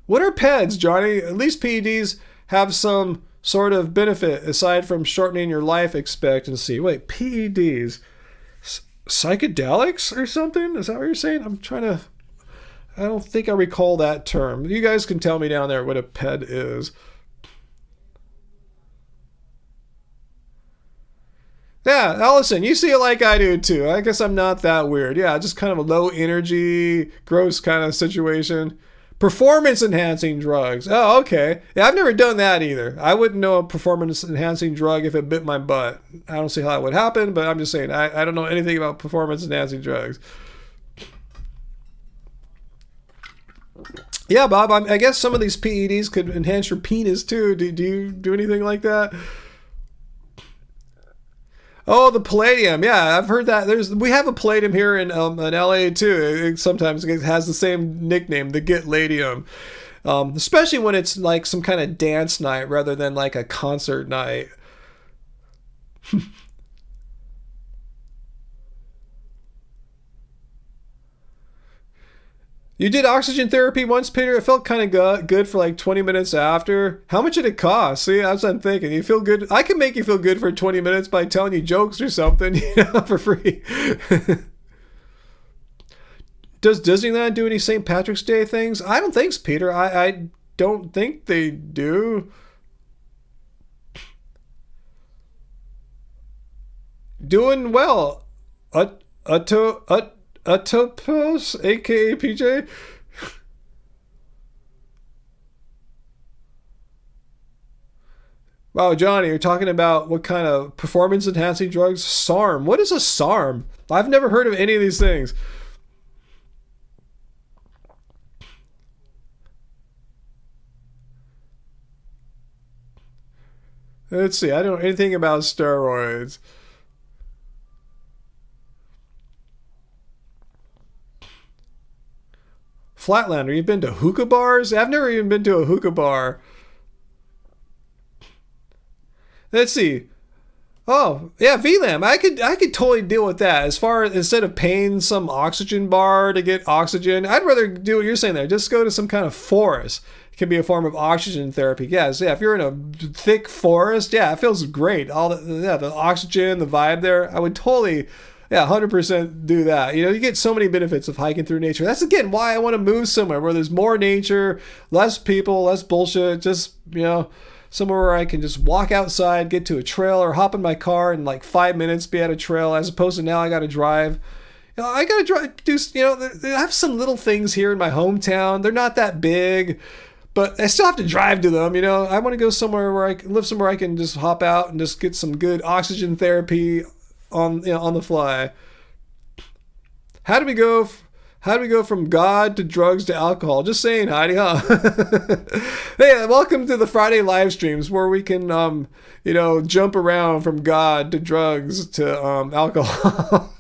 What are PEDs, Johnny? At least PEDs have some sort of benefit aside from shortening your life expectancy. Wait, PEDs. Psychedelics or something? Is that what you're saying? I don't think I recall that term. You guys can tell me down there what a PED is. Yeah, Allison, you see it like I do too. I guess I'm not that weird. Yeah, just kind of a low energy, gross kind of situation. Performance enhancing drugs. Oh, okay. Yeah, I've never done that either. I wouldn't know a performance enhancing drug if it bit my butt. I don't see how that would happen, but I'm just saying, I don't know anything about performance enhancing drugs. Yeah, Bob, I guess some of these PEDs could enhance your penis too. Do you do anything like that? Oh, the Palladium. Yeah, I've heard that. We have a Palladium here in LA too. Sometimes it has the same nickname, the Get Ladium. Especially when it's like some kind of dance night rather than like a concert night. You did oxygen therapy once, Peter? It felt kind of good for like 20 minutes after. How much did it cost? See, that's what I'm thinking. You feel good. I can make you feel good for 20 minutes by telling you jokes or something, for free. Does Disneyland do any St. Patrick's Day things? I don't think so, Peter. I don't think they do. Doing well. Atopos, aka PJ. Wow, Johnny, you're talking about what kind of performance enhancing drugs? SARM. What is a SARM? I've never heard of any of these things. Let's see. I don't know anything about steroids. Flatlander, you've been to hookah bars? I've never even been to a hookah bar. Let's see. Oh, yeah, VLAM. I could totally deal with that. As far as instead of paying some oxygen bar to get oxygen, I'd rather do what you're saying there. Just go to some kind of forest. It can be a form of oxygen therapy. Yes, yeah. If you're in a thick forest, yeah, it feels great. The oxygen, the vibe there. I would totally. Yeah, 100% do that. You get so many benefits of hiking through nature. That's, again, why I want to move somewhere where there's more nature, less people, less bullshit. Just, somewhere where I can just walk outside, get to a trail, or hop in my car in like 5 minutes, be at a trail, as opposed to now I got to drive. I got to drive, I have some little things here in my hometown. They're not that big, but I still have to drive to them. I want to go somewhere where I can live somewhere I can just hop out and just get some good oxygen therapy on the fly. How do we go from God to drugs to alcohol? Just saying, Heidi, huh? Hey, welcome to the Friday live streams where we can jump around from God to drugs to alcohol.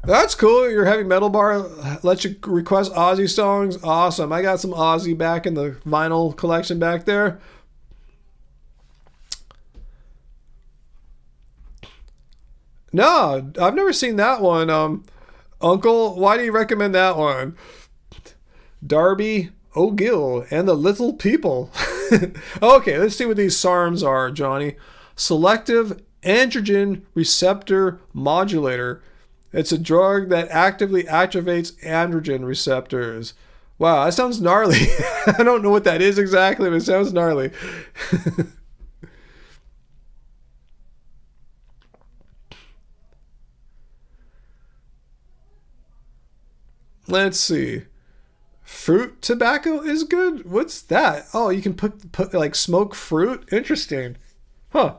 That's cool. Your heavy metal bar lets you request Ozzy songs. Awesome. I got some Ozzy back in the vinyl collection back there. No, I've never seen that one. Uncle, why do you recommend that one? Darby O'Gill and the Little People. Okay, let's see what these SARMs are, Johnny. Selective androgen receptor modulator. It's a drug that actively activates androgen receptors. Wow, that sounds gnarly. I don't know what that is exactly, but it sounds gnarly. Let's see. Fruit tobacco is good? What's that? Oh, you can put like smoke fruit? Interesting. Huh.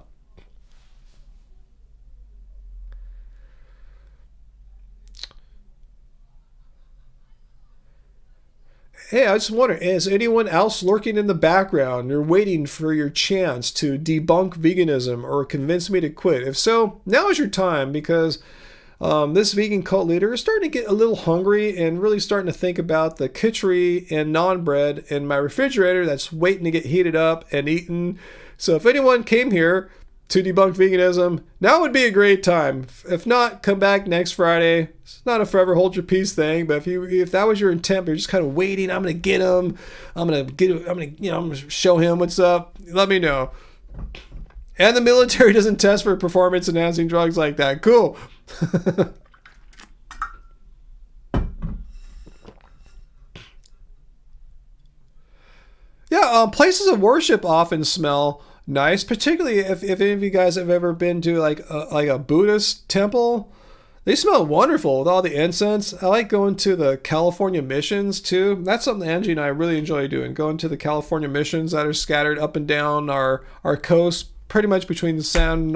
Hey, I just wonder, is anyone else lurking in the background? You're waiting for your chance to debunk veganism or convince me to quit. If so, now is your time, because this vegan cult leader is starting to get a little hungry and really starting to think about the kitchery and naan bread in my refrigerator that's waiting to get heated up and eaten. So if anyone came here to debunk veganism, now would be a great time. If not, come back next Friday. It's not a forever hold your peace thing, but if that was your intent, but you're just kind of waiting, I'm gonna get him. I'm gonna show him what's up. Let me know. And the military doesn't test for performance enhancing drugs like that. Cool. Yeah, places of worship often smell nice, particularly if any of you guys have ever been to like a Buddhist temple. They smell wonderful with all the incense. I like going to the California missions too. That's something Angie and I really enjoy doing, going to the California missions that are scattered up and down our coast, pretty much between San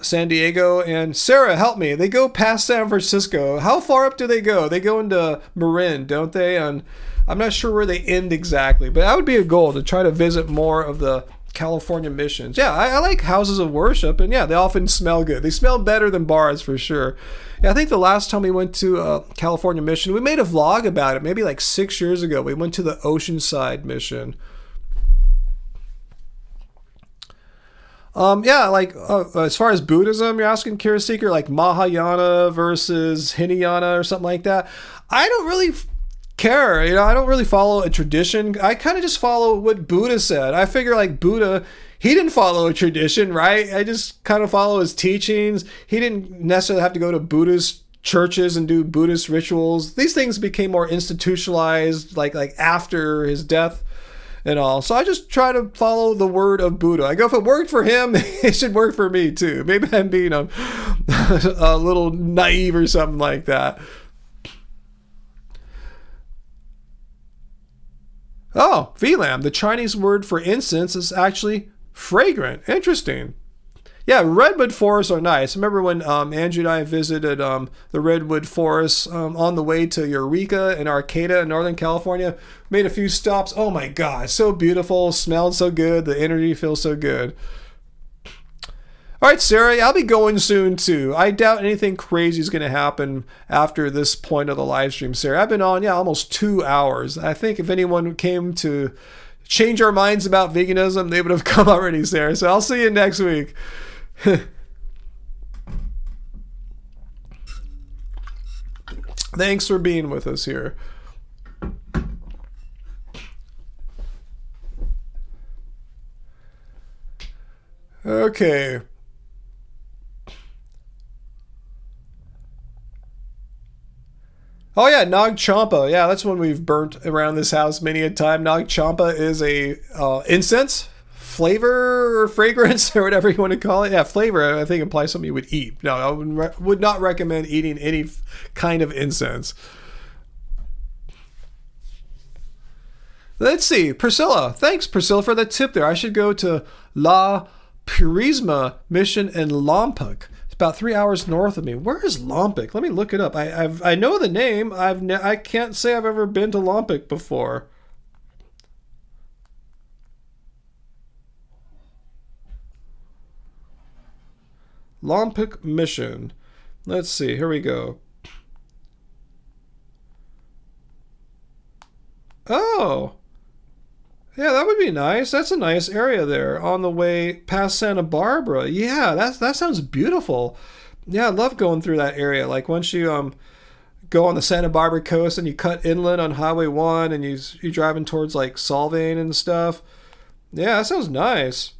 Diego and Sarah, help me. They go past San Francisco. How far up do they go? They go into Marin, don't they? And I'm not sure where they end exactly, but that would be a goal, to try to visit more of the California missions. Yeah, I like houses of worship, and yeah, they often smell good. They smell better than bars for sure. Yeah, I think the last time we went to a California mission, we made a vlog about it, maybe like 6 years ago. We went to the Oceanside mission. Yeah, like as far as Buddhism, you're asking, Kira Seeker, like Mahayana versus Hinayana or something like that. I don't really care. I don't really follow a tradition. I kind of just follow what Buddha said. I figure like Buddha, he didn't follow a tradition, right? I just kind of follow his teachings. He didn't necessarily have to go to Buddhist churches and do Buddhist rituals. These things became more institutionalized like after his death and all. So I just try to follow the word of Buddha. I go, if it worked for him, it should work for me too. Maybe I'm being a little naive or something like that. Oh, VLAM, the Chinese word for incense is actually fragrant. Interesting. Yeah, redwood forests are nice. Remember when Andrew and I visited the redwood forests on the way to Eureka and Arcata in Northern California? Made a few stops. Oh my God, so beautiful. Smelled so good. The energy feels so good. All right, Sarah, I'll be going soon too. I doubt anything crazy is going to happen after this point of the live stream, Sarah. I've been on, almost 2 hours. I think if anyone came to change our minds about veganism, they would have come already, Sarah. So I'll see you next week. Thanks for being with us here. Okay. Oh yeah, Nag Champa. Yeah, that's one we've burnt around this house many a time. Nag Champa is a incense flavor or fragrance or whatever you want to call it. Yeah, flavor I think implies something you would eat. No, I would not recommend eating any kind of incense. Let's see, Priscilla. Thanks, Priscilla, for that tip there. I should go to La Purisma mission in Lompoc. It's about 3 hours north of me. Where is Lompoc? Let me look it up. I know the name. I can't say I've ever been to Lompoc before. Lompoc mission. Let's see. Here we go. Oh. Yeah, that would be nice. That's a nice area there on the way past Santa Barbara. Yeah, that sounds beautiful. Yeah, I love going through that area. Like once you go on the Santa Barbara coast and you cut inland on Highway 1 and you're driving towards like Solvang and stuff. Yeah, that sounds nice.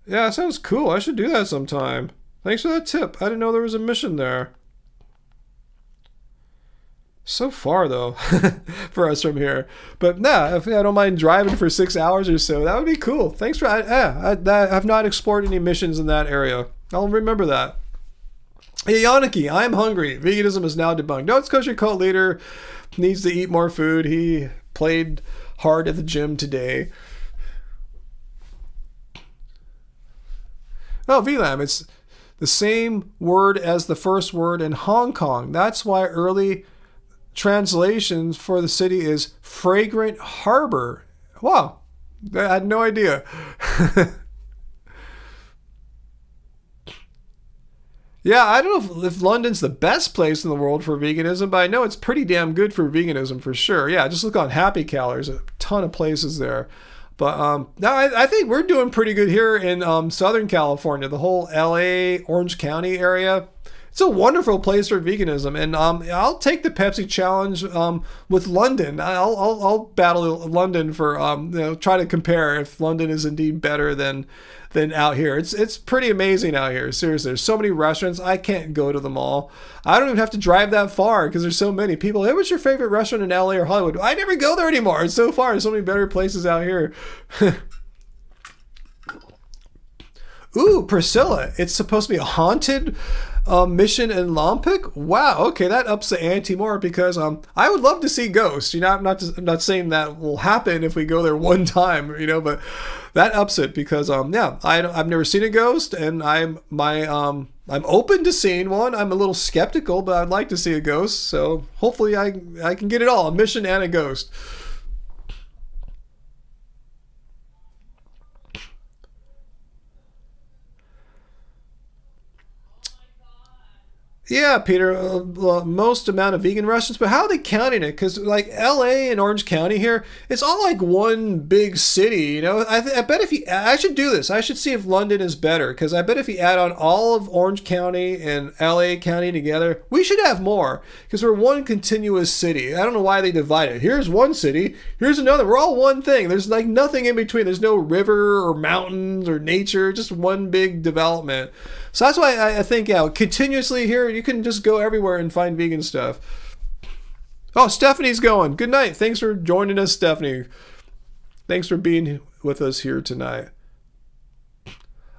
Yeah, that sounds cool. I should do that sometime. Thanks for that tip. I didn't know there was a mission there. So far though, for us from here. But nah, if I don't mind driving for 6 hours or so, that would be cool. Thanks for I've not explored any missions in that area. I'll remember that. Hey Yannicki, I'm hungry. Veganism is now debunked. No, it's because your cult leader needs to eat more food. He played hard at the gym today. Oh, VLAM, it's the same word as the first word in Hong Kong. That's why early translations for the city is fragrant harbor. Wow, I had no idea. Yeah, I don't know if London's the best place in the world for veganism, but I know it's pretty damn good for veganism for sure. Yeah, just look on Happy Cal. There's a ton of places there. But no, I think we're doing pretty good here in Southern California. The whole LA, Orange County area. It's a wonderful place for veganism, and I'll take the Pepsi challenge with London. I'll battle London for try to compare if London is indeed better than out here. It's pretty amazing out here. Seriously, there's so many restaurants. I can't go to them all. I don't even have to drive that far because there's so many people. Hey, what's your favorite restaurant in LA or Hollywood? I never go there anymore. It's so far. There's so many better places out here. Ooh, Priscilla. It's supposed to be a haunted mission in Lompoc. Wow. Okay, that ups the ante more because I would love to see ghosts. I'm not saying that will happen if we go there one time, but that ups it because I've never seen a ghost and I'm open to seeing one. I'm a little skeptical, but I'd like to see a ghost. So hopefully I can get it all, a mission and a ghost. Yeah, Peter, most amount of vegan restaurants, but how are they counting it? Because like LA and Orange County here, it's all like one big city, I bet I should do this. I should see if London is better, because I bet if you add on all of Orange County and LA County together, we should have more, because we're one continuous city. I don't know why they divide it. Here's one city, here's another. We're all one thing. There's like nothing in between. There's no river or mountains or nature, just one big development. So that's why I think, continuously here, you can just go everywhere and find vegan stuff. Oh, Stephanie's going. Good night. Thanks for joining us, Stephanie. Thanks for being with us here tonight.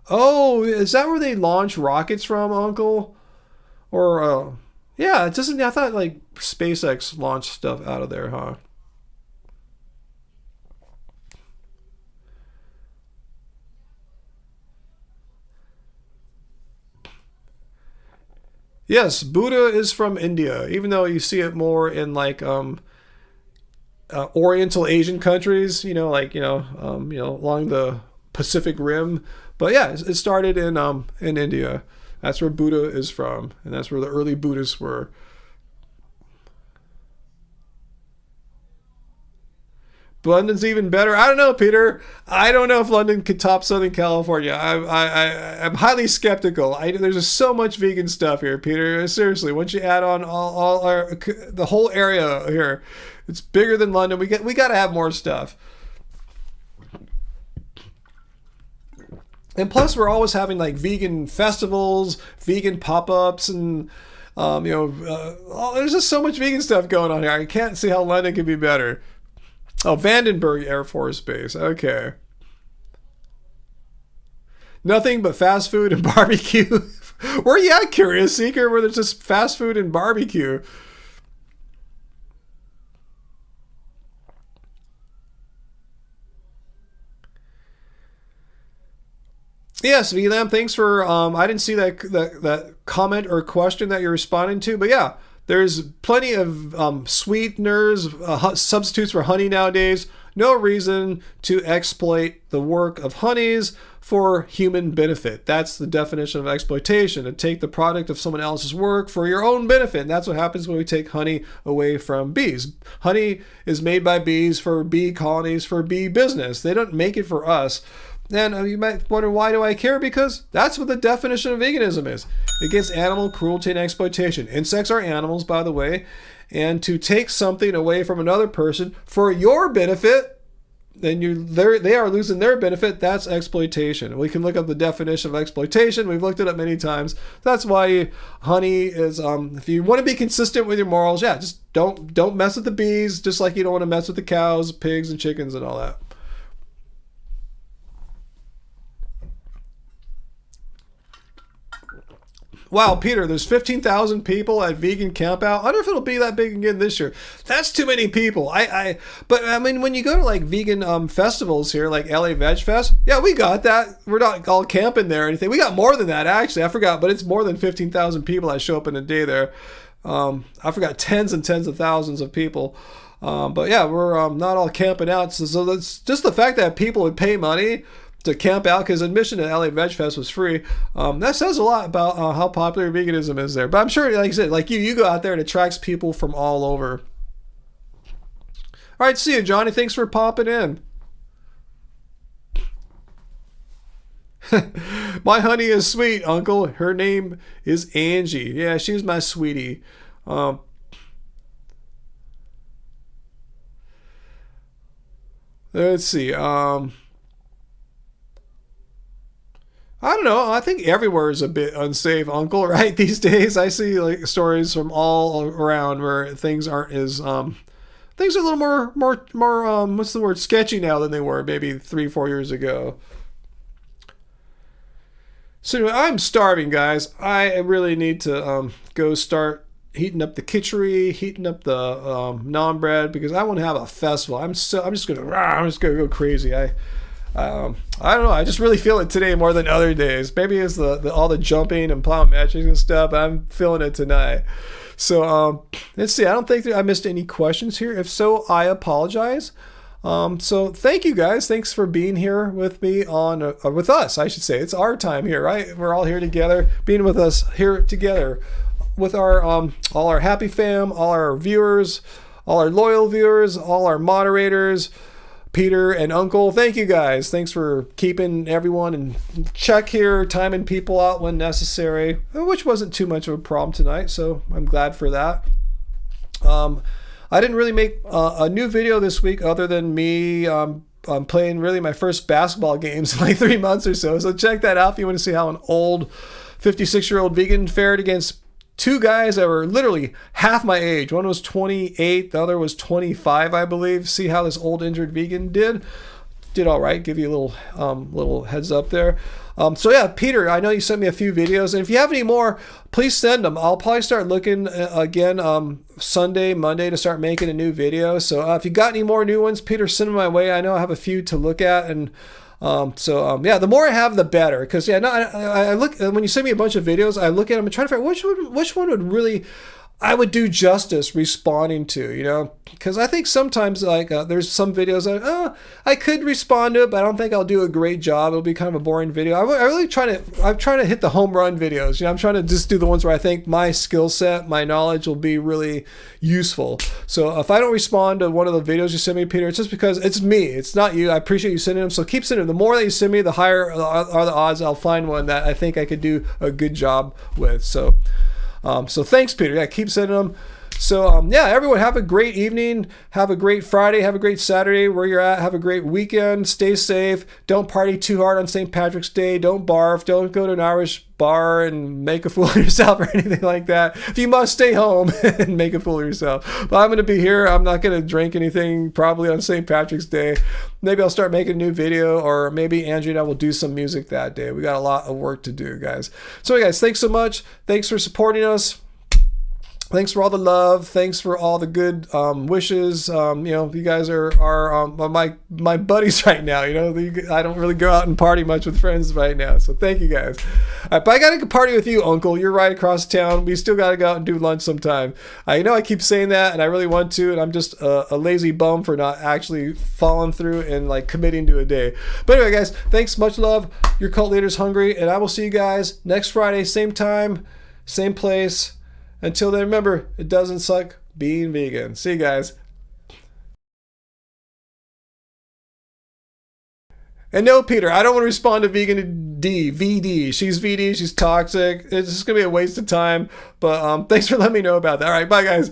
Oh, is that where they launch rockets from, Uncle? Or, yeah, it doesn't, I thought like SpaceX launched stuff out of there, huh? Yes, Buddha is from India, even though you see it more in like Oriental Asian countries, along the Pacific Rim. But yeah, it started in India. That's where Buddha is from, and that's where the early Buddhists were. London's even better. I don't know, Peter. I don't know if London could top Southern California. I'm highly skeptical. There's just so much vegan stuff here, Peter. Seriously, once you add on the whole area here, it's bigger than London. We got to have more stuff. And plus, we're always having like vegan festivals, vegan pop-ups, and there's just so much vegan stuff going on here. I can't see how London could be better. Oh, Vandenberg Air Force Base. Okay. Nothing but fast food and barbecue. Where are you at, Curious Seeker, where there's just fast food and barbecue? Yes, VLAM, thanks for, I didn't see that comment or question that you're responding to, but yeah. There's plenty of sweeteners, substitutes for honey nowadays. no reason to exploit the work of honeys for human benefit. That's the definition of exploitation, to take the product of someone else's work for your own benefit. And that's what happens when we take honey away from bees. Honey is made by bees for bee colonies, for bee business. They don't make it for us. And you might wonder, why do I care? Because that's what the definition of veganism is. Against animal cruelty and exploitation. Insects are animals, by the way. And to take something away from another person for your benefit, then they are losing their benefit. That's exploitation. We can look up the definition of exploitation. We've looked it up many times. That's why honey is, if you want to be consistent with your morals, yeah, just don't mess with the bees, just like you don't want to mess with the cows, pigs, and chickens and all that. Wow, Peter, there's 15,000 people at vegan camp out. I wonder if it'll be that big again this year. That's too many people. But I mean, when you go to like vegan festivals here, like LA Veg Fest, yeah, we got that. We're not all camping there or anything. We got more than that, actually. I forgot, but it's more than 15,000 people that show up in a day there. I forgot, tens and tens of thousands of people. But yeah, we're not all camping out. So that's just the fact that people would pay money to camp out, because admission to LA Veg Fest was free. That says a lot about how popular veganism is there. But I'm sure, like I said, like you go out there, it attracts people from all over. All right, see you, Johnny. Thanks for popping in. My honey is sweet, Uncle. Her name is Angie. Yeah, she's my sweetie. Let's see. I don't know. I think everywhere is a bit unsafe, Uncle, right? These days, I see like stories from all around where things aren't as things are a little more what's the word, sketchy now than they were maybe 3-4 years ago. So anyway, I'm starving, guys. I really need to go start heating up the kitchery, heating up the naan bread, because I want to have a festival. I'm just gonna go crazy. I don't know. I just really feel it today more than other days. Maybe it's the all the jumping and plow matching and stuff, but I'm feeling it tonight. So let's see. I don't think I missed any questions here. If so, I apologize. So thank you guys. Thanks for being here with me with us, I should say. It's our time here, right? We're all here together, being with us here together with our all our happy fam, all our viewers, all our loyal viewers, all our moderators, Peter and Uncle. Thank you guys. Thanks for keeping everyone in check here, timing people out when necessary, which wasn't too much of a problem tonight, so I'm glad for that. I didn't really make a new video this week other than me playing really my first basketball games in like 3 months or so. So check that out if you want to see how an old 56-year-old vegan fared against two guys that were literally half my age. One was 28, the other was 25, I believe. See how this old injured vegan did all right. Give you a little heads up there. So yeah, Peter, I know you sent me a few videos, and if you have any more, please send them. I'll probably start looking again Sunday, Monday to start making a new video. So if you got any more new ones, Peter, send them my way. I know I have a few to look at, and yeah, the more I have, the better. Because yeah, no, I look when you send me a bunch of videos, I look at them and try to figure out which one would really I would do justice responding to, you know, because I think sometimes like there's some videos that I could respond to it, but I don't think I'll do a great job. It'll be kind of a boring video. I'm trying to hit the home run videos. You know, I'm trying to just do the ones where I think my skill set, my knowledge will be really useful. So if I don't respond to one of the videos you send me, Peter, it's just because it's me. It's not you. I appreciate you sending them. So keep sending them. The more that you send me, the higher are the odds I'll find one that I think I could do a good job with. So thanks, Peter. Yeah, keep sending them. So yeah, everyone have a great evening. Have a great Friday. Have a great Saturday where you're at. Have a great weekend. Stay safe. Don't party too hard on St. Patrick's Day. Don't barf. Don't go to an Irish bar and make a fool of yourself or anything like that. If you must, stay home and make a fool of yourself. But I'm going to be here. I'm not going to drink anything probably on St. Patrick's Day. Maybe I'll start making a new video, or maybe Andrew and I will do some music that day. We got a lot of work to do, guys. So guys, thanks so much. Thanks for supporting us. Thanks for all the love. Thanks for all the good wishes. You guys are my buddies right now. I don't really go out and party much with friends right now. So thank you guys. All right, but I got to party with you, Uncle. You're right across town. We still got to go out and do lunch sometime. I know I keep saying that, and I really want to, and I'm just a lazy bum for not actually following through and like committing to a day. But anyway, guys, thanks. Much love. Your cult leader's hungry, and I will see you guys next Friday, same time, same place. Until then, remember, it doesn't suck being vegan. See you guys. And no, Peter, I don't want to respond to vegan VD. She's VD. She's toxic. It's just going to be a waste of time. But thanks for letting me know about that. All right, bye, guys.